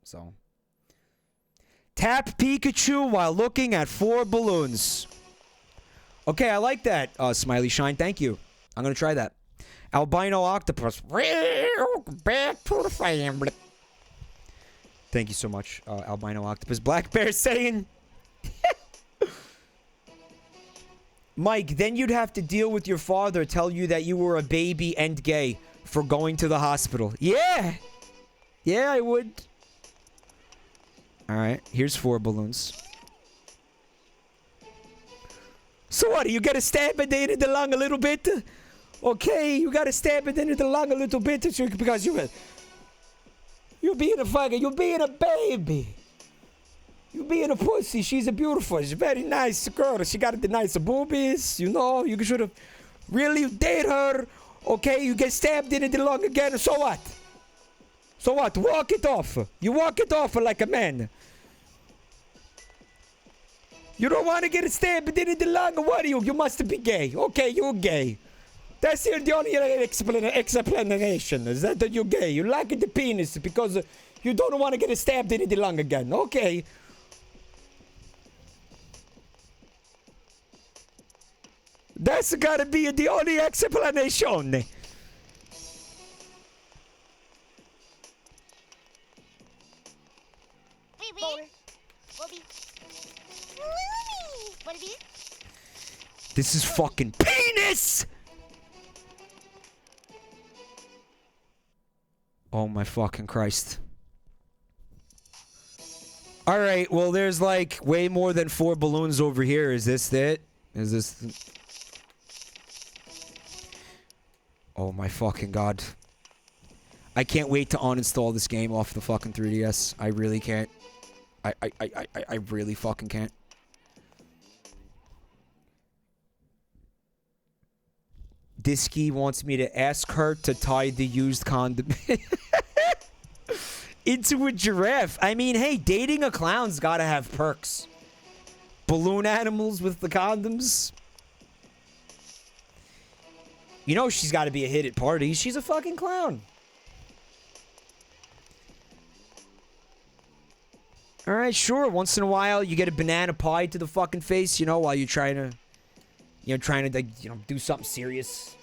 [SPEAKER 1] So. Tap Pikachu while looking at 4 balloons. Okay, I like that, Smiley Shine. Thank you. I'm gonna try that. Albino octopus. Welcome back to the family. Thank you so much, Albino Octopus. Black Bear saying... Mike, then you'd have to deal with your father tell you that you were a baby and gay for going to the hospital. Yeah! Yeah, I would. Alright, here's 4 balloons. So what, you gotta stab it in the lung a little bit? Okay, you gotta stab it in the lung a little bit because you're being a baby. You being a pussy. She's she's a very nice girl. She got the nice boobies, you know. You should have really date her. Okay, you get stabbed in the lung again. So what? So what? Walk it off. You walk it off like a man. You don't want to get stabbed in the lung. What are you? You must be gay. Okay, you're gay. That's the only explanation. Is that you're gay? You like the penis because you don't want to get stabbed in the lung again. Okay. That's gotta be the only explanation.
[SPEAKER 5] Baby. Baby.
[SPEAKER 1] This is fucking penis! Oh my fucking Christ. Alright, well there's like way more than 4 balloons over here. Is this it? Is this... Oh my fucking god. I can't wait to uninstall this game off the fucking 3DS. I really can't. I really fucking can't. Disky wants me to ask her to tie the used condom into a giraffe. I mean, hey, dating a clown's gotta have perks. Balloon animals with the condoms. You know she's gotta be a hit at parties. She's a fucking clown. Alright, sure. Once in a while, you get a banana pie to the fucking face, you know, while you're trying to... like, do something serious.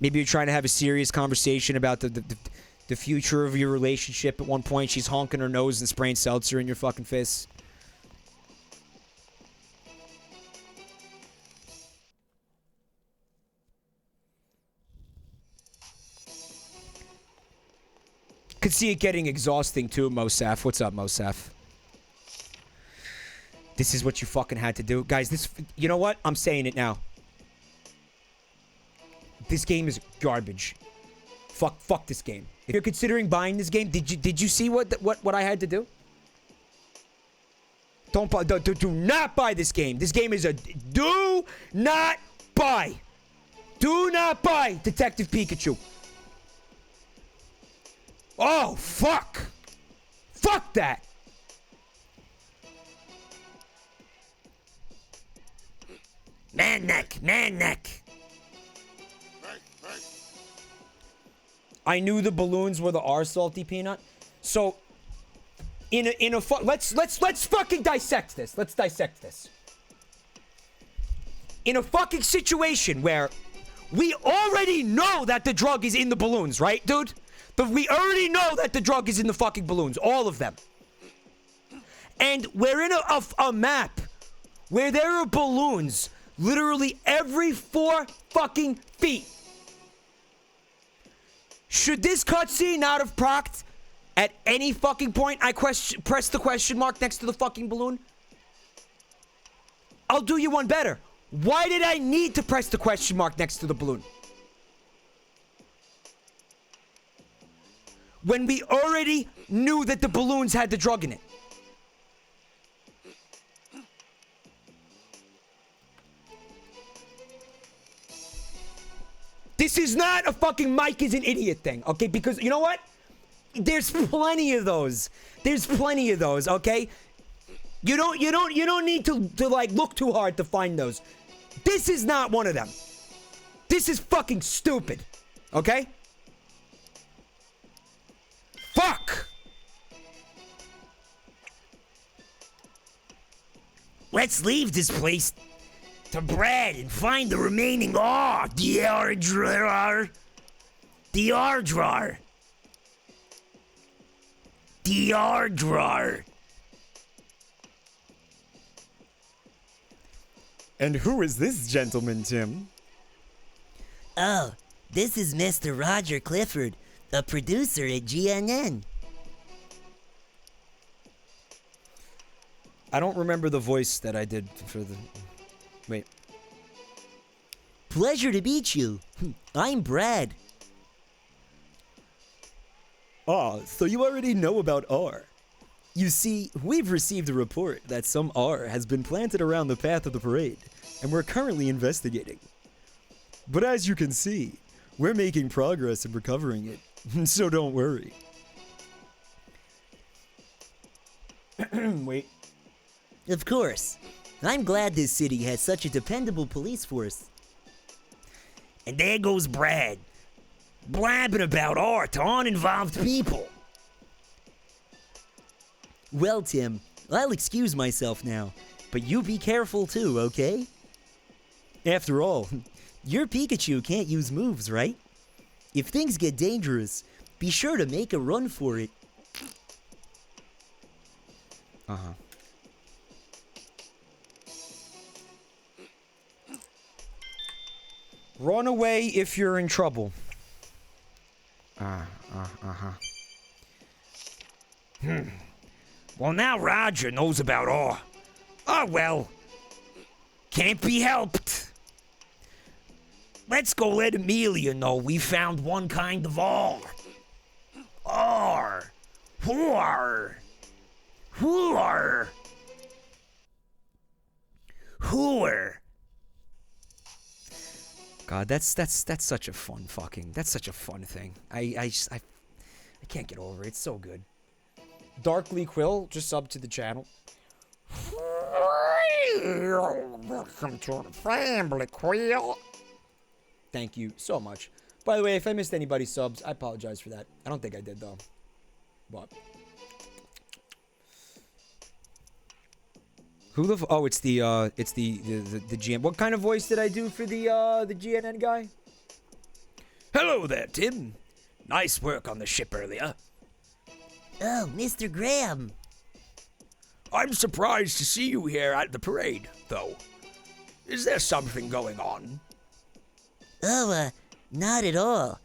[SPEAKER 1] Maybe you're trying to have a serious conversation about the future of your relationship. At one point, she's honking her nose and spraying seltzer in your fucking face. Could see it getting exhausting too, Mosaf. What's up, Mosaf? This is what you fucking had to do. Guys, this... You know what? I'm saying it now. This game is garbage. Fuck this game. If you're considering buying this game, did you see what I had to do? Do not buy this game. This game is a... Do not buy. Do not buy Detective Pikachu. Oh, fuck. Fuck that.
[SPEAKER 6] Man neck.
[SPEAKER 1] I knew the balloons were the R salty peanut. So, let's fucking dissect this. Let's dissect this. In a fucking situation where we already know that the drug is in the balloons, right, dude? But we already know that the drug is in the fucking balloons. All of them. And we're in a map where there are balloons literally every 4 fucking feet. Should this cutscene not have procced at any fucking point I press the question mark next to the fucking balloon? I'll do you one better. Why did I need to press the question mark next to the balloon? When we already knew that the balloons had the drug in it. This is not a fucking Mike is an idiot thing, okay? Because you know what? There's plenty of those. There's plenty of those, okay? You don't need to like look too hard to find those. This is not one of them. This is fucking stupid. Okay? Fuck!
[SPEAKER 6] Let's leave this place. to Brad and find the remaining ore. The ore drawer. The ore drawer. The ore drawer.
[SPEAKER 8] And who is this gentleman, Tim?
[SPEAKER 9] Oh, this is Mr. Roger Clifford, a producer at GNN.
[SPEAKER 1] I don't remember the voice that I did for the... Wait.
[SPEAKER 9] Pleasure to meet you. I'm Brad.
[SPEAKER 8] Ah, so you already know about R. You see, we've received a report that some R has been planted around the path of the parade, and we're currently investigating. But as you can see, we're making progress in recovering it, so don't worry.
[SPEAKER 1] Wait.
[SPEAKER 9] Of course. I'm glad this city has such a dependable police force.
[SPEAKER 6] And there goes Brad, blabbing about art to uninvolved people.
[SPEAKER 9] Well, Tim, I'll excuse myself now, but you be careful too, okay? After all, your Pikachu can't use moves, right? If things get dangerous, be sure to make a run for it.
[SPEAKER 1] Uh-huh. Run away if you're in trouble.
[SPEAKER 6] Well, now Roger knows about ore. Oh, well. Can't be helped. Let's go let Amelia know we found one kind of ore. Ore. Whore. Whore. Whore.
[SPEAKER 1] God, that's such a fun that's such a fun thing. I can't get over it. It's so good. Darkly Quill just subbed to the channel. Welcome to the family, Quill. Thank you so much. By the way, if I missed anybody's subs, I apologize for that. I don't think I did though. But who the oh, it's the GM. What kind of voice did I do for the GNN guy?
[SPEAKER 6] Hello there, Tim. Nice work on the ship earlier.
[SPEAKER 9] Oh, Mr. Graham.
[SPEAKER 6] I'm surprised to see you here at the parade, though. Is there something going on?
[SPEAKER 9] Oh, not at all.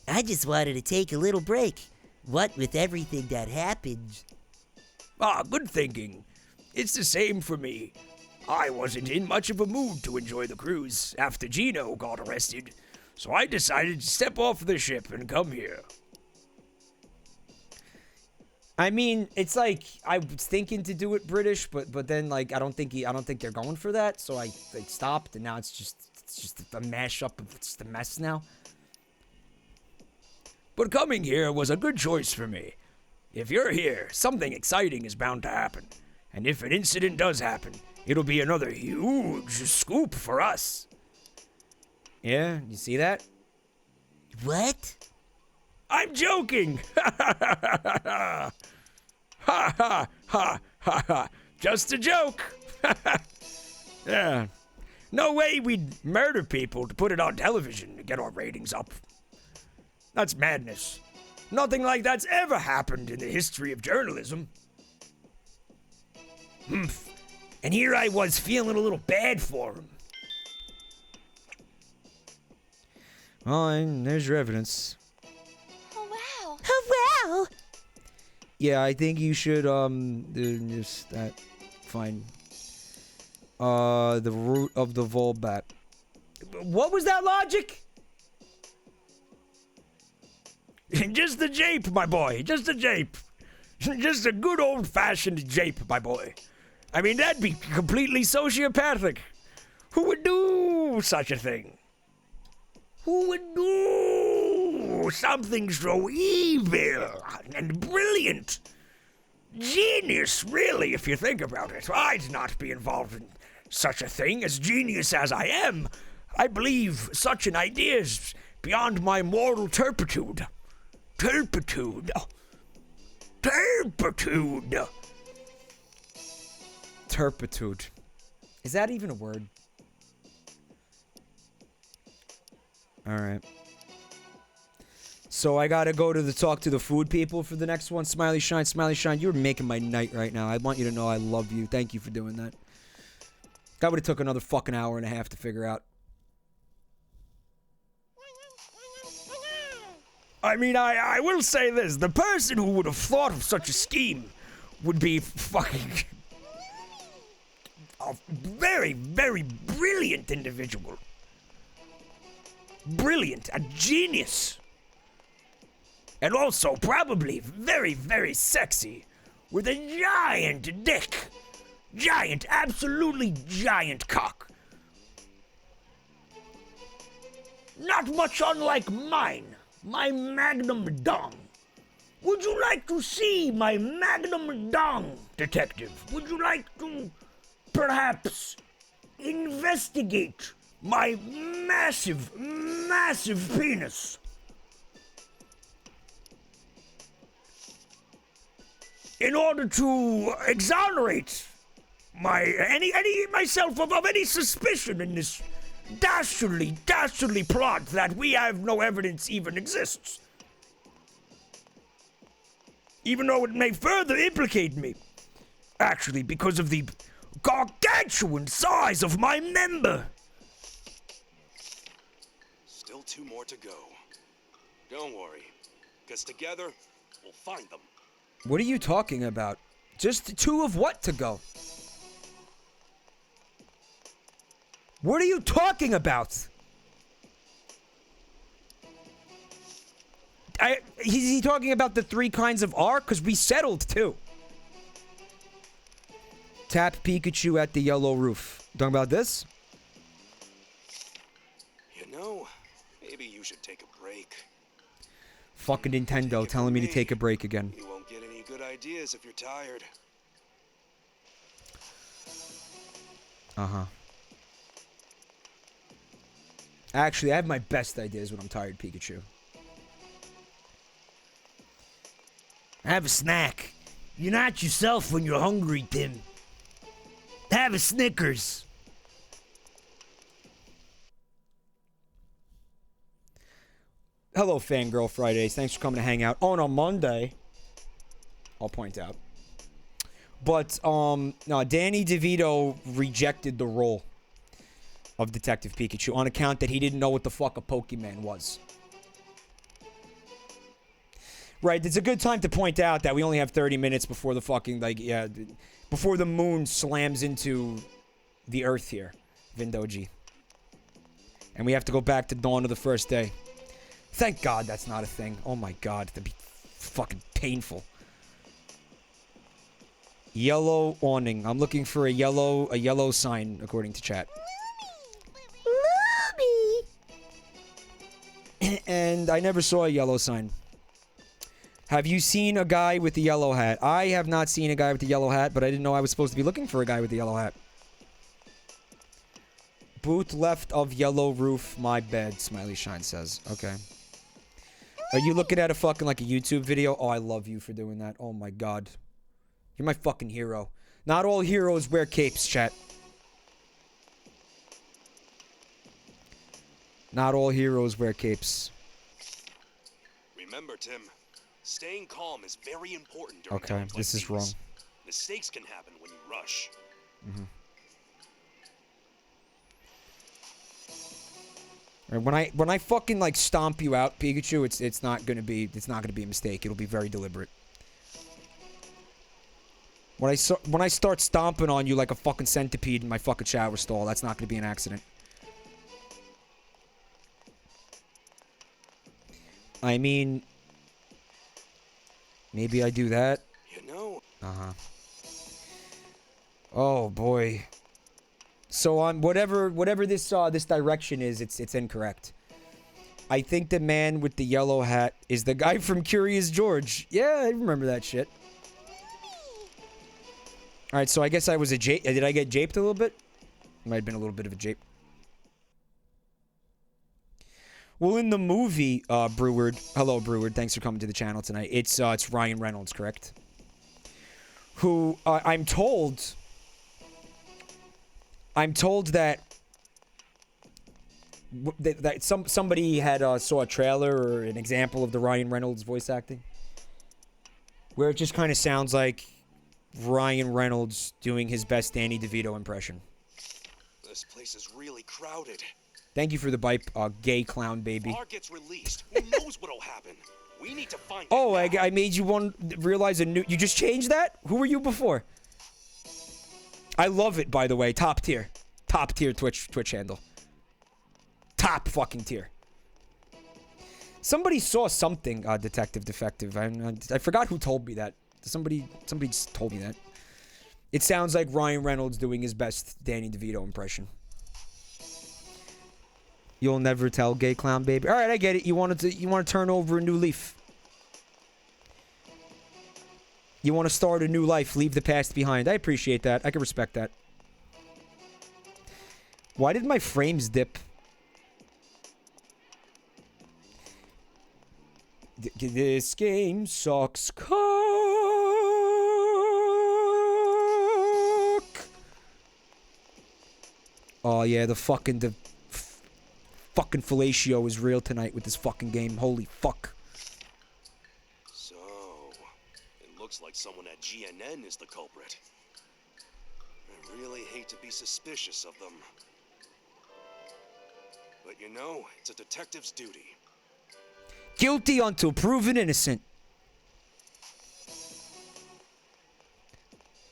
[SPEAKER 9] I just wanted to take a little break. What with everything that happened.
[SPEAKER 6] Ah, good thinking. It's the same for me. I wasn't in much of a mood to enjoy the cruise after Gino got arrested, so I decided to step off the ship and come here.
[SPEAKER 1] I mean, it's like I was thinking to do it British, but then like I don't think they're going for that, so I stopped, and now it's just a mashup of it's a mess now.
[SPEAKER 6] But coming here was a good choice for me. If you're here, something exciting is bound to happen. And if an incident does happen, it'll be another huge scoop for us.
[SPEAKER 1] Yeah, you see that?
[SPEAKER 9] What?
[SPEAKER 6] I'm joking! Ha ha ha ha ha. Just a joke! Yeah. No way we'd murder people to put it on television to get our ratings up. That's madness. Nothing like that's ever happened in the history of journalism. Humph. And here I was feeling a little bad for him.
[SPEAKER 1] Well, and there's your evidence.
[SPEAKER 5] Oh, wow.
[SPEAKER 3] Oh, wow.
[SPEAKER 1] Yeah, I think you should, just that. Fine. The root of the Volbat. What was that logic?
[SPEAKER 6] Just a jape, my boy. Just a jape. Just a good old-fashioned jape, my boy. I mean, that'd be completely sociopathic. Who would do such a thing? Who would do something so evil and brilliant? Genius, really, if you think about it. I'd not be involved in such a thing. As genius as I am, I believe such an idea is beyond my moral turpitude. Turpitude.
[SPEAKER 1] Turpitude. Is that even a word? Alright. So I gotta go to talk to the food people for the next one. Smiley Shine, Smiley Shine, you're making my night right now. I want you to know I love you. Thank you for doing that. That would have took another fucking hour and a half to figure out.
[SPEAKER 6] I mean, I will say this. The person who would have thought of such a scheme would be fucking... a very, very brilliant individual. Brilliant. A genius. And also probably very, very sexy. With a giant dick. Giant, absolutely giant cock. Not much unlike mine. My magnum dong. Would you like to see my magnum dong, detective? Would you like to perhaps investigate my massive, massive penis? In order to exonerate myself of any suspicion in this dastardly plot that we have no evidence even exists. Even though it may further implicate me. Actually, because of the gargantuan size of my member.
[SPEAKER 4] Still 2 more to go. Don't worry, because together, we'll find them.
[SPEAKER 1] What are you talking about? Just 2 of what to go? What are you talking about? Is he talking about the 3 kinds of R? Because we settled 2. Tap Pikachu at the yellow roof. Talking about this?
[SPEAKER 4] You know, maybe you should take a break.
[SPEAKER 1] Fucking Nintendo telling me to take a break again.
[SPEAKER 4] You won't get any good ideas if you're tired.
[SPEAKER 1] Uh-huh. Actually, I have my best ideas when I'm tired, Pikachu.
[SPEAKER 6] Have a snack. You're not yourself when you're hungry, Tim. Have a Snickers.
[SPEAKER 1] Hello, Fangirl Fridays. Thanks for coming to hang out on a Monday. I'll point out. But, no, Danny DeVito rejected the role of Detective Pikachu on account that he didn't know what the fuck a Pokemon was. Right, it's a good time to point out that we only have 30 minutes before the fucking, before the moon slams into the earth here, Vindoji. And we have to go back to dawn of the first day. Thank God that's not a thing. Oh my God, that'd be fucking painful. Yellow awning. I'm looking for a yellow sign, according to chat. And I never saw a yellow sign. Have you seen a guy with the yellow hat? I have not seen a guy with the yellow hat, but I didn't know I was supposed to be looking for a guy with the yellow hat. Booth left of yellow roof, my bed, Smiley Shine says. Okay. Are you looking at a fucking, like, a YouTube video? Oh, I love you for doing that. Oh, my God. You're my fucking hero. Not all heroes wear capes, chat. Not all heroes wear capes.
[SPEAKER 4] Remember, Tim, staying calm is very important during
[SPEAKER 1] Okay,
[SPEAKER 4] times like
[SPEAKER 1] this is
[SPEAKER 4] these.
[SPEAKER 1] wrong.
[SPEAKER 4] Mistakes can happen when you rush.
[SPEAKER 1] Mm-hmm. Right, when I fucking like stomp you out, Pikachu, it's not gonna be a mistake. It'll be very deliberate. When I start stomping on you like a fucking centipede in my fucking shower stall, that's not gonna be an accident. I mean, maybe I do that.
[SPEAKER 4] You know.
[SPEAKER 1] Uh-huh. Oh boy. So on whatever this this direction is, it's incorrect. I think the man with the yellow hat is the guy from Curious George. Yeah, I remember that shit. All right, so I guess I was a jape. Did I get japed a little bit? Might have been a little bit of a jape. Well, in the movie, Breward. Hello, Breward. Thanks for coming to the channel tonight. It's Ryan Reynolds, correct? Who I'm told that somebody had saw a trailer or an example of the Ryan Reynolds voice acting, where it just kind of sounds like Ryan Reynolds doing his best Danny DeVito impression.
[SPEAKER 4] This place is really crowded.
[SPEAKER 1] Thank you for the bite, gay clown baby.
[SPEAKER 4] R gets released. Who knows what'll happen? We need to find.
[SPEAKER 1] Oh, I made you realize a new. You just changed that? Who were you before? I love it, by the way. Top tier Twitch handle. Top fucking tier. Somebody saw something, Detective Defective. I forgot who told me that. Somebody just told me that. It sounds like Ryan Reynolds doing his best Danny DeVito impression. You'll never tell, gay clown baby. All right, I get it. You want to turn over a new leaf. You want to start a new life, leave the past behind. I appreciate that. I can respect that. Why did my frames dip? This game sucks cock. Oh yeah, the fucking fellatio is real tonight with this fucking game. Holy fuck.
[SPEAKER 4] So, it looks like someone at GNN is the culprit. I really hate to be suspicious of them. But you know, it's a detective's duty.
[SPEAKER 1] Guilty until proven innocent.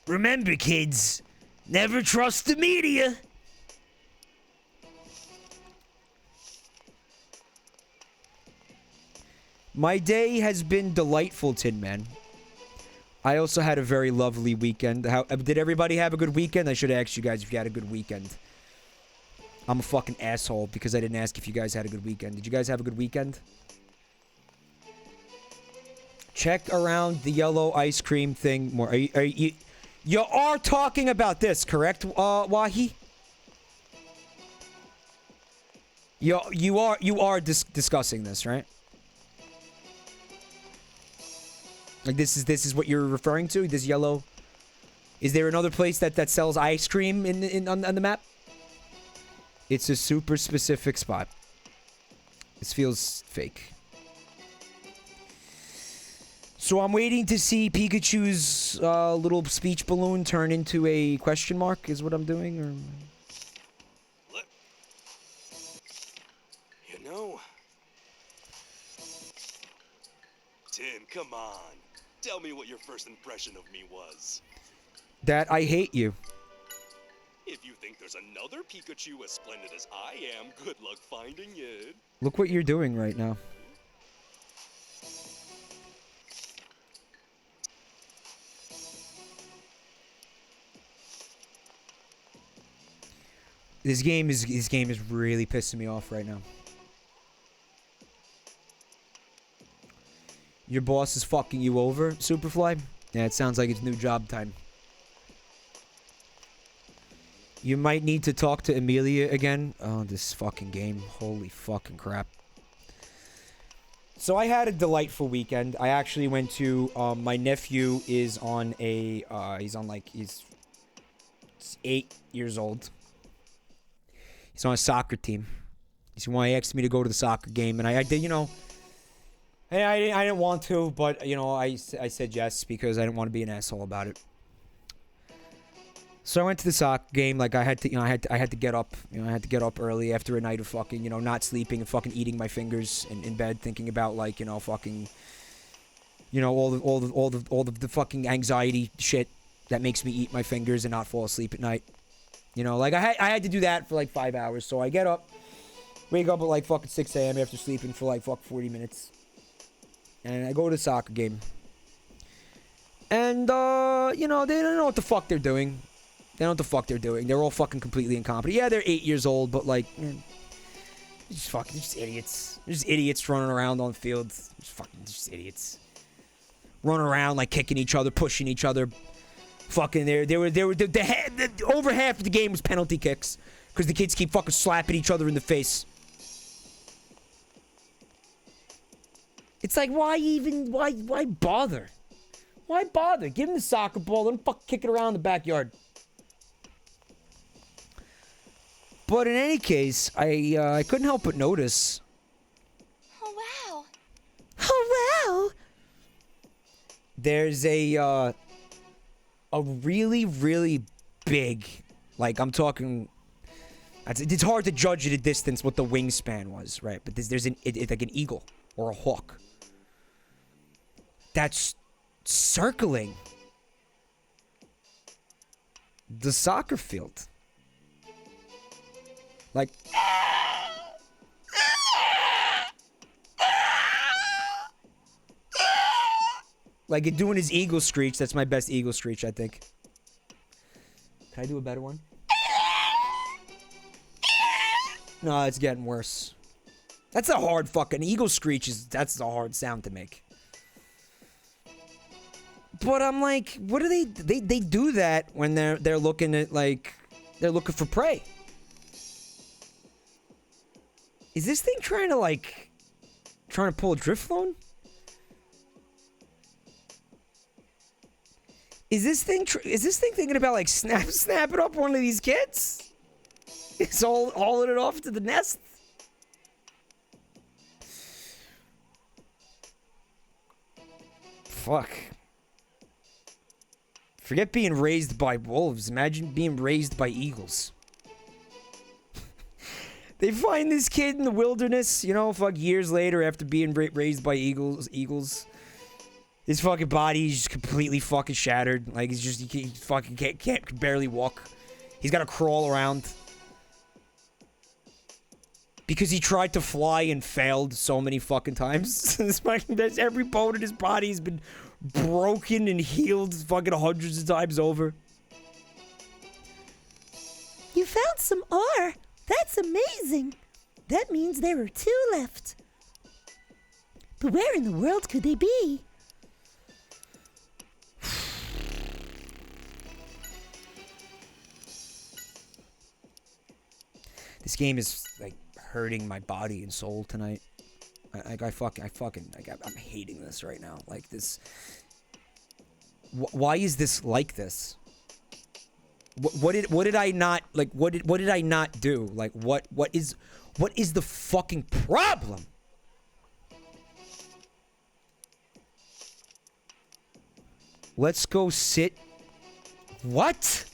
[SPEAKER 6] Remember, kids, never trust the media.
[SPEAKER 1] My day has been delightful, Tin Man. I also had a very lovely weekend. Did everybody have a good weekend? I should ask you guys if you had a good weekend. I'm a fucking asshole because I didn't ask if you guys had a good weekend. Did you guys have a good weekend? Check around the yellow ice cream thing more. You are talking about this, correct, Wahi? You are discussing this, right? Like this is what you're referring to? This yellow. Is there another place that sells ice cream on the map? It's a super specific spot. This feels fake. So I'm waiting to see Pikachu's little speech balloon turn into a question mark, is what I'm doing, or...
[SPEAKER 4] You know... Tim, come on. Tell me what your first impression of me was.
[SPEAKER 1] That I hate you.
[SPEAKER 4] If you think there's another Pikachu as splendid as I am, good luck finding it.
[SPEAKER 1] Look what you're doing right now. This game is really pissing me off right now. Your boss is fucking you over, Superfly? Yeah, it sounds like it's new job time. You might need to talk to Amelia again. Oh, this fucking game. Holy fucking crap. So I had a delightful weekend. I actually went to, my nephew is on a, he's 8 years old. He's on a soccer team. He asked me to go to the soccer game, and I did, you know... Hey, I didn't want to, but, you know, I said yes because I didn't want to be an asshole about it. So I went to the soccer game. Like, I had to, you know, I had to get up. You know, I had to get up early after a night of fucking, you know, not sleeping and fucking eating my fingers in bed, thinking about, like, you know, fucking, you know, all the fucking anxiety shit that makes me eat my fingers and not fall asleep at night. You know, like, I had to do that for, like, 5 hours. So I get up, wake up at, like, fucking 6 a.m. after sleeping for, like, 40 minutes. And I go to the soccer game. And, you know, they don't know what the fuck they're doing. They don't know what the fuck they're doing. They're all fucking completely incompetent. Yeah, they're 8 years old, but, like, man, they're just idiots. They're just idiots running around on the field. Just idiots. Running around, like, kicking each other, pushing each other. Fucking, over half of the game was penalty kicks. Because the kids keep fucking slapping each other in the face. It's like, why bother? Why bother? Give him the soccer ball, let him fucking kick it around the backyard. But in any case, I couldn't help but notice.
[SPEAKER 5] Oh, wow.
[SPEAKER 3] Oh, wow.
[SPEAKER 1] There's a really, really big, like I'm talking, it's hard to judge at a distance what the wingspan was, right? But there's it's like an eagle or a hawk that's circling the soccer field. Like, like it doing his eagle screech. That's my best eagle screech, I think. Can I do a better one? No, it's getting worse. That's a hard fucking eagle screech. That's a hard sound to make. But I'm like, what do they do that when they're looking at, like, they're looking for prey? Is this thing trying to pull a drift loan? Is this thing thinking about, like, snapping up one of these kids? It's all hauling it off to the nest. Fuck. Forget being raised by wolves. Imagine being raised by eagles. They find this kid in the wilderness, you know, fuck, years later after being raised by eagles. His fucking body is just completely fucking shattered. Like, he's just, he fucking can't barely walk. He's got to crawl around. Because he tried to fly and failed so many fucking times. Every bone in his body has been broken and healed fucking hundreds of times over.
[SPEAKER 3] You found some ore. That's amazing. That means there are 2 left. But where in the world could they be?
[SPEAKER 1] This game is, like, hurting my body and soul tonight. I'm hating this right now. Like, this. Why is this like this? What did I not, like, what did I not do? Like, what is the fucking problem? Let's go sit. What?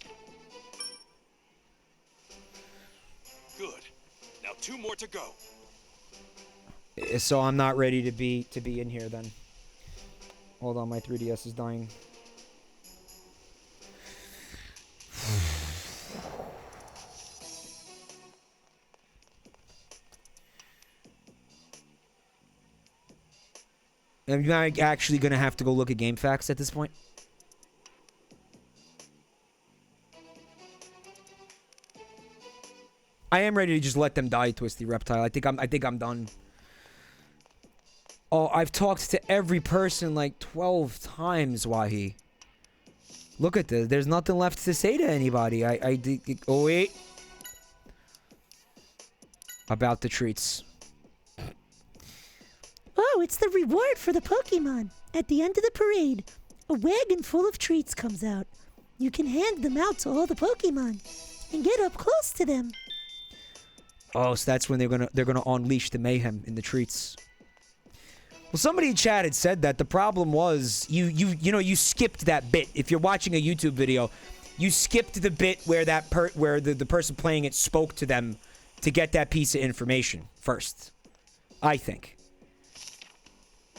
[SPEAKER 4] Good. Now 2 more to go.
[SPEAKER 1] So I'm not ready to be in here then. Hold on, my 3DS is dying. Am I actually gonna have to go look at game facts at this point? I am ready to just let them die, Twisty Reptile. I think I'm done. Oh, I've talked to every person like 12 times, Wahi. Look at this. There's nothing left to say to anybody. Oh, wait. About the treats.
[SPEAKER 3] Oh, it's the reward for the Pokemon. At the end of the parade, a wagon full of treats comes out. You can hand them out to all the Pokemon and get up close to them.
[SPEAKER 1] Oh, so that's when they're gonna unleash the mayhem in the treats. Well, somebody in chat had said that the problem was you skipped that bit. If you're watching a YouTube video, you skipped the bit where where the person playing it spoke to them to get that piece of information first. I think.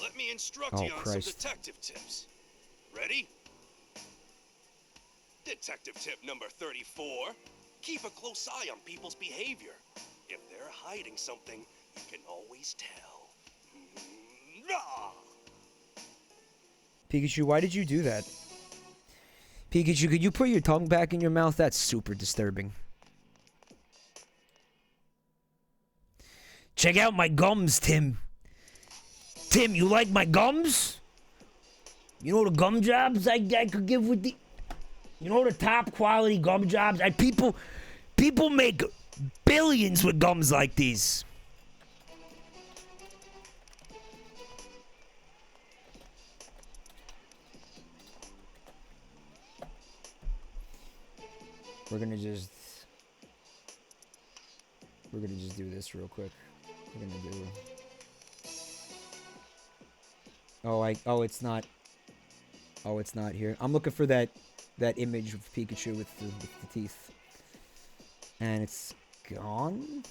[SPEAKER 4] Let me instruct
[SPEAKER 1] Oh,
[SPEAKER 4] you on
[SPEAKER 1] Christ.
[SPEAKER 4] some detective tips. Ready? Detective tip number 34. Keep a close eye on people's behavior. If they're hiding something, you can always tell. Rah!
[SPEAKER 1] Pikachu, why did you do that? Pikachu, could you put your tongue back in your mouth? That's super disturbing.
[SPEAKER 6] Check out my gums, Tim. Tim, you like my gums? You know the gum jobs I could give with the... You know the top quality gum jobs? People make billions with gums like these.
[SPEAKER 1] We're gonna just... We're gonna just do this real quick. We're gonna do... Oh, it's not... Oh, it's not here. I'm looking for that image of Pikachu with the teeth. And it's gone?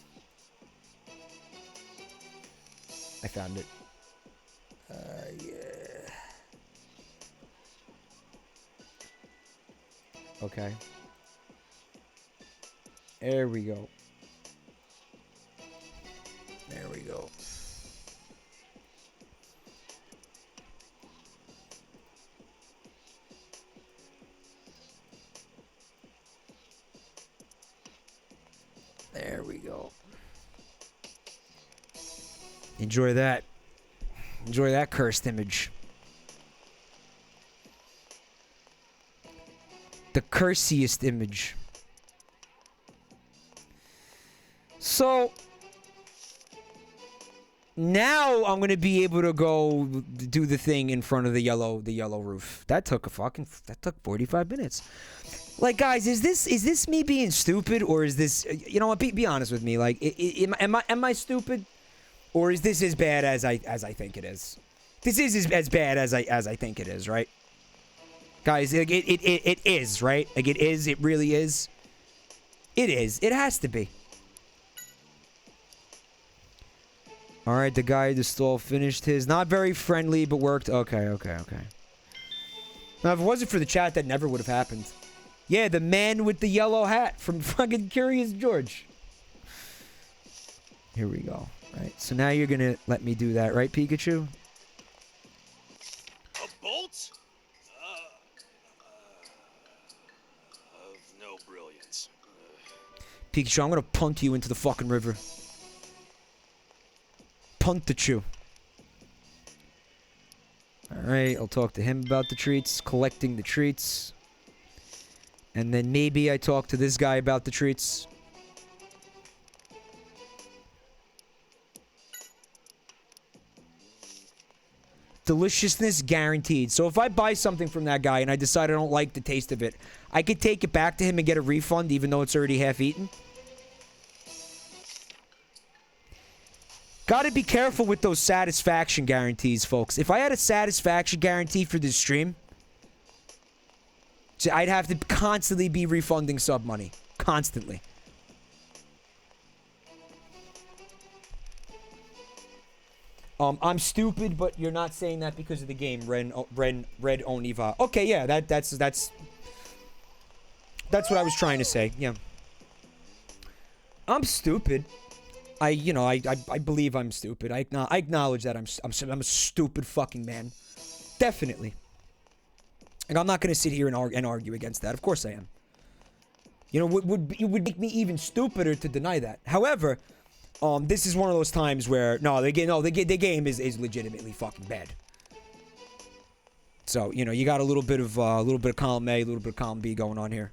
[SPEAKER 1] I found it. Yeah. Okay. There we go. There we go. There we go. Enjoy that. Enjoy that cursed image. The cursiest image. So now I'm gonna be able to go do the thing in front of the yellow roof. That took 45 minutes. Like, guys, is this me being stupid, or is this, you know what? Be honest with me. Like, am I stupid, or is this as bad as I think it is? This is as bad as I think it is, right? Guys, like, it is, right? Like, it is. It really is. It is. It has to be. All right, the guy at the stall finished his. Not very friendly, but worked. Okay. Now, if it wasn't for the chat, that never would have happened. Yeah, the man with the yellow hat from fucking Curious George. Here we go. Right, so now you're gonna let me do that, right, Pikachu?
[SPEAKER 4] A bolt? Of no brilliance.
[SPEAKER 1] Pikachu, I'm gonna punt you into the fucking river. Punt the chew. Alright, I'll talk to him about the treats, collecting the treats. And then maybe I talk to this guy about the treats. Deliciousness guaranteed. So if I buy something from that guy and I decide I don't like the taste of it, I could take it back to him and get a refund even though it's already half eaten. Gotta be careful with those satisfaction guarantees, folks. If I had a satisfaction guarantee for this stream, I'd have to constantly be refunding sub money. Constantly. I'm stupid, but you're not saying that because of the game, Red Oniva. Okay, yeah, that's what I was trying to say. Yeah. I'm stupid. I believe I'm stupid. I acknowledge that I'm a stupid fucking man. Definitely. And I'm not going to sit here and argue against that. Of course I am. You know, it would make me even stupider to deny that. However, this is one of those times where the game is legitimately fucking bad. So, you know, you got a little bit of column A, a little bit of column B going on here.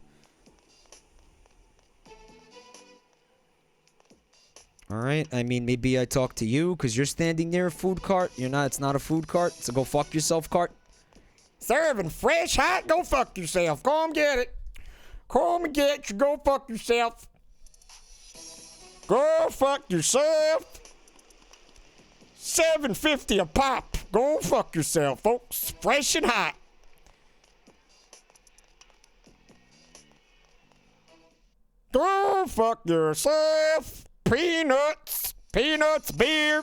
[SPEAKER 1] All right. I mean, maybe I talk to you because you're standing near a food cart. You're not. It's not a food cart. So go fuck yourself, cart. Serving fresh hot. Go fuck yourself. Go and get it. Come and get you. Go fuck yourself. Go fuck yourself. $7.50 a pop. Go fuck yourself, folks. Fresh and hot. Go fuck yourself. Peanuts, beer,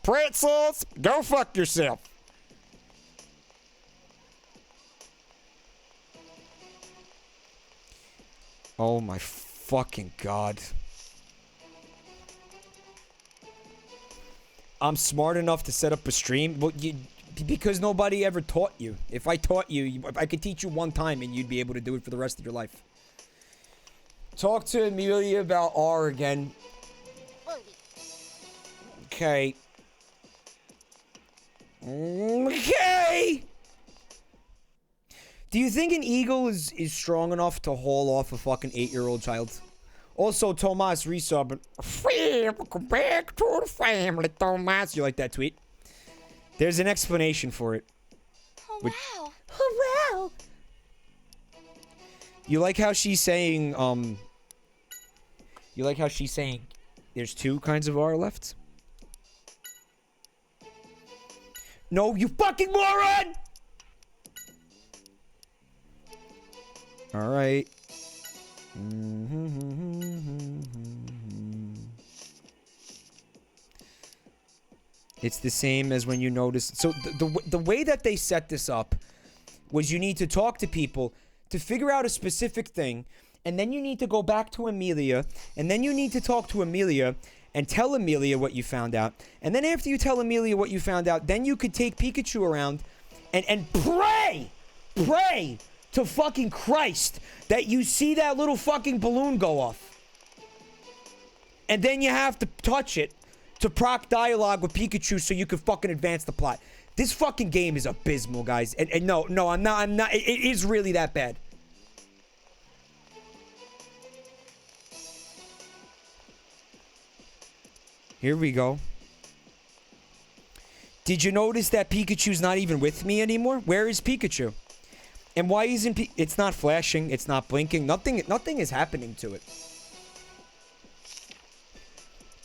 [SPEAKER 1] pretzels. Go fuck yourself. Oh my fucking God. I'm smart enough to set up a stream, but because nobody ever taught you. If I taught you, I could teach you one time and you'd be able to do it for the rest of your life. Talk to Amelia about R again. Okay. Okay! Do you think an eagle is strong enough to haul off a fucking 8-year-old child? Also, Tomas resub. Welcome back to the family, Tomas. You like that tweet? There's an explanation for it.
[SPEAKER 5] Oh, wow.
[SPEAKER 3] Oh, wow.
[SPEAKER 1] You like how she's saying, There's 2 kinds of R left. No, you fucking moron! Alright. It's the same as when you notice. So the way that they set this up was you need to talk to people to figure out a specific thing, and then you need to go back to Amelia, and then you need to talk to Amelia and tell Amelia what you found out. And then after you tell Amelia what you found out, then you could take Pikachu around and pray to fucking Christ that you see that little fucking balloon go off. And then you have to touch it to proc dialogue with Pikachu so you can fucking advance the plot. This fucking game is abysmal, guys. And no, I'm not. It is really that bad. Here we go. Did you notice that Pikachu's not even with me anymore? Where is Pikachu? And why isn't it's not flashing, it's not blinking, nothing is happening to it.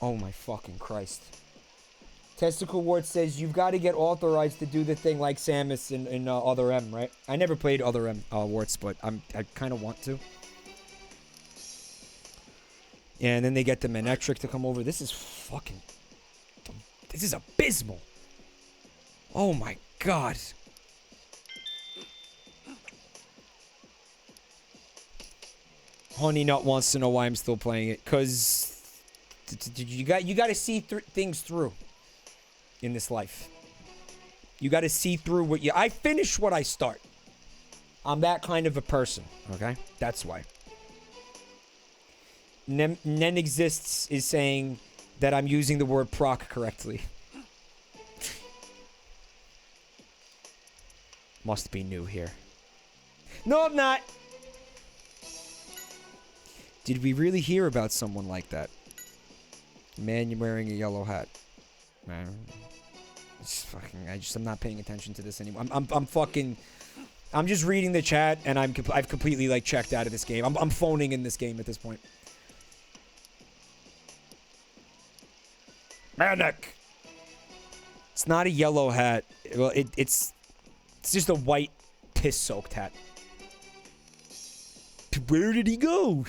[SPEAKER 1] Oh my fucking Christ. Testicle Wart says you've got to get authorized to do the thing like Samus in Other M, right? I never played Other M Warts, but I kind of want to. Yeah, and then they get the Manectric to come over. This is fucking... This is abysmal. Oh my god. Honey Nut wants to know why I'm still playing it. Because you got to see things through in this life. You got to see through what you... I finish what I start. I'm that kind of a person, okay? That's why. Nen Exists is saying that I'm using the word proc correctly. Must be new here. No, I'm not. Did we really hear about someone like that? Man, you're wearing a yellow hat. Man, I'm not paying attention to this anymore. I'm just reading the chat, and I've completely like checked out of this game. I'm phoning in this game at this point. Manic. It's not a yellow hat. Well, it's just a white piss-soaked hat. Where did he go?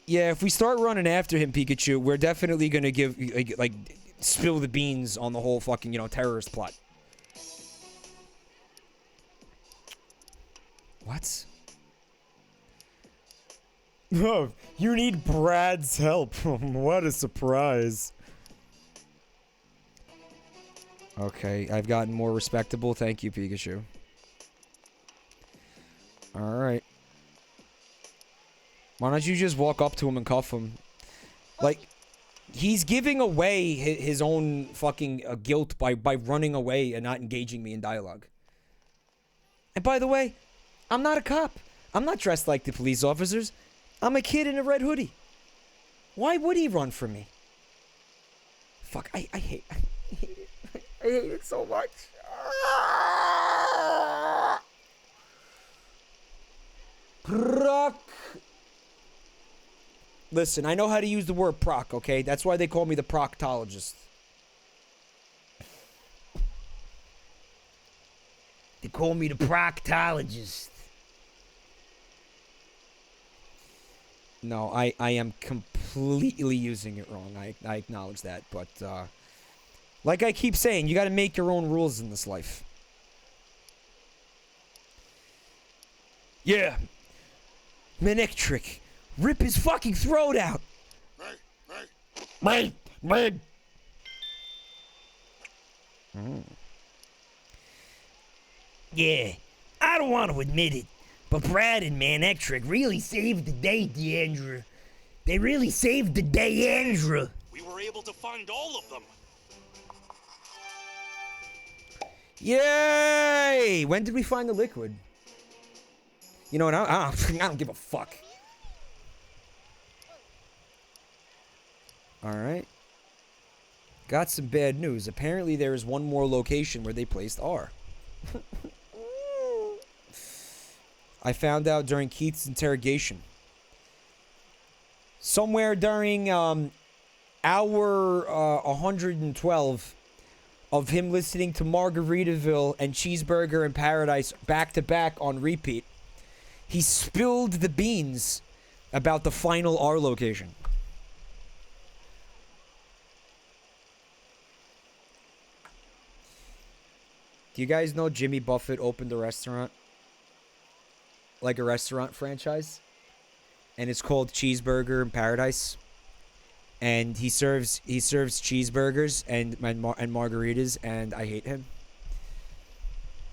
[SPEAKER 1] Yeah, if we start running after him, Pikachu, we're definitely gonna give like spill the beans on the whole fucking terrorist plot. What?
[SPEAKER 8] Oh, you need Brad's help. What a surprise.
[SPEAKER 1] Okay, I've gotten more respectable. Thank you, Pikachu. Alright. Why don't you just walk up to him and cuff him? Like, he's giving away his own fucking guilt by running away and not engaging me in dialogue. And by the way, I'm not a cop. I'm not dressed like the police officers. I'm a kid in a red hoodie. Why would he run from me? Fuck, I hate it. I hate it so much. Proc. Listen, I know how to use the word proc, okay? That's why they call me the proctologist.
[SPEAKER 6] They call me the proctologist.
[SPEAKER 1] No, I am completely using it wrong. I acknowledge that, but like I keep saying, you got to make your own rules in this life. Yeah. Manectric. Rip his fucking throat out.
[SPEAKER 2] Right.
[SPEAKER 6] Yeah, I don't want to admit it, but Brad and Manectric really saved the day, Deandra. They really saved the day, Andra.
[SPEAKER 4] We were able to find all of them.
[SPEAKER 1] Yay! When did we find the liquid? You know what? I don't give a fuck. Alright. Got some bad news. Apparently there is one more location where they placed R. I found out during Keith's interrogation. Somewhere during hour 112 of him listening to Margaritaville and Cheeseburger in Paradise back to back on repeat, he spilled the beans about the final R location. Do you guys know Jimmy Buffett opened a restaurant? Like a restaurant franchise? And it's called Cheeseburger in Paradise. And he serves cheeseburgers and margaritas, and I hate him.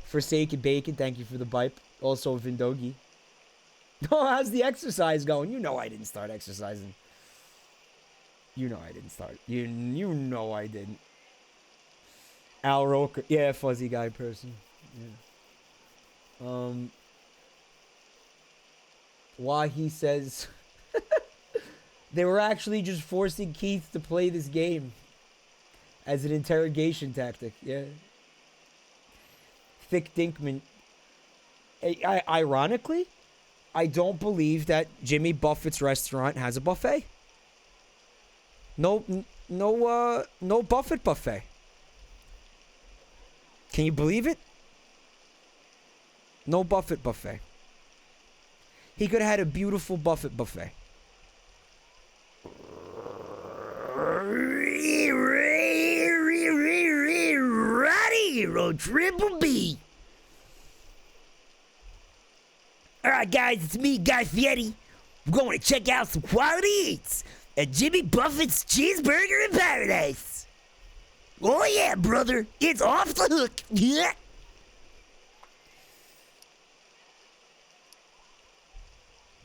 [SPEAKER 1] Forsaken Bacon, thank you for the bite. Also Vindogi. Oh, how's the exercise going? You know I didn't start exercising. You know I didn't start. You know I didn't. Al Roker. Yeah, fuzzy guy person. Yeah. Why he says they were actually just forcing Keith to play this game as an interrogation tactic. Yeah. Thick Dinkman. Ironically, I don't believe that Jimmy Buffett's restaurant has a buffet. No Buffett buffet. Can you believe it? No Buffett buffet. He could have had a beautiful Buffett buffet.
[SPEAKER 10] Hero Triple B. Alright guys, it's me, Guy Fieri. We're going to check out some quality eats at Jimmy Buffett's Cheeseburger in Paradise. Oh yeah, brother, it's off the hook. Yeah.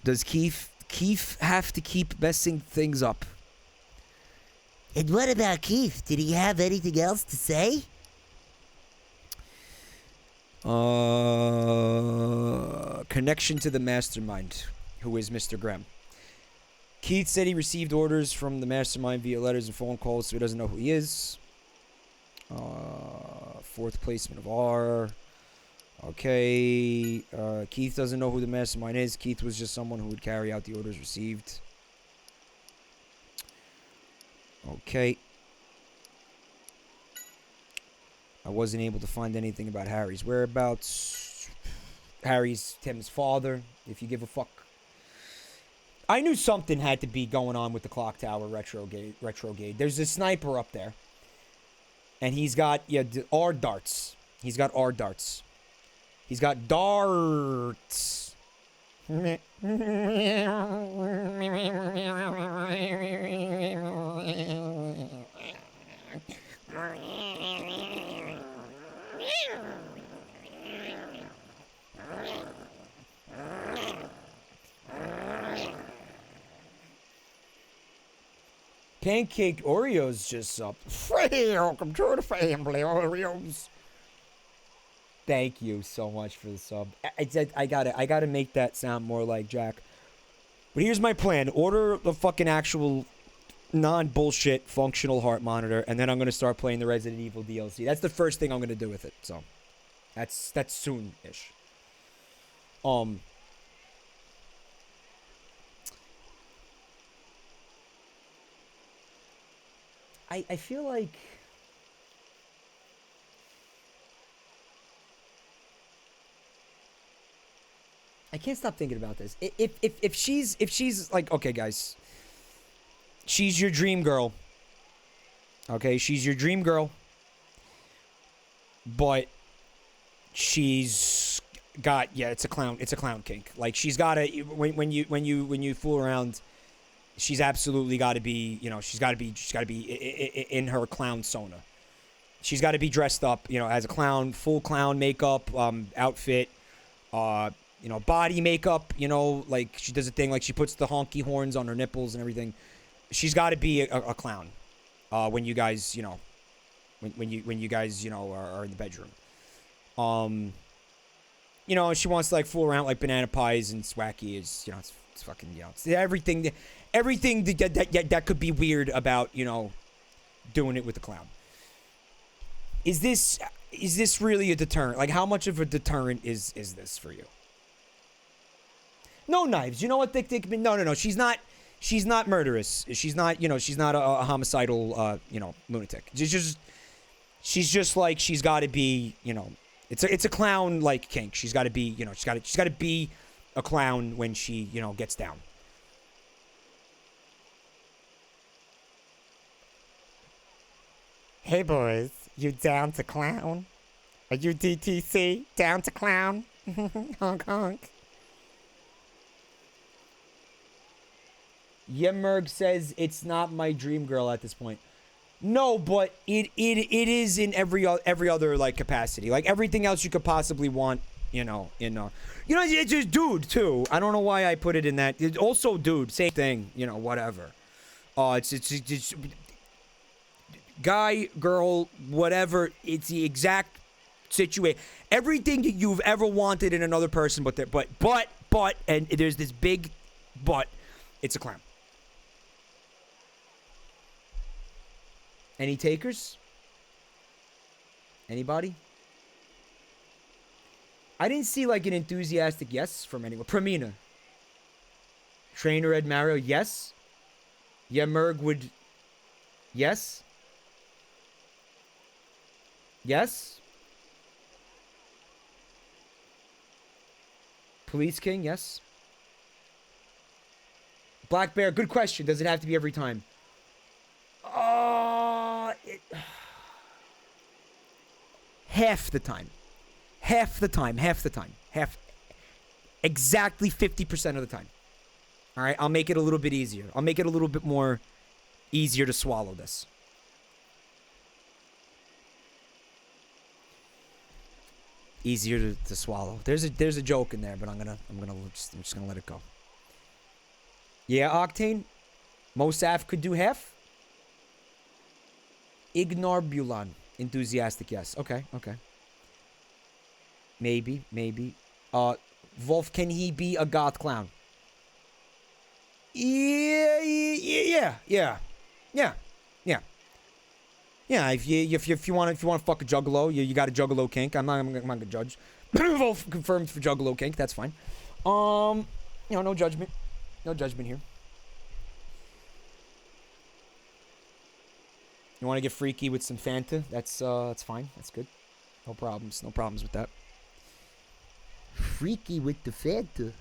[SPEAKER 1] Does Keith have to keep messing things up?
[SPEAKER 10] And what about Keith? Did he have anything else to say?
[SPEAKER 1] Connection to the mastermind, who is Mr. Graham. Keith said he received orders from the mastermind via letters and phone calls, so he doesn't know who he is. Fourth placement of R. Okay. Keith doesn't know who the mastermind is. Keith was just someone who would carry out the orders received. Okay. I wasn't able to find anything about Harry's whereabouts. Harry's Tim's father, if you give a fuck. I knew something had to be going on with the clock tower retrograde. There's a sniper up there. And he's got R darts. He's got R darts. He's got darts. Pancake Oreos just up. Welcome to the family, Oreos. Thank you so much for the sub. I gotta make that sound more like Jack. But here's my plan. Order the fucking actual non-bullshit functional heart monitor, and then I'm gonna start playing the Resident Evil DLC. That's the first thing I'm gonna do with it. So that's soon-ish. I feel like I can't stop thinking about this. If she's like, okay, guys, she's your dream girl. Okay, she's your dream girl, but she's got it's a clown kink. Like she's got to when you fool around. She's absolutely got to be, she's got to be in her clown sona. She's got to be dressed up, as a clown, full clown makeup, outfit, body makeup, like she does a thing, like she puts the honky horns on her nipples and everything. She's got to be a clown, when you guys, when you guys, are in the bedroom. She wants to like fool around like banana pies and swacky is, it's fucking, it's everything that could be weird about, doing it with the clown. Is this really a deterrent? Like, how much of a deterrent is this for you? No knives. You know what, Thick Dick? No. She's not murderous. She's not, she's not a homicidal, lunatic. She's just like, she's got to be, it's a clown like kink. She's got to be, she's got to be a clown when she, gets down.
[SPEAKER 11] Hey boys, you down to clown? Are you DTC down to clown? Honk honk.
[SPEAKER 1] Yemmerg says it's not my dream girl at this point. No, but it is in every other like capacity. Like everything else you could possibly want, it's just dude too. I don't know why I put it in that. It's also dude, same thing, whatever. It's guy, girl, whatever. It's the exact situation. Everything that you've ever wanted in another person, but and there's this big but. It's a clown. Any takers? Anybody? I didn't see like an enthusiastic yes from anyone. Pramina. Trainer Ed Mario, yes. Yemmerg would. Yes. Yes. Police King, yes. Black Bear, good question. Does it have to be every time? Half the time. Exactly 50% of the time. All right, I'll make it a little bit easier. I'll make it a little bit more easier to swallow this. Easier to swallow. There's a joke in there, but I'm just gonna let it go. Yeah, Octane. Mosaf could do half. Ignorbulan. Enthusiastic, yes. Okay. Maybe. Wolf, can he be a goth clown? Yeah. Yeah, if you want to fuck a juggalo, you got a juggalo kink. I'm not gonna judge. Wolf confirmed for juggalo kink. That's fine. No judgment. No judgment here. You want to get freaky with some Fanta? That's fine. That's good. No problems. No problems with that.
[SPEAKER 10] Freaky with the Fanta.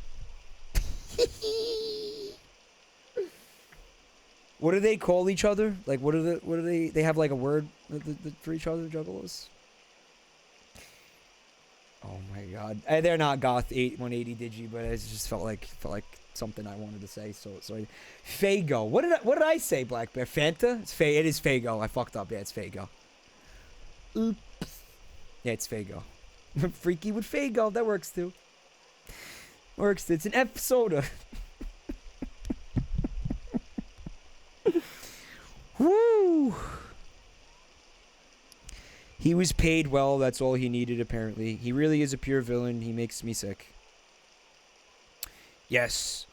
[SPEAKER 1] What do they call each other? Like, what do they have like a word for each other, juggalos? Oh my god. They're not goth 180 digi, but it just felt like something I wanted to say. So Fago. What did I say, Black Bear? Fanta? It is Fago. I fucked up. Yeah, it's Fago.
[SPEAKER 10] Oops.
[SPEAKER 1] Yeah, it's Fago. Freaky with Fago. That works too. Works. It's an F soda. Woo! He was paid well. That's all he needed, apparently. He really is a pure villain. He makes me sick. Yes.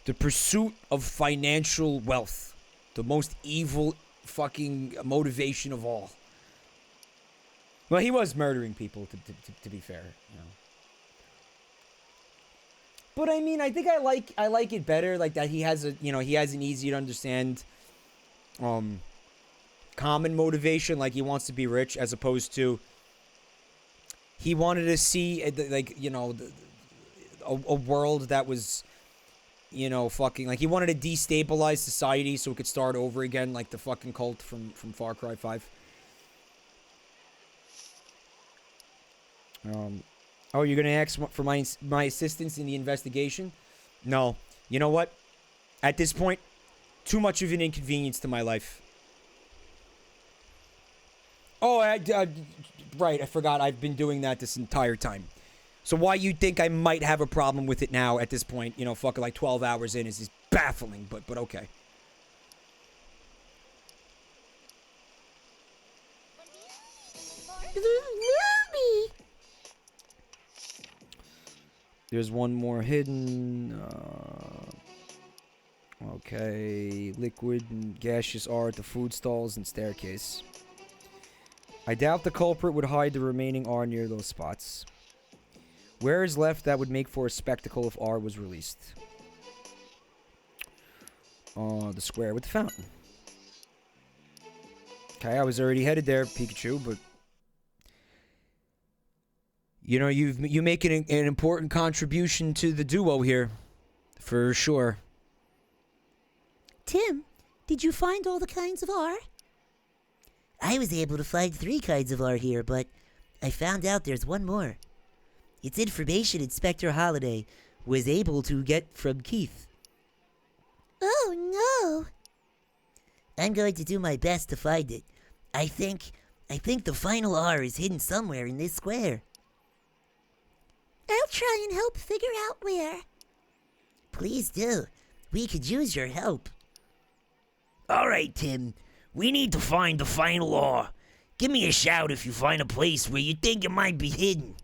[SPEAKER 1] The pursuit of financial wealth. The most evil fucking motivation of all. Well, he was murdering people, to be fair. But I mean, I think I like it better, like that he has an easy to understand common motivation, like he wants to be rich, as opposed to he wanted to see a world that was fucking, like, he wanted to destabilize society so it could start over again, like the fucking cult from Far Cry 5. Oh, you're gonna ask for my assistance in the investigation? No. You know what? At this point, too much of an inconvenience to my life. Oh, right. I forgot. I've been doing that this entire time. So why you think I might have a problem with it now at this point, fucking like 12 hours in is baffling, but okay. There's one more hidden. Okay. Liquid and gaseous are at the food stalls and staircase. I doubt the culprit would hide the remaining R near those spots. Where is left that would make for a spectacle if R was released? The square with the fountain. Okay, I was already headed there, Pikachu, but you know, you make an important contribution to the duo here, for sure.
[SPEAKER 3] Tim, did you find all the kinds of R?
[SPEAKER 10] I was able to find 3 kinds of R here, but I found out there's one more. It's information Inspector Holliday was able to get from Keith.
[SPEAKER 3] Oh, no.
[SPEAKER 10] I'm going to do my best to find it. I think the final R is hidden somewhere in this square.
[SPEAKER 3] I'll try and help figure out where.
[SPEAKER 10] Please do. We could use your help.
[SPEAKER 6] All right, Tim. We need to find the final R. Give me a shout if you find a place where you think it might be hidden.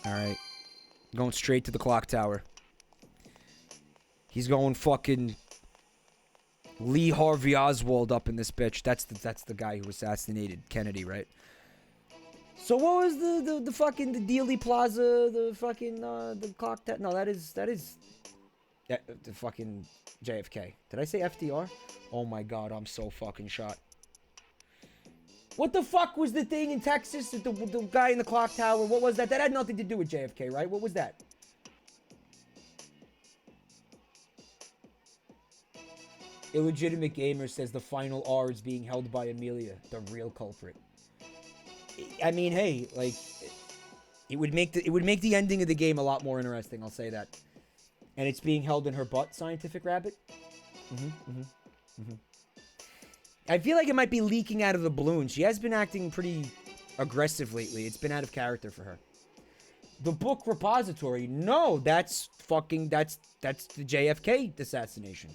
[SPEAKER 1] All right. Going straight to the clock tower. He's going fucking Lee Harvey Oswald up in this bitch. That's the guy who assassinated Kennedy, right? So what was the fucking the Dealey Plaza, the fucking the clock tower? No, that is the fucking JFK. Did I say FDR? Oh my god, I'm so fucking shot. What the fuck was the thing in Texas? The guy in the clock tower, what was that? That had nothing to do with JFK, right? What was that? Illegitimate Gamer says the final R is being held by Amelia, the real culprit. I mean, hey, like, it would make the ending of the game a lot more interesting, I'll say that. And it's being held in her butt, Scientific Rabbit. I feel like it might be leaking out of the balloon. She has been acting pretty aggressive lately. It's been out of character for her. The book repository. No, that's the JFK assassination.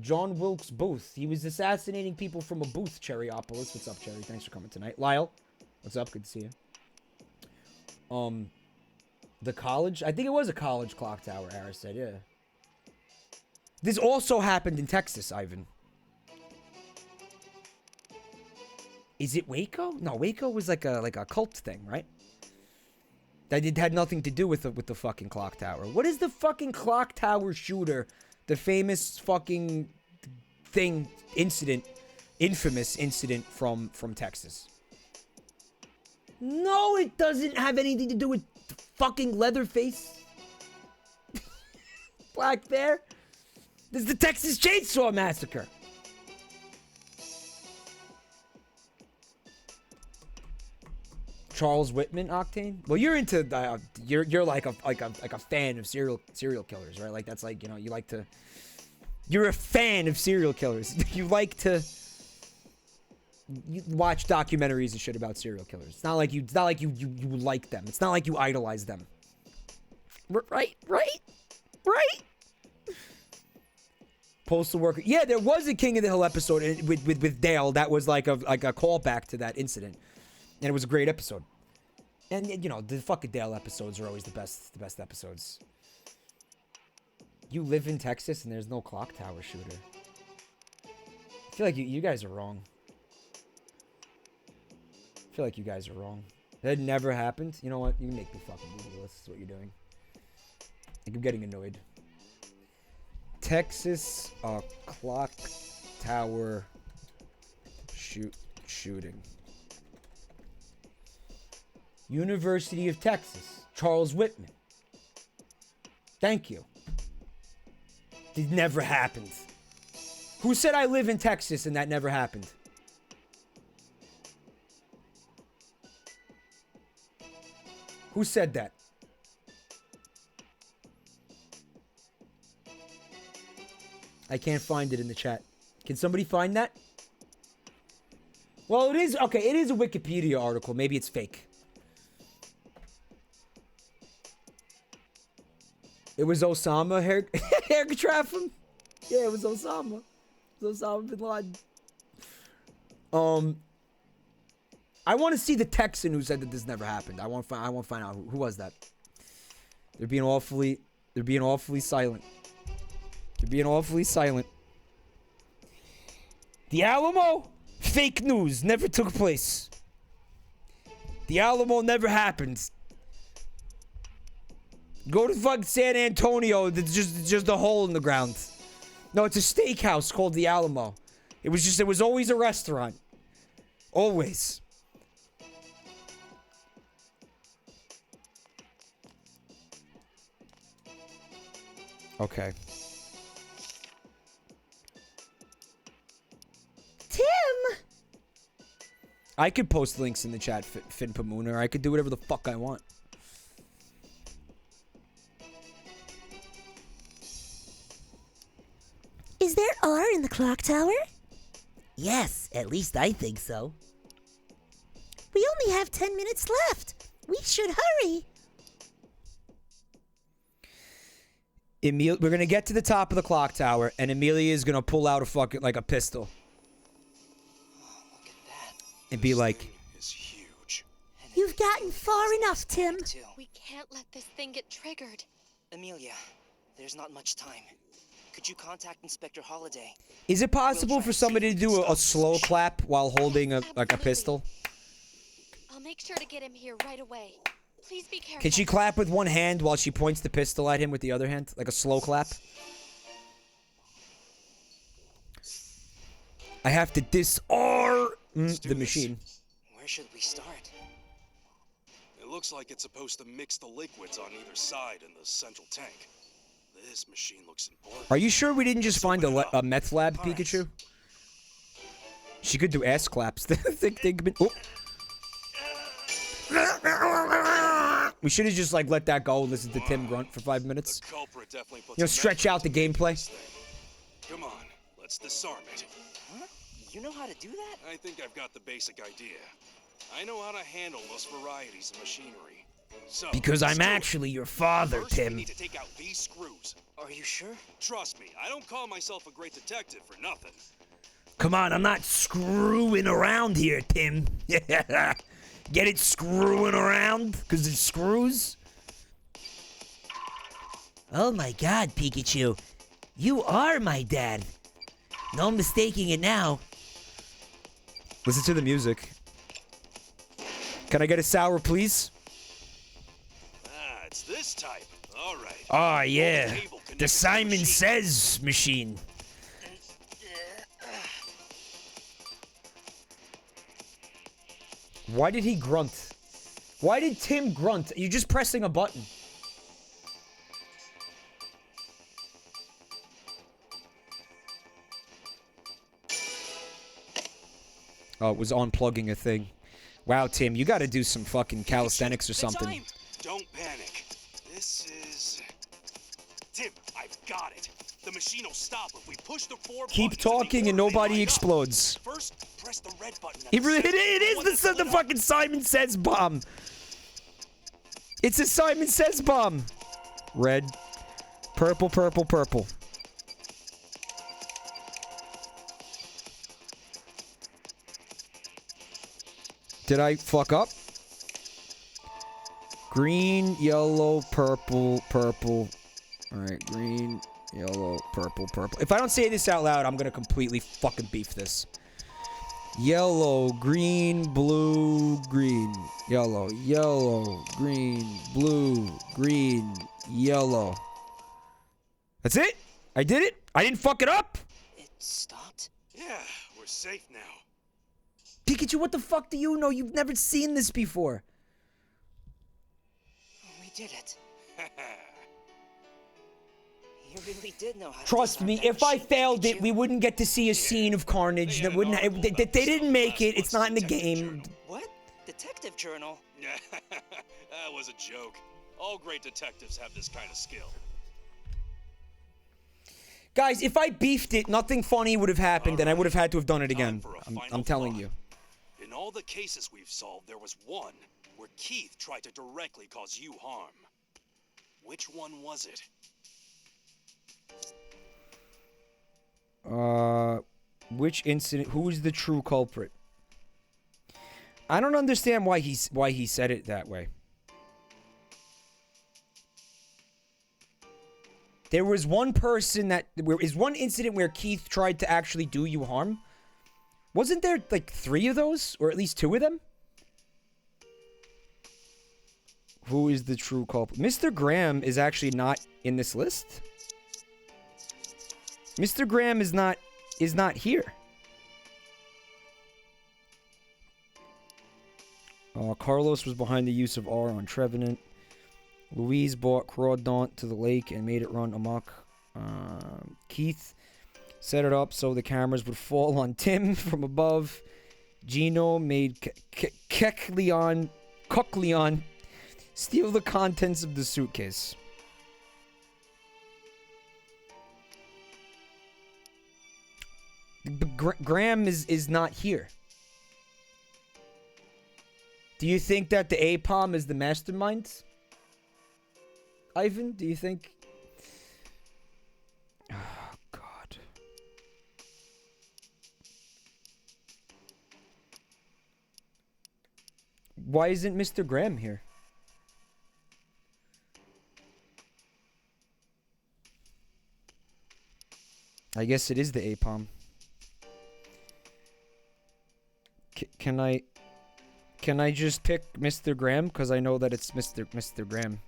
[SPEAKER 1] John Wilkes Booth. He was assassinating people from a booth, Cherryopolis. What's up, Cherry? Thanks for coming tonight. Lyle, what's up? Good to see you. The college? I think it was a college clock tower, Aris said, yeah. This also happened in Texas, Ivan. Is it Waco? No, Waco was like a cult thing, right? That it had nothing to do with the fucking clock tower. What is the fucking clock tower shooter? The famous fucking infamous incident from Texas. No, it doesn't have anything to do with fucking Leatherface. Black Bear. This is the Texas Chainsaw Massacre. Charles Whitman, Octane. Well, you're into you're like a fan of serial killers, right? Like that's like, you know, you're a fan of serial killers. You like to watch documentaries and shit about serial killers. It's not like you like them. It's not like you idolize them. Right. Postal worker. Yeah, there was a King of the Hill episode with Dale that was like a callback to that incident. And it was a great episode. And, you know, the fucking Dale episodes are always the best episodes. You live in Texas and there's no clock tower shooter. I feel like you guys are wrong. I feel like you guys are wrong. That never happened. You know what? You make me fucking Google this. This is what you're doing. Like, I'm getting annoyed. Texas clock tower shooting. University of Texas. Charles Whitman. Thank you. It never happened. Who said I live in Texas and that never happened? Who said that? I can't find it in the chat. Can somebody find that? Well, it is. Okay, it is a Wikipedia article. Maybe it's fake. It was Osama Hergatrafim? Yeah, it was Osama. It was Osama bin Laden. I want to see the Texan who said that this never happened. I want to find out who was that. They're being awfully silent. They're being awfully silent. The Alamo? Fake news. Never took place. The Alamo never happened. Go to fucking San Antonio. It's just a hole in the ground. No, it's a steakhouse called the Alamo. It was always a restaurant. Always. Okay.
[SPEAKER 3] Tim!
[SPEAKER 1] I could post links in the chat, Finn Pamuna, or I could do whatever the fuck I want.
[SPEAKER 3] Is there R in the clock tower?
[SPEAKER 10] Yes, at least I think so.
[SPEAKER 3] We only have 10 minutes left. We should hurry.
[SPEAKER 1] We're gonna get to the top of the clock tower, and Amelia is gonna pull out a fucking, like, a pistol.
[SPEAKER 7] Look at that.
[SPEAKER 1] And be like,
[SPEAKER 2] Is huge.
[SPEAKER 3] You've gotten far enough, Tim.
[SPEAKER 5] We can't let this thing get triggered.
[SPEAKER 7] Amelia, there's not much time. Could you contact Inspector Holliday?
[SPEAKER 1] is it possible for somebody to do a slow clap while holding a pistol?
[SPEAKER 5] I'll make sure to get him here right away. Please be careful.
[SPEAKER 1] Can she clap with one hand while she points the pistol at him with the other hand? Like a slow clap? I have to disarm the machine.
[SPEAKER 7] Where should we start?
[SPEAKER 2] It looks like it's supposed to mix the liquids on either side in the central tank. This machine looks important.
[SPEAKER 1] Are you sure we didn't just find a meth lab, Pikachu? She could do ass claps. We should have just, like, let that go and listened to Tim grunt for 5 minutes.
[SPEAKER 2] The culprit definitely puts
[SPEAKER 1] You know, stretch out the gameplay.
[SPEAKER 2] Come on, let's disarm it.
[SPEAKER 7] Huh? You know how to do that?
[SPEAKER 2] I think I've got the basic idea. I know how to handle most varieties of machinery. So,
[SPEAKER 6] Because I'm
[SPEAKER 2] let's do it.
[SPEAKER 6] actually your father,
[SPEAKER 2] First, we
[SPEAKER 6] Tim.
[SPEAKER 2] need to take out these screws.
[SPEAKER 7] Are you sure?
[SPEAKER 2] Trust me, I don't call myself a great detective for nothing.
[SPEAKER 6] Come on, I'm not screwing around here, Tim. Get it screwing around? Because it screws?
[SPEAKER 10] Oh my god, Pikachu. You are my dad. No mistaking it now.
[SPEAKER 1] Listen to the music. Can I get a sour, please?
[SPEAKER 2] Ah, it's this type. All right.
[SPEAKER 6] Oh, yeah.
[SPEAKER 2] Cable connected to
[SPEAKER 6] The Simon
[SPEAKER 2] machine.
[SPEAKER 6] Says machine.
[SPEAKER 1] Why did he grunt? Why did Tim grunt? You're just pressing a button. Oh, it was unplugging a thing. Wow, Tim, you gotta do some fucking calisthenics or something.
[SPEAKER 2] Don't panic. This is... Tim, I've got it. The machine will stop if we push the four
[SPEAKER 1] Keep
[SPEAKER 2] buttons in the
[SPEAKER 1] talking and
[SPEAKER 2] order they
[SPEAKER 1] nobody
[SPEAKER 2] line up.
[SPEAKER 1] explodes.
[SPEAKER 2] First, press the red button. at
[SPEAKER 1] It
[SPEAKER 2] the
[SPEAKER 1] really,
[SPEAKER 2] center,
[SPEAKER 1] it
[SPEAKER 2] one
[SPEAKER 1] is
[SPEAKER 2] that's
[SPEAKER 1] the
[SPEAKER 2] lit up.
[SPEAKER 1] fucking Simon Says bomb. It's a Simon Says bomb. Red, purple, purple, purple. Did I fuck up? Green, yellow, purple, purple. All right, green, yellow, purple, purple. If I don't say this out loud, I'm gonna completely fucking beef this. Yellow, green, blue, green, yellow, yellow, green, blue, green, yellow. That's it? I did it? I didn't fuck it up?
[SPEAKER 7] It stopped?
[SPEAKER 2] Yeah, we're safe now.
[SPEAKER 1] Pikachu, what the fuck do you know? You've never seen this before.
[SPEAKER 7] We did it. You really did know how to
[SPEAKER 1] Trust
[SPEAKER 7] disarm
[SPEAKER 1] me,
[SPEAKER 7] that
[SPEAKER 1] if I
[SPEAKER 7] machine,
[SPEAKER 1] failed it,
[SPEAKER 7] Pikachu.
[SPEAKER 1] we wouldn't get to see a scene of carnage. That wouldn't. They didn't make it. It's not in the game.
[SPEAKER 7] What? Detective Journal?
[SPEAKER 2] That was a joke. All great detectives have this kind of skill.
[SPEAKER 1] Guys, if I beefed it, nothing funny would have happened, and I would have had to have done it again.
[SPEAKER 2] for a
[SPEAKER 1] I'm
[SPEAKER 2] final
[SPEAKER 1] telling
[SPEAKER 2] thought.
[SPEAKER 1] you.
[SPEAKER 2] In all the cases we've solved, there was one where Keith tried to directly cause you harm. Which one was it?
[SPEAKER 1] Which incident? Who is the true culprit? I don't understand why he said it that way. There was one person that is one incident where Keith tried to actually do you harm. Wasn't there like 3 of those, or at least 2 of them? Who is the true culprit? Mr. Graham is actually not in this list. Mr. Graham is not here. Carlos was behind the use of R on Trevenant. Louise brought Crawdaunt to the lake and made it run amok. Keith set it up so the cameras would fall on Tim from above. Gino made Kekleon steal the contents of the suitcase. But Graham is not here. Do you think that the APOM is the mastermind? Ivan, do you think? Oh, God. Why isn't Mr. Graham here? I guess it is the APOM. Can I just pick Mr. Graham? Because I know that it's Mr. Graham.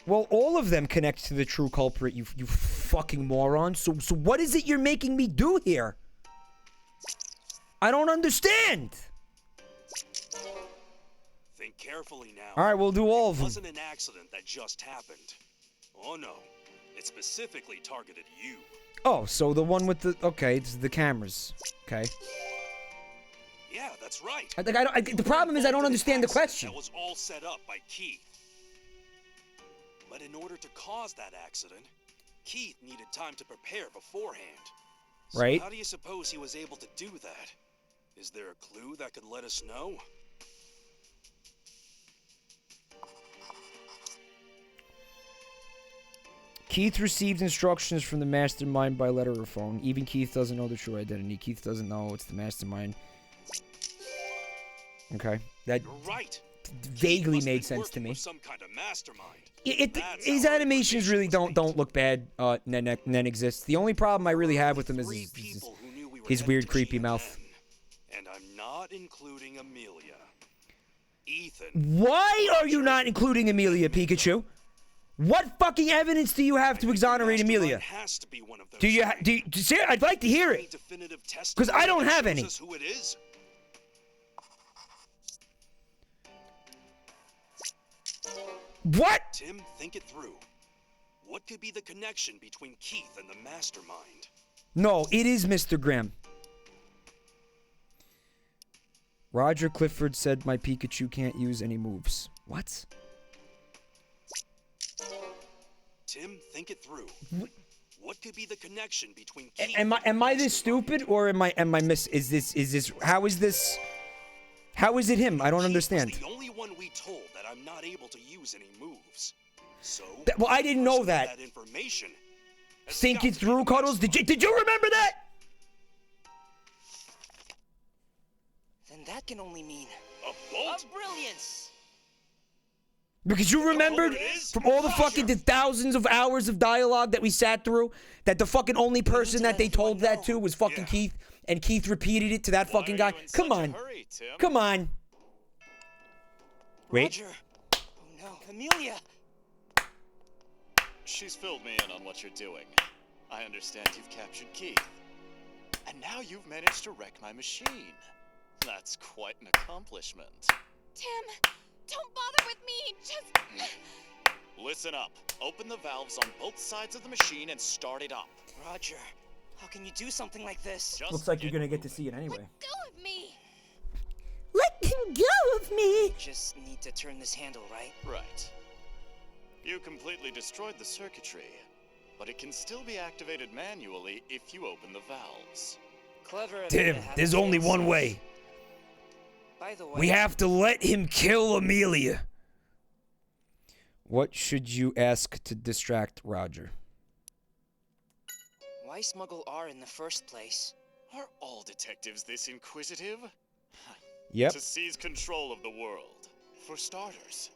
[SPEAKER 1] Well, all of them connect to the true culprit, you fucking moron. So what is it you're making me do here? I don't understand.
[SPEAKER 4] Think carefully now.
[SPEAKER 1] All right, we'll do all of them.
[SPEAKER 4] It wasn't an accident that just happened. Oh no, it specifically targeted you.
[SPEAKER 1] Oh, so the one with the... Okay, it's the cameras. Okay.
[SPEAKER 4] Yeah, that's right.
[SPEAKER 1] The problem is I don't understand the question.
[SPEAKER 4] That was all set up by Keith. But in order to cause that accident, Keith needed time to prepare beforehand. So
[SPEAKER 1] right.
[SPEAKER 4] How do you suppose he was able to do that? Is there a clue that could let us know?
[SPEAKER 1] Keith received instructions from the mastermind by letter or phone. Even Keith doesn't know the true identity. Keith doesn't know it's the mastermind. Okay. That
[SPEAKER 4] right.
[SPEAKER 1] Vaguely made sense to me.
[SPEAKER 4] Some kind of mastermind.
[SPEAKER 1] His animations really don't look bad. Nen exists. The only problem I really have with him is his weird, creepy mouth.
[SPEAKER 4] And I'm not including Amelia. Ethan.
[SPEAKER 1] Why are you not including Amelia, Pikachu? What fucking evidence do you have to exonerate Amelia?
[SPEAKER 4] Has to be one of those
[SPEAKER 1] do you? I'd like to hear it. Because I don't have any.
[SPEAKER 4] Who it is?
[SPEAKER 1] What?
[SPEAKER 4] Tim, think it through. What could be the connection between Keith and the mastermind?
[SPEAKER 1] No, it is Mr. Graham. Roger Clifford said my Pikachu can't use any moves. What?
[SPEAKER 4] Tim, think it through. What could be the connection between Keith
[SPEAKER 1] Am I this stupid or am I is this how is it him? I don't understand.
[SPEAKER 4] Keith was the only one we told that I'm not able to use any moves. So
[SPEAKER 1] well, I didn't know that.
[SPEAKER 4] Information
[SPEAKER 1] think it through, Cuddles. Did you remember that?
[SPEAKER 7] Then that can only mean
[SPEAKER 4] a bolt
[SPEAKER 7] of brilliance.
[SPEAKER 1] Because you remembered from all the fucking thousands of hours of dialogue that we sat through that the fucking only person that they told that to was fucking Keith, and Keith repeated it to that fucking guy. Come on. Come on. Wait.
[SPEAKER 7] Roger. Oh no, Amelia.
[SPEAKER 12] She's filled me in on what you're doing. I understand you've captured Keith. And now you've managed to wreck my machine. That's quite an accomplishment.
[SPEAKER 5] Tim, don't bother with me. Just...
[SPEAKER 12] Listen up. Open the valves on both sides of the machine and start it up.
[SPEAKER 7] Roger, how can you do something like this?
[SPEAKER 1] Looks like you're gonna get to see it anyway.
[SPEAKER 5] Let go of me.
[SPEAKER 3] Let him go of me.
[SPEAKER 7] Just need to turn this handle, right?
[SPEAKER 12] Right. You completely destroyed the circuitry, but it can still be activated manually if you open the valves.
[SPEAKER 7] Clever.
[SPEAKER 6] Tim, there's only one way.
[SPEAKER 7] By the way,
[SPEAKER 6] We have to let him kill Amelia.
[SPEAKER 1] What should you ask to distract Roger?
[SPEAKER 7] why smuggle R in the first place?
[SPEAKER 12] Are all detectives this inquisitive?
[SPEAKER 1] Yep.
[SPEAKER 12] To seize control of the world. For starters,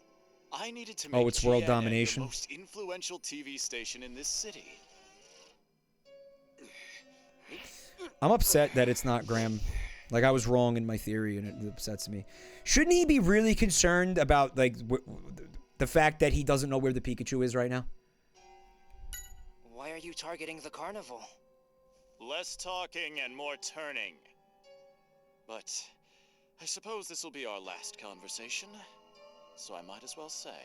[SPEAKER 12] I needed to make
[SPEAKER 1] Oh, it's world
[SPEAKER 12] GNN
[SPEAKER 1] domination.
[SPEAKER 12] the most influential TV station in this city.
[SPEAKER 1] I'm upset that it's not Graham. Like, I was wrong in my theory, and it upsets me. Shouldn't he be really concerned about, like, the fact that he doesn't know where the Pikachu is right now?
[SPEAKER 7] Why are you targeting the carnival?
[SPEAKER 12] Less talking and more turning. But I suppose this will be our last conversation, so I might as well say.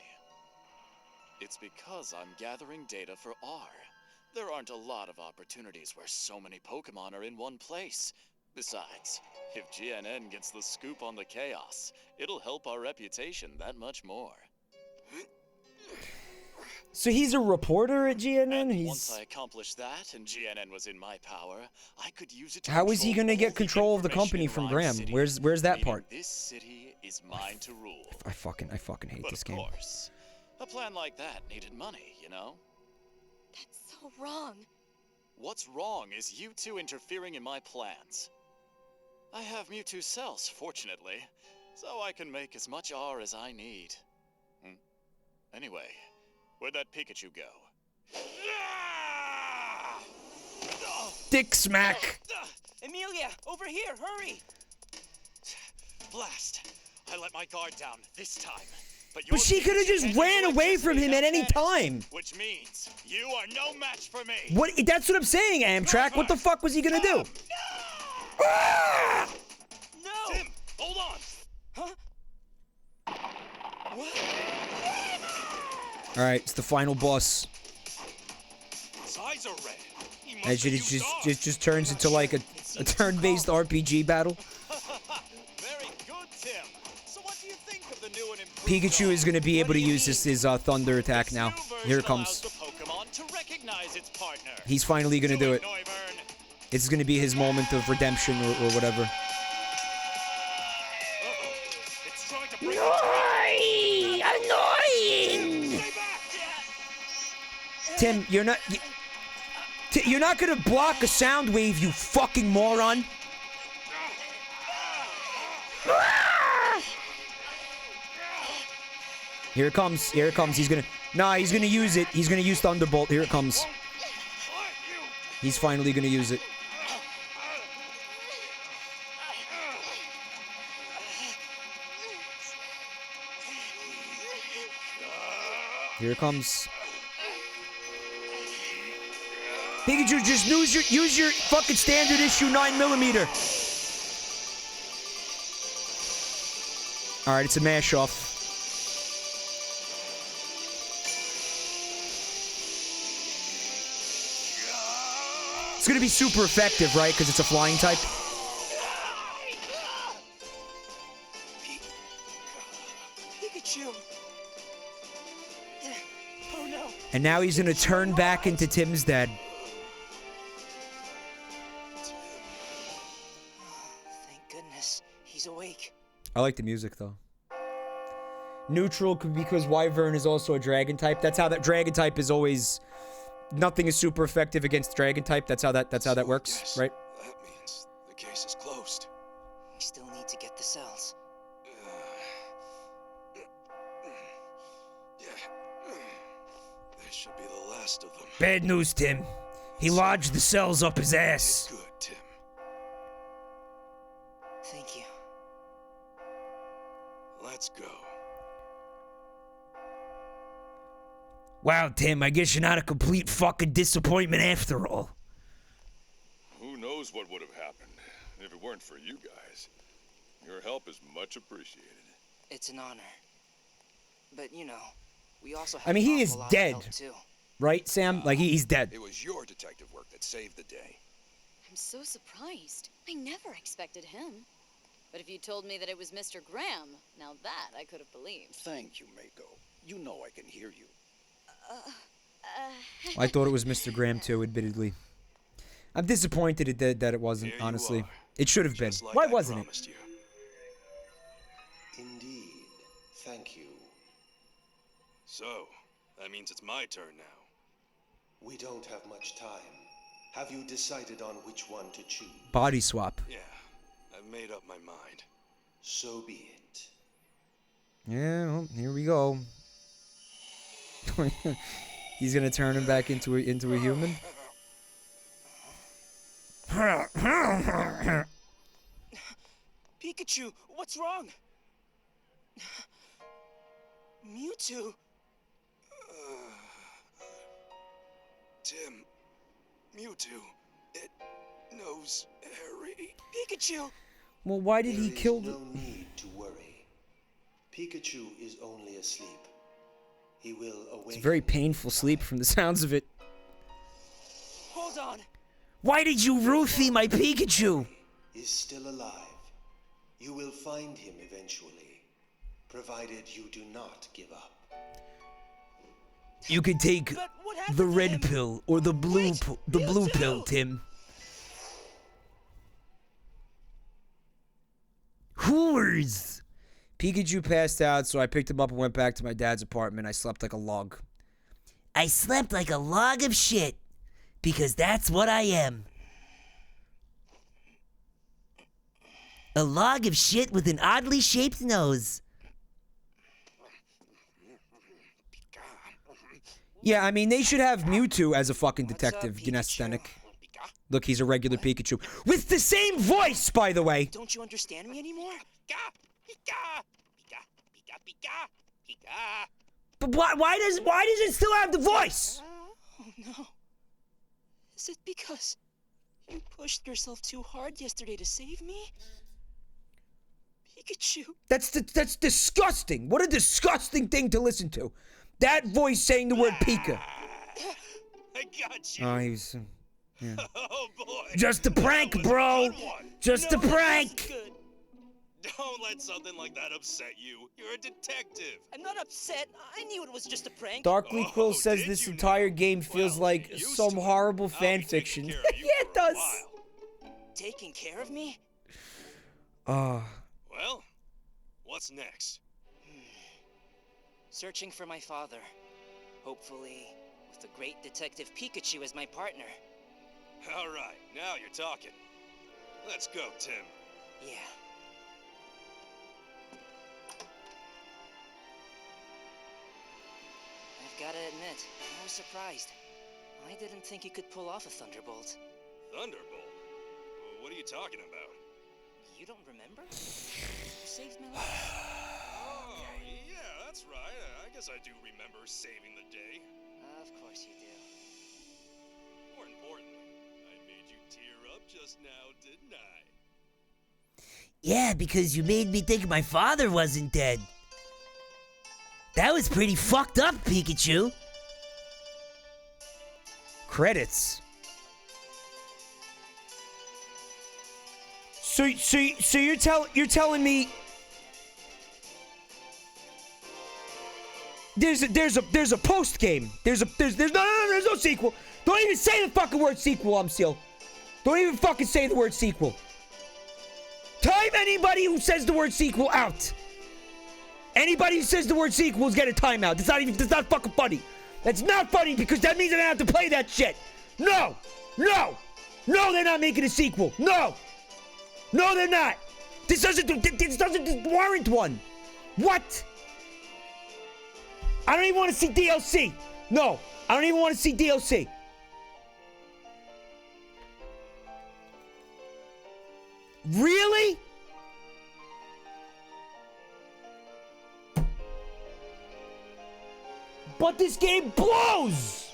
[SPEAKER 12] It's because I'm gathering data for R. There aren't a lot of opportunities where so many Pokemon are in one place. Besides, if GNN gets the scoop on the chaos, it'll help our reputation that much more.
[SPEAKER 1] So he's a reporter at GNN?
[SPEAKER 12] And once I accomplished that and GNN was in my power, I could use it to
[SPEAKER 1] How is he
[SPEAKER 12] control
[SPEAKER 1] gonna
[SPEAKER 12] all
[SPEAKER 1] get control of the company
[SPEAKER 12] information
[SPEAKER 1] from
[SPEAKER 12] in
[SPEAKER 1] Graham?
[SPEAKER 12] Rhyme City,
[SPEAKER 1] Where's that
[SPEAKER 12] meaning
[SPEAKER 1] part?
[SPEAKER 12] This city is mine to rule.
[SPEAKER 1] I fucking hate
[SPEAKER 12] But
[SPEAKER 1] this
[SPEAKER 12] of
[SPEAKER 1] game.
[SPEAKER 12] course, a plan like that needed money, you know?
[SPEAKER 5] That's so wrong.
[SPEAKER 12] What's wrong is you two interfering in my plans. I have Mewtwo cells, fortunately, so I can make as much R as I need. Anyway, where'd that Pikachu go?
[SPEAKER 1] Dick smack!
[SPEAKER 7] Emilia, over here, hurry!
[SPEAKER 12] Blast! I let my guard down this time.
[SPEAKER 1] But she could have just ran away from him at any time!
[SPEAKER 12] Which means you are no match for me!
[SPEAKER 1] What? That's what I'm saying, Amtrak. What the fuck was he gonna do? Ah!
[SPEAKER 7] No!
[SPEAKER 12] Tim, hold on!
[SPEAKER 7] Huh? What?
[SPEAKER 1] Alright, it's the final boss.
[SPEAKER 2] His eyes are red. He must
[SPEAKER 1] As
[SPEAKER 2] have
[SPEAKER 1] it
[SPEAKER 2] used R.
[SPEAKER 1] just turns into like a turn-based RPG battle.
[SPEAKER 12] Very good, Tim. So what do you think of the new and improved
[SPEAKER 1] Pikachu is
[SPEAKER 12] R?
[SPEAKER 1] gonna be
[SPEAKER 12] What
[SPEAKER 1] able
[SPEAKER 12] do
[SPEAKER 1] to
[SPEAKER 12] you
[SPEAKER 1] use
[SPEAKER 12] mean?
[SPEAKER 1] his thunder attack now.
[SPEAKER 12] This new
[SPEAKER 1] Here it
[SPEAKER 12] version allows
[SPEAKER 1] comes.
[SPEAKER 12] the Pokemon to recognize its partner.
[SPEAKER 1] He's finally gonna do it.
[SPEAKER 12] Noivern.
[SPEAKER 1] It's gonna be his moment of redemption or whatever.
[SPEAKER 12] Uh-oh. It's trying to break
[SPEAKER 3] Annoying!
[SPEAKER 1] Tim, you're not you're not gonna block a sound wave, you fucking moron. Here it comes. Here it comes. He's gonna use it. He's gonna use Thunderbolt. Here it comes. He's finally gonna use it. Here it comes. Pikachu, just use your fucking standard issue 9mm. Alright, it's a mash off. It's gonna be super effective, right? Because it's a flying type.
[SPEAKER 7] Pikachu! Oh no!
[SPEAKER 1] And now he's gonna turn back into Tim's dad.
[SPEAKER 7] Thank goodness, he's awake.
[SPEAKER 1] I like the music though. Neutral because Wyvern is also a dragon type. That's how that dragon type is always. Nothing is super effective against dragon type. That's how that works,
[SPEAKER 2] Yes,
[SPEAKER 1] right?
[SPEAKER 2] That means the case is closed.
[SPEAKER 7] We still need to get the cells.
[SPEAKER 2] This should be the last of them.
[SPEAKER 6] Bad news, Tim. He lodged the cells up his ass.
[SPEAKER 2] Good, Tim.
[SPEAKER 7] Thank you.
[SPEAKER 2] Let's go.
[SPEAKER 6] Wow, Tim, I guess you're not a complete fucking disappointment after all.
[SPEAKER 13] Who knows what would have happened if it weren't for you guys. Your help is much appreciated.
[SPEAKER 7] It's an honor. But, you know, we also have
[SPEAKER 1] I mean, he
[SPEAKER 7] an
[SPEAKER 1] is
[SPEAKER 7] awful lot of
[SPEAKER 1] dead.
[SPEAKER 7] help, too.
[SPEAKER 1] Right, Sam? Like he's dead.
[SPEAKER 2] It was your detective work that saved the day.
[SPEAKER 5] I'm so surprised. I never expected him. But if you told me that it was Mr. Graham, now that I could have believed.
[SPEAKER 14] Thank you, Mako. You know I can hear you.
[SPEAKER 1] I thought it was Mr. Graham too, admittedly. I'm disappointed that it wasn't,
[SPEAKER 2] Here you
[SPEAKER 1] honestly.
[SPEAKER 2] are,
[SPEAKER 1] It should have been.
[SPEAKER 2] just like
[SPEAKER 1] Why
[SPEAKER 2] I
[SPEAKER 1] wasn't it?
[SPEAKER 2] promised you.
[SPEAKER 14] Indeed. Thank you.
[SPEAKER 2] So, that means it's my turn now.
[SPEAKER 14] We don't have much time. Have you decided on which one to choose?
[SPEAKER 1] Body swap.
[SPEAKER 2] Yeah, I've made up my mind.
[SPEAKER 14] So be it.
[SPEAKER 1] Yeah, well, here we go. He's gonna turn him back into a human.
[SPEAKER 7] Pikachu, what's wrong? Mewtwo.
[SPEAKER 2] Tim, Mewtwo, it knows Harry.
[SPEAKER 7] Pikachu!
[SPEAKER 1] Well, why did he kill the...
[SPEAKER 14] No need to worry. Pikachu is only asleep. He will awaken.
[SPEAKER 1] It's a very painful sleep from the sounds of it.
[SPEAKER 7] Hold on.
[SPEAKER 6] Why did you roofie my Pikachu?
[SPEAKER 14] Is still alive. You will find him eventually, provided you do not give up.
[SPEAKER 6] You could take the red pill or the blue pill, Tim. Whores!
[SPEAKER 1] Pikachu passed out, so I picked him up and went back to my dad's apartment. I slept like a log.
[SPEAKER 6] I slept like a log of shit, because that's what I am. A log of shit with an oddly shaped nose.
[SPEAKER 1] Yeah, I mean, they should have Mewtwo as a fucking detective, Unesthenic. Look, he's a regular Pikachu. With the same voice, by the way!
[SPEAKER 7] Don't you understand me anymore?
[SPEAKER 6] But why does it still have the voice?
[SPEAKER 7] Oh no. Is it because you pushed yourself too hard yesterday to save me? Pikachu.
[SPEAKER 1] That's disgusting. What a disgusting thing to listen to. That voice saying the word Pika.
[SPEAKER 4] I got you.
[SPEAKER 1] Oh, he's... yeah.
[SPEAKER 4] Oh boy.
[SPEAKER 6] Just a prank, bro. Just a prank.
[SPEAKER 4] Don't let something like that upset you. You're a detective.
[SPEAKER 7] I'm not upset. I knew it was just a prank.
[SPEAKER 1] Darkly Quill says this entire game feels like some horrible fan fiction. Yeah, it does.
[SPEAKER 7] Taking care of me?
[SPEAKER 4] Well, what's next?
[SPEAKER 7] Searching for my father. Hopefully, with the great detective Pikachu as my partner.
[SPEAKER 4] All right, now you're talking. Let's go, Tim.
[SPEAKER 7] Yeah. I've gotta admit, I was surprised. I didn't think you could pull off a Thunderbolt.
[SPEAKER 4] Thunderbolt? What are you talking about?
[SPEAKER 7] You don't remember? You saved my life.
[SPEAKER 4] Oh, yeah, that's right. I guess I do remember saving the day.
[SPEAKER 7] Of course you do.
[SPEAKER 4] More importantly, I made you tear up just now, didn't I?
[SPEAKER 6] Yeah, because you made me think my father wasn't dead. That was pretty fucked up, Pikachu.
[SPEAKER 1] Credits. So you're telling me there's a post game. There's no sequel. Don't even say the fucking word sequel, Umseal. Don't even fucking say the word sequel. Time anybody who says the word sequel out. Anybody who says the word sequel is getting a timeout. That's not fucking funny. That's not funny because that means I don't have to play that shit. No, they're not making a sequel. No, they're not. This doesn't warrant one. What? I don't even want to see DLC. No, I don't even want to see DLC. Really? But this game blows!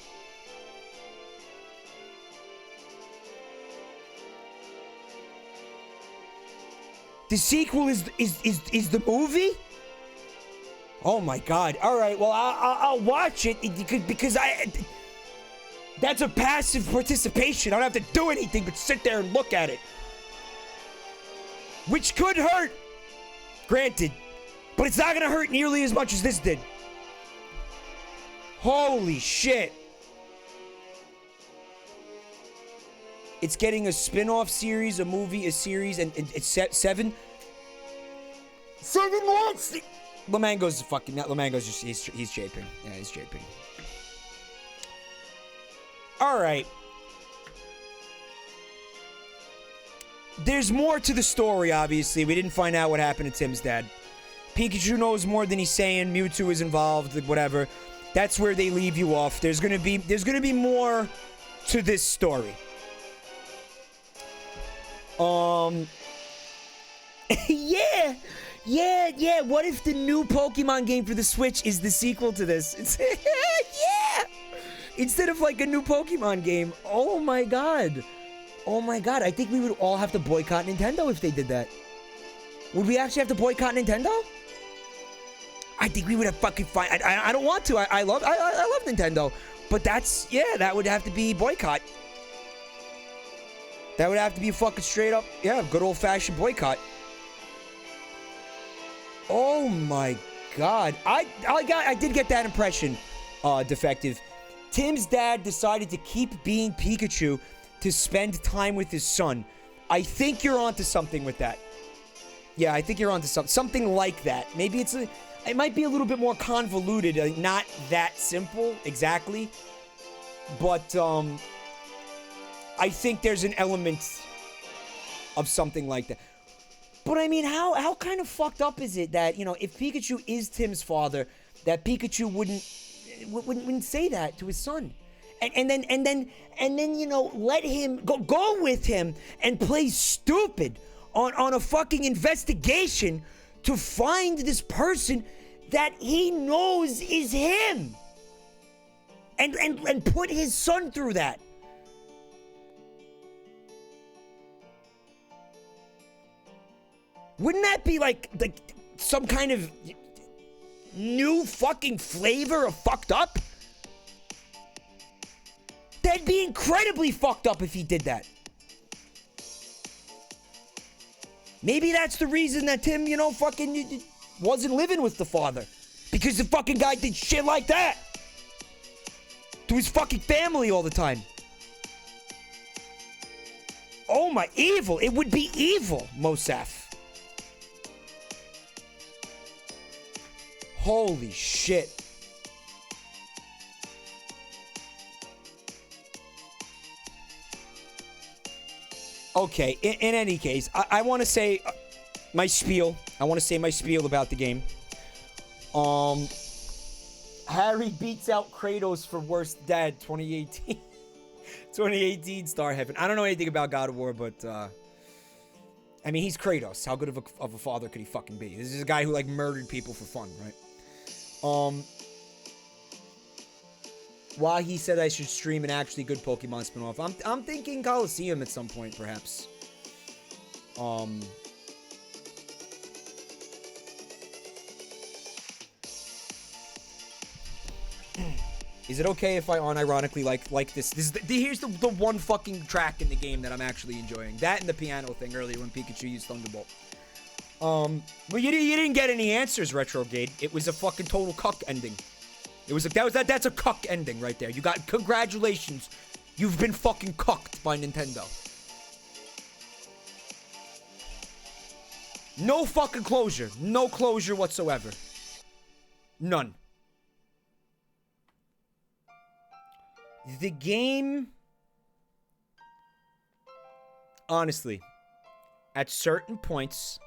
[SPEAKER 1] The sequel is the movie? Oh my god. Alright, well, I'll watch it because that's a passive participation. I don't have to do anything but sit there and look at it. Which could hurt. Granted. But it's not gonna hurt nearly as much as this did. Holy shit. It's getting a spin-off series, a movie, a series, and it's 7 months! Lamango's fucking... Lamango's just... He's japing. Yeah, he's japing. Alright. There's more to the story, obviously. We didn't find out what happened to Tim's dad. Pikachu knows more than he's saying. Mewtwo is involved, whatever. That's where they leave you off. There's gonna be more to this story.
[SPEAKER 9] Yeah. What if the new Pokemon game for the Switch is the sequel to this? Yeah. Instead of like a new Pokemon game. Oh my god. I think we would all have to boycott Nintendo if they did that. Would we actually have to boycott Nintendo? I think we would have fucking fine. I don't want to. I love Nintendo, but that would have to be boycott. That would have to be fucking straight up, good old fashioned boycott. Oh my god. I did get that impression, Defective. Tim's dad decided to keep being Pikachu to spend time with his son. I think you're onto something with that. Yeah, I think you're onto something like that. Maybe it might be a little bit more convoluted, not that simple exactly. But I think there's an element of something like that. But I mean, how kind of fucked up is it that, if Pikachu is Tim's father, that Pikachu wouldn't say that to his son? And then let him go with him and play stupid on a fucking investigation to find this person that he knows is him. And put his son through that. Wouldn't that be like some kind of new fucking flavor of fucked up? That'd be incredibly fucked up if he did that. Maybe that's the reason that Tim, fucking wasn't living with the father. Because the fucking guy did shit like that to his fucking family all the time. Oh my, evil. It would be evil, Mosaf. Holy shit. Okay, in any case, I want to say my spiel. I want to say my spiel about the game. Harry beats out Kratos for worst dad 2018. 2018 Star Heaven. I don't know anything about God of War, but I mean, he's Kratos. How good of a father could he fucking be? This is a guy who like murdered people for fun, right? Why he said I should stream an actually good Pokemon spin-off. I'm thinking Coliseum at some point, perhaps. Is it okay if I unironically like this? Here's the one fucking track in the game that I'm actually enjoying. That and the piano thing earlier when Pikachu used Thunderbolt. But you didn't get any answers, Retrograde. It was a fucking total cuck ending. It was that's a cuck ending right there. You got congratulations. You've been fucking cucked by Nintendo. No fucking closure. No closure whatsoever. None. The game, honestly, at certain points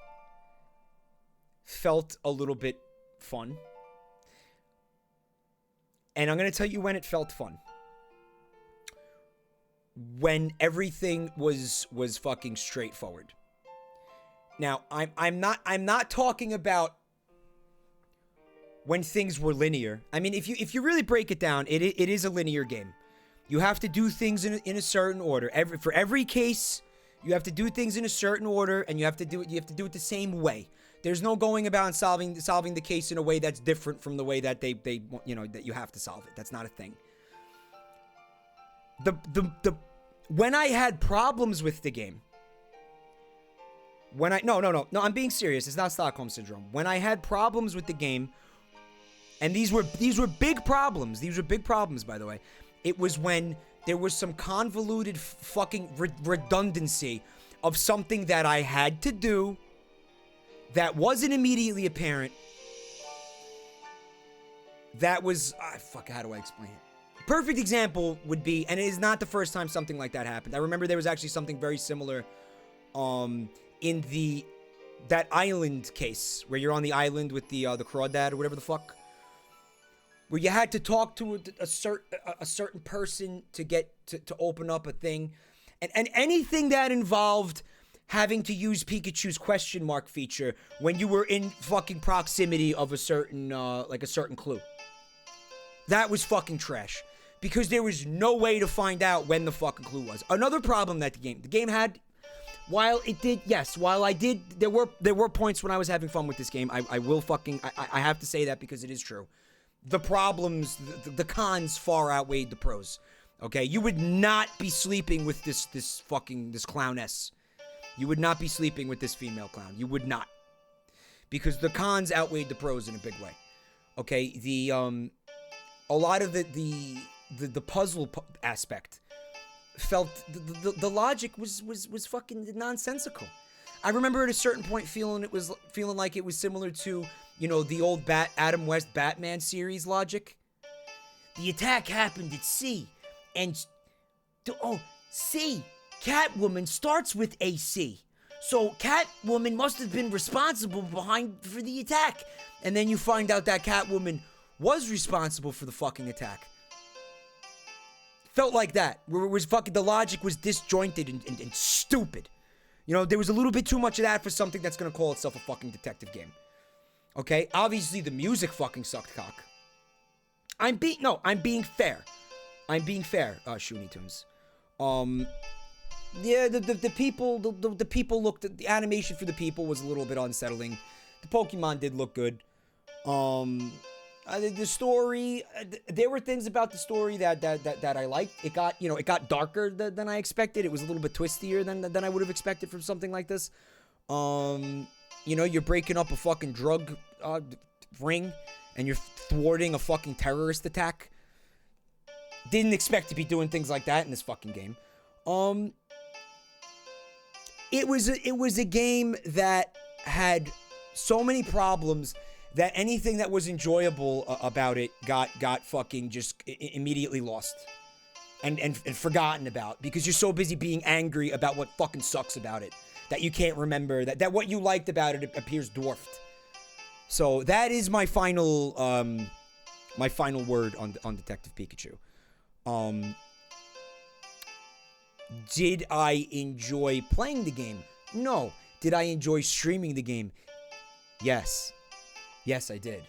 [SPEAKER 9] felt a little bit fun. And I'm going to tell you when it felt fun. When everything was fucking straightforward. Now, I'm not talking about when things were linear. I mean, if you really break it down, it is a linear game. You have to do things in a certain order. For every case, you have to do things in a certain order, and you have to do it the same way. There's no going about and solving the case in a way that's different from the way that they that you have to solve it. That's not a thing. When I had problems with the game, no, I'm being serious. It's not Stockholm Syndrome. When I had problems with the game, and these were big problems. These were big problems, by the way. It was when there was some convoluted fucking redundancy of something that I had to do that wasn't immediately apparent. That was... how do I explain it? Perfect example would be, and it is not the first time something like that happened. I remember there was actually something very similar in that island case, where you're on the island with the crawdad or whatever the fuck. Where you had to talk to a certain person to get to open up a thing. And anything that involved
[SPEAKER 1] having to use Pikachu's question mark feature when you were in fucking proximity of a certain, like a certain clue. That was fucking trash. Because there was no way to find out when the fucking clue was. Another problem that the game had, while it did, yes, while I did, there were points when I was having fun with this game. I will fucking, I have to say that because it is true. The problems, the cons far outweighed the pros. Okay, you would not be sleeping with this clowness. You would not be sleeping with this female clown. You would not. Because the cons outweighed the pros in a big way. Okay, a lot of the puzzle aspect felt the logic was fucking nonsensical. I remember at a certain point feeling like it was similar to, you know, the old Adam West Batman series logic.
[SPEAKER 6] The attack happened at C, and C, Catwoman starts with AC. So Catwoman must have been responsible for the attack.
[SPEAKER 1] And then you find out that Catwoman was responsible for the fucking attack. Felt like that. Where it was fucking, the logic was disjointed and stupid. You know, there was a little bit too much of that for something that's gonna call itself a fucking detective game. Okay? Obviously, the music fucking sucked cock. I'm being fair. I'm being fair, Shoonie Tunes. Yeah, the people looked, the animation for the people was a little bit unsettling. The Pokemon did look good. The story, there were things about the story that I liked. It got darker than I expected. It was a little bit twistier than I would have expected from something like this. You know, you're breaking up a fucking drug ring, and you're thwarting a fucking terrorist attack. Didn't expect to be doing things like that in this fucking game. It was a game that had so many problems that anything that was enjoyable about it got fucking just immediately lost and forgotten about, because you're so busy being angry about what fucking sucks about it that you can't remember that what you liked about it appears dwarfed. So that is my final word on Detective Pikachu. Did I enjoy playing the game? No. Did I enjoy streaming the game? Yes. Yes, I did.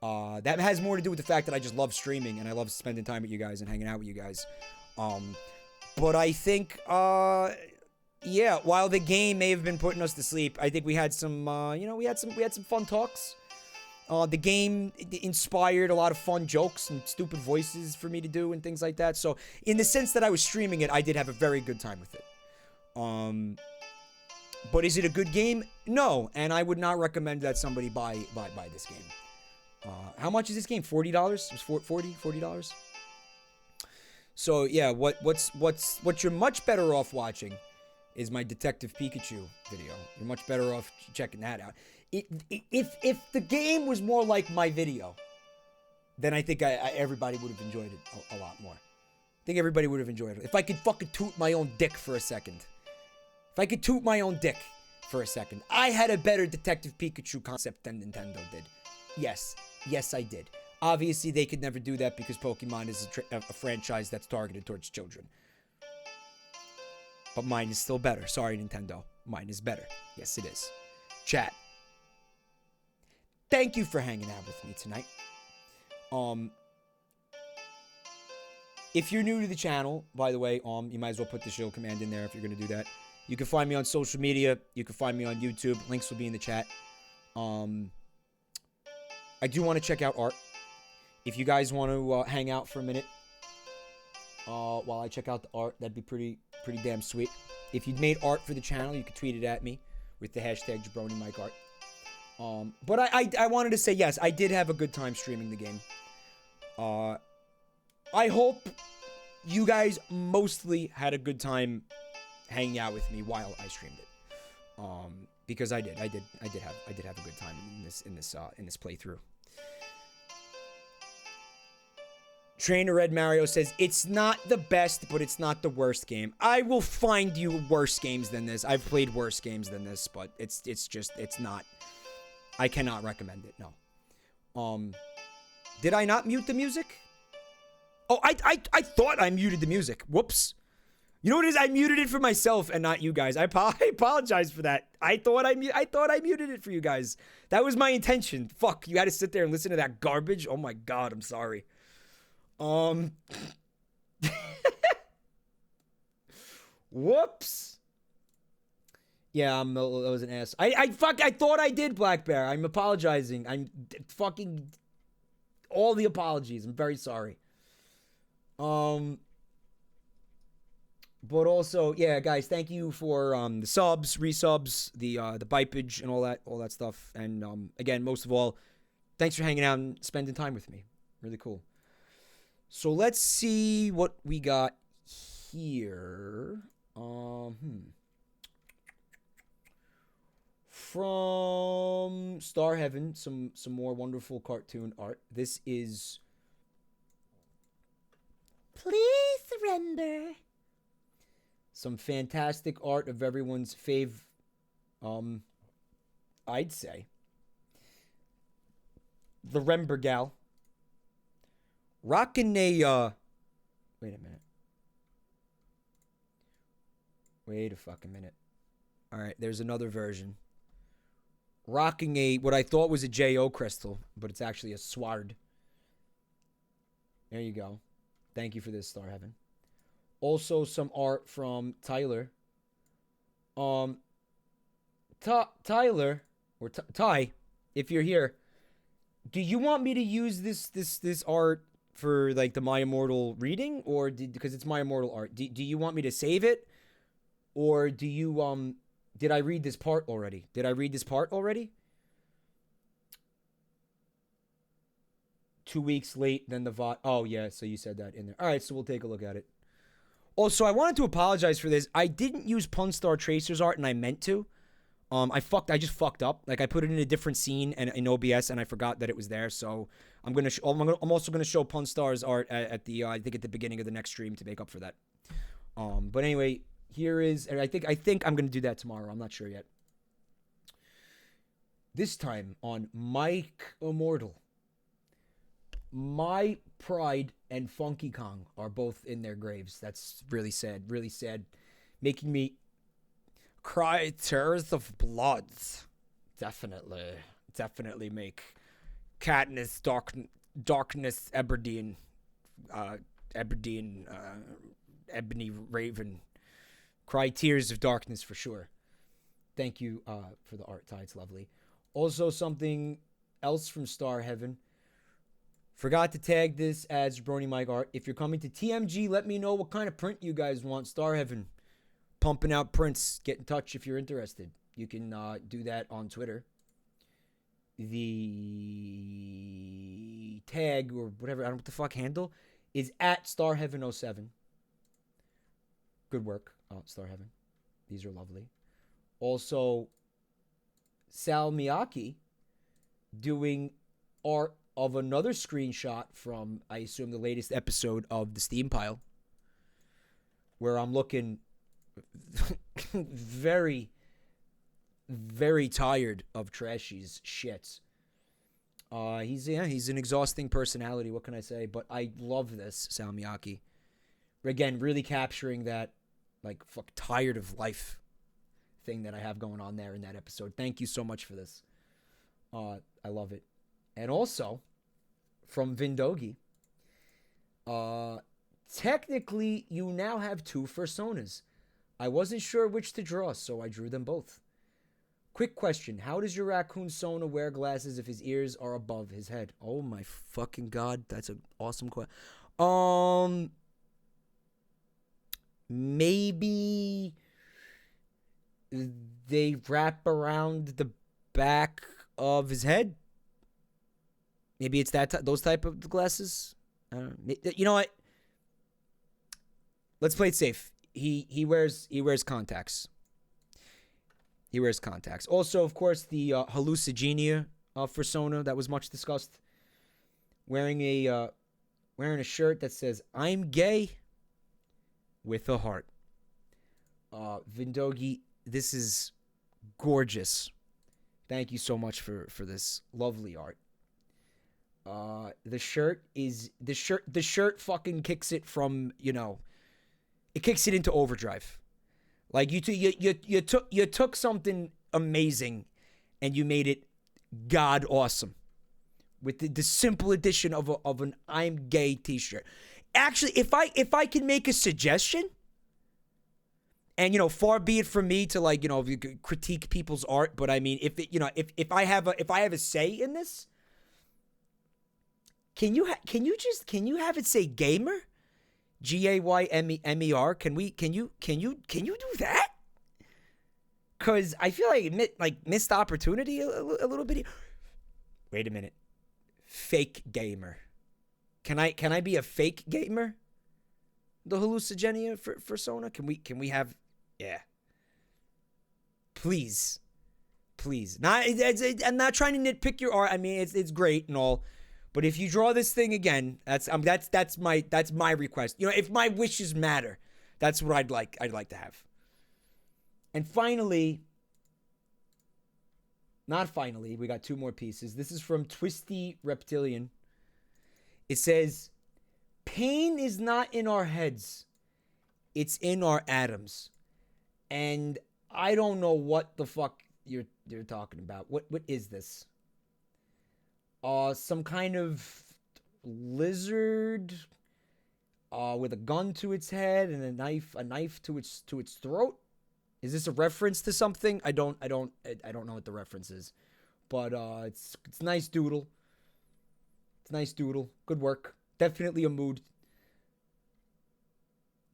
[SPEAKER 1] That has more to do with the fact that I just love streaming and I love spending time with you guys and hanging out with you guys. But I think, yeah, while the game may have been putting us to sleep, I think we had some, we had some fun talks. The game inspired a lot of fun jokes and stupid voices for me to do and things like that. So, in the sense that I was streaming it, I did have a very good time with it. But is it a good game? No, and I would not recommend that somebody buy this game. How much is this game? $40? It was $40? So yeah, what you're much better off watching is my Detective Pikachu video. You're much better off checking that out. If the game was more like my video, then I think everybody would have enjoyed it a lot more. I think everybody would have enjoyed it. If I could fucking toot my own dick for a second. If I could toot my own dick for a second. I had a better Detective Pikachu concept than Nintendo did. Yes, I did. Obviously, they could never do that because Pokemon is a franchise that's targeted towards children. But mine is still better. Sorry, Nintendo. Mine is better. Yes, it is. Chat. Thank you for hanging out with me tonight. If you're new to the channel, by the way, you might as well put the show command in there if you're going to do that. You can find me on social media. You can find me on YouTube. Links will be in the chat. I do want to check out art. If you guys want to hang out for a minute while I check out the art, that'd be pretty damn sweet. If you'd made art for the channel, you could tweet it at me with the hashtag JabroniMikeArt. But I wanted to say, yes, I did have a good time streaming the game. I hope you guys mostly had a good time hanging out with me while I streamed it. Because I did have a good time in this playthrough. Trainer Red Mario says, it's not the best, but it's not the worst game. I will find you worse games than this. I've played worse games than this, but it's not. I cannot recommend it, no. Did I not mute the music? Oh, I thought I muted the music. Whoops. You know what it is? I muted it for myself and not you guys. I apologize for that. I thought I muted it for you guys. That was my intention. Fuck, you had to sit there and listen to that garbage. Oh my god, I'm sorry. Whoops. Yeah, that was an ass. I thought I did, Black Bear. I'm apologizing. I'm fucking all the apologies. I'm very sorry. But also, yeah, guys, thank you for the subs, resubs, the bipage and all that stuff. And again, most of all, thanks for hanging out and spending time with me. Really cool. So let's see what we got here. From Star Heaven, some more wonderful cartoon art. This is
[SPEAKER 3] Please surrender.
[SPEAKER 1] some fantastic art of everyone's fave, I'd say. The Rember gal. Rockin' a, wait a minute. Wait a fucking minute. Alright, there's another version. Rocking what I thought was a J.O. crystal, but it's actually a sword. There you go. Thank you for this, Star Heaven. Also, some art from Tyler. Tyler, or Ty, if you're here, do you want me to use this art for like the My Immortal reading, or because it's My Immortal art? Do you want me to save it, or do you did I read this part already? 2 weeks late than the VOD. Oh yeah, so you said that in there. All right, so we'll take a look at it. Also, I wanted to apologize for this. I didn't use Punstar Tracer's art, and I meant to. I just fucked up. Like I put it in a different scene and in OBS, and I forgot that it was there. So I'm also gonna show Punstar's art at the I think at the beginning of the next stream to make up for that. But anyway, here is. I think I'm gonna do that tomorrow. I'm not sure yet. This time on Mike Immortal. My Pride and Funky Kong are both in their graves. That's really sad. Really sad. Making me cry tears of blood. Definitely make Katniss Darkness Ebony Raven cry tears of darkness for sure. Thank you for the art, Ty. It's lovely. Also, something else from Star Heaven. Forgot to tag this as Jabroni Mike art. If you're coming to TMG, let me know what kind of print you guys want. Star Heaven, pumping out prints. Get in touch if you're interested. You can do that on Twitter. The tag or whatever, I don't know what the fuck handle, is at StarHeaven07. Good work, Star Heaven. These are lovely. Also, Sal Miyake doing art of another screenshot from, I assume, the latest episode of the Steam Pile, where I'm looking very, very tired of Trashy's shits. He's an exhausting personality. What can I say? But I love this, Sal Miyake. Again, really capturing that, like, fuck, tired of life thing that I have going on there in that episode. Thank you so much for this. I love it. And also, from Vindogi, technically, you now have 2 personas. I wasn't sure which to draw, so I drew them both. Quick question. How does your raccoon Sona wear glasses if his ears are above his head? Oh my fucking god, that's an awesome question. Maybe they wrap around the back of his head. Maybe it's those type of glasses. I don't know. You know what? Let's play it safe. He wears contacts. He wears contacts. Also, of course, the hallucigenia persona that was much discussed. Wearing a shirt that says "I'm gay" with a heart. Vindogi, this is gorgeous. Thank you so much for this lovely art. The shirt fucking kicks it from, it it kicks it into overdrive. Like you took something amazing and you made it god awesome with the simple addition of an I'm gay t-shirt. Actually, if I can make a suggestion, and far be it from me to critique people's art, but I mean if I have a say in this, can you have it say gamer? GAYMER. Can you do that? Cause I feel like missed opportunity a little bit. Wait a minute. Fake gamer. Can I be a fake gamer? The hallucinogenia for Sona? Can we have? Yeah. Please. I'm not trying to nitpick your art. I mean it's great and all. But if you draw this thing again, that's my request. If my wishes matter, that's what I'd like to have. And finally, we got two more pieces. This is from Twisty Reptilian. It says, "Pain is not in our heads. It's in our atoms." And I don't know what the fuck you're talking about. What is this? Some kind of lizard with a gun to its head and a knife to its throat. Is this a reference to something? I don't know what the reference is, but it's nice doodle. It's nice doodle. Good work. Definitely a mood.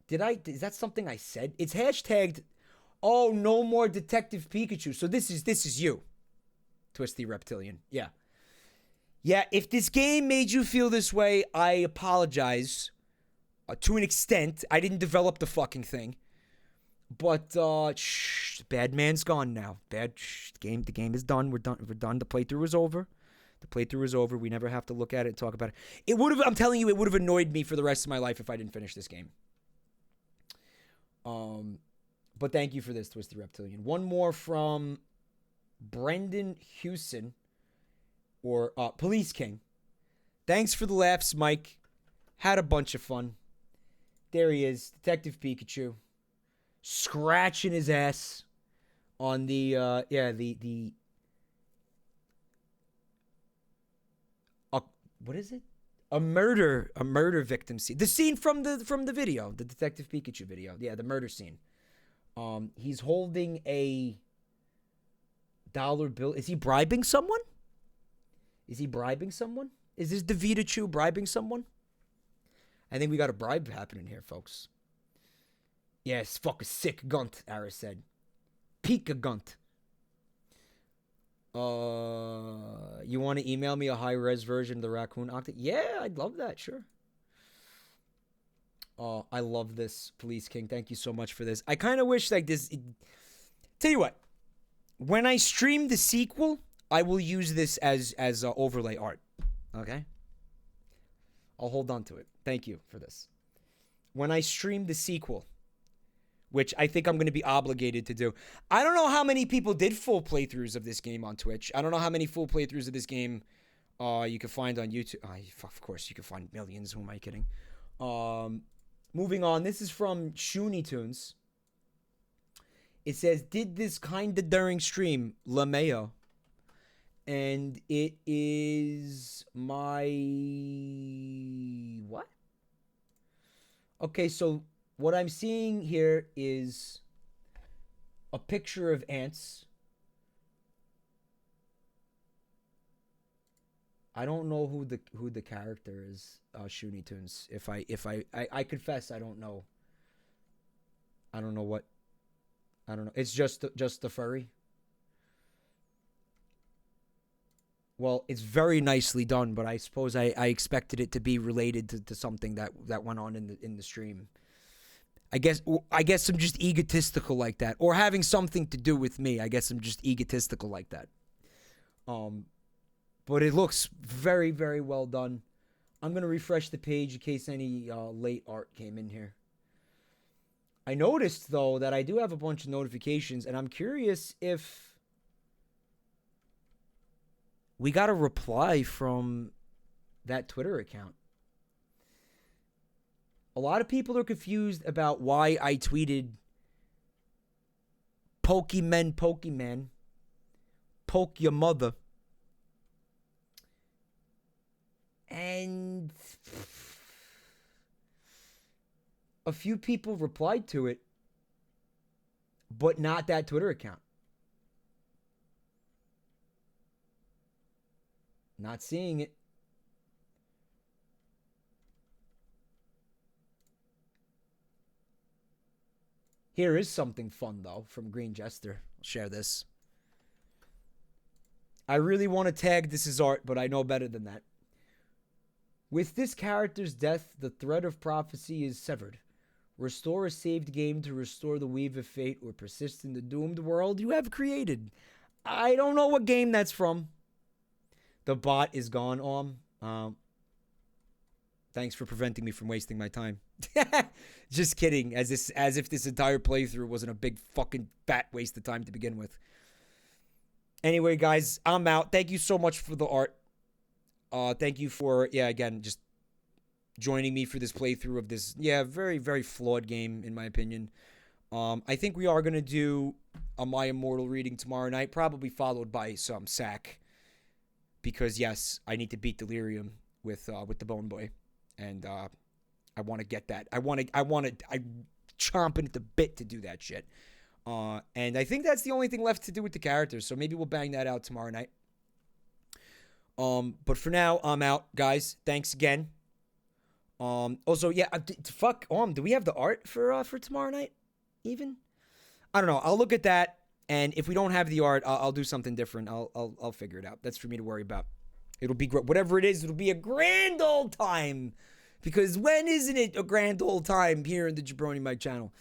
[SPEAKER 1] Is that something I said? It's hashtagged. Oh, no more Detective Pikachu. So this is you, Twisty Reptilian. Yeah. Yeah, if this game made you feel this way, I apologize. To an extent, I didn't develop the fucking thing. But, bad man's gone now. The game is done. We're done. The playthrough is over. We never have to look at it and talk about it. I'm telling you, it would have annoyed me for the rest of my life if I didn't finish this game. But thank you for this, Twisty Reptilian. One more from Brendan Hewson. Or Police King. Thanks for the laughs, Mike. Had a bunch of fun. There he is, Detective Pikachu, scratching his ass on the what is it? A murder victim scene. The scene from the video, the Detective Pikachu video. Yeah, the murder scene. He's holding a dollar bill. Is he bribing someone? Is this Davitachu bribing someone? I think we got a bribe happening here, folks. Yeah, it's fucking sick gunt, Ara said. Pika gunt. You want to email me a high-res version of the Raccoon Octa? Yeah, I'd love that, sure. I love this, Police King. Thank you so much for this. I kind of wish this... Tell you what. When I stream the sequel... I will use this as overlay art. Okay? I'll hold on to it. Thank you for this. When I stream the sequel, which I think I'm going to be obligated to do. I don't know how many people did full playthroughs of this game on Twitch. I don't know how many full playthroughs of this game you can find on YouTube. Of course, you can find millions. Who am I kidding? Moving on. This is from Shoonie Tunes. It says, did this kinda during stream, LaMayo. And it is my... What? Okay, so what I'm seeing here is a picture of ants. I don't know who the character is, Shoonie Tunes. If I confess, I don't know. I don't know what. I don't know. It's just the furry. Well, it's very nicely done, but I suppose I expected it to be related to something that went on in the stream. I guess I'm just egotistical like that, or having something to do with me. I guess I'm just egotistical like that. But it looks very, very well done. I'm gonna refresh the page in case any late art came in here. I noticed though that I do have a bunch of notifications, and I'm curious if we got a reply from that Twitter account. A lot of people are confused about why I tweeted Pokemon, poke your mother. And a few people replied to it, but not that Twitter account. Not seeing it. Here is something fun, though, from Green Jester. I'll share this. I really want to tag this as art, but I know better than that. With this character's death, the thread of prophecy is severed. Restore a saved game to restore the weave of fate or persist in the doomed world you have created. I don't know what game that's from. The bot is gone, thanks for preventing me from wasting my time. Just kidding. As if this entire playthrough wasn't a big fucking fat waste of time to begin with. Anyway, guys, I'm out. Thank you so much for the art. Thank you for, again, just joining me for this playthrough of this, very, very flawed game, in my opinion. I think we are going to do a My Immortal reading tomorrow night, probably followed by some sack. Because, yes, I need to beat Delirium with the Bone Boy. And I want to get that. I'm chomping at the bit to do that shit. And I think that's the only thing left to do with the characters. So maybe we'll bang that out tomorrow night. But for now, I'm out, guys. Thanks again. Also, do we have the art for tomorrow night? Even? I don't know. I'll look at that. And if we don't have the art, I'll do something different. I'll figure it out. That's for me to worry about. It'll be whatever it is. It'll be a grand old time, because when isn't it a grand old time here in the Jabroni Mike channel?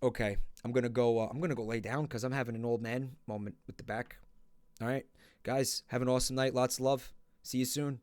[SPEAKER 1] Okay, I'm gonna go lay down because I'm having an old man moment with the back. All right, guys, have an awesome night. Lots of love. See you soon.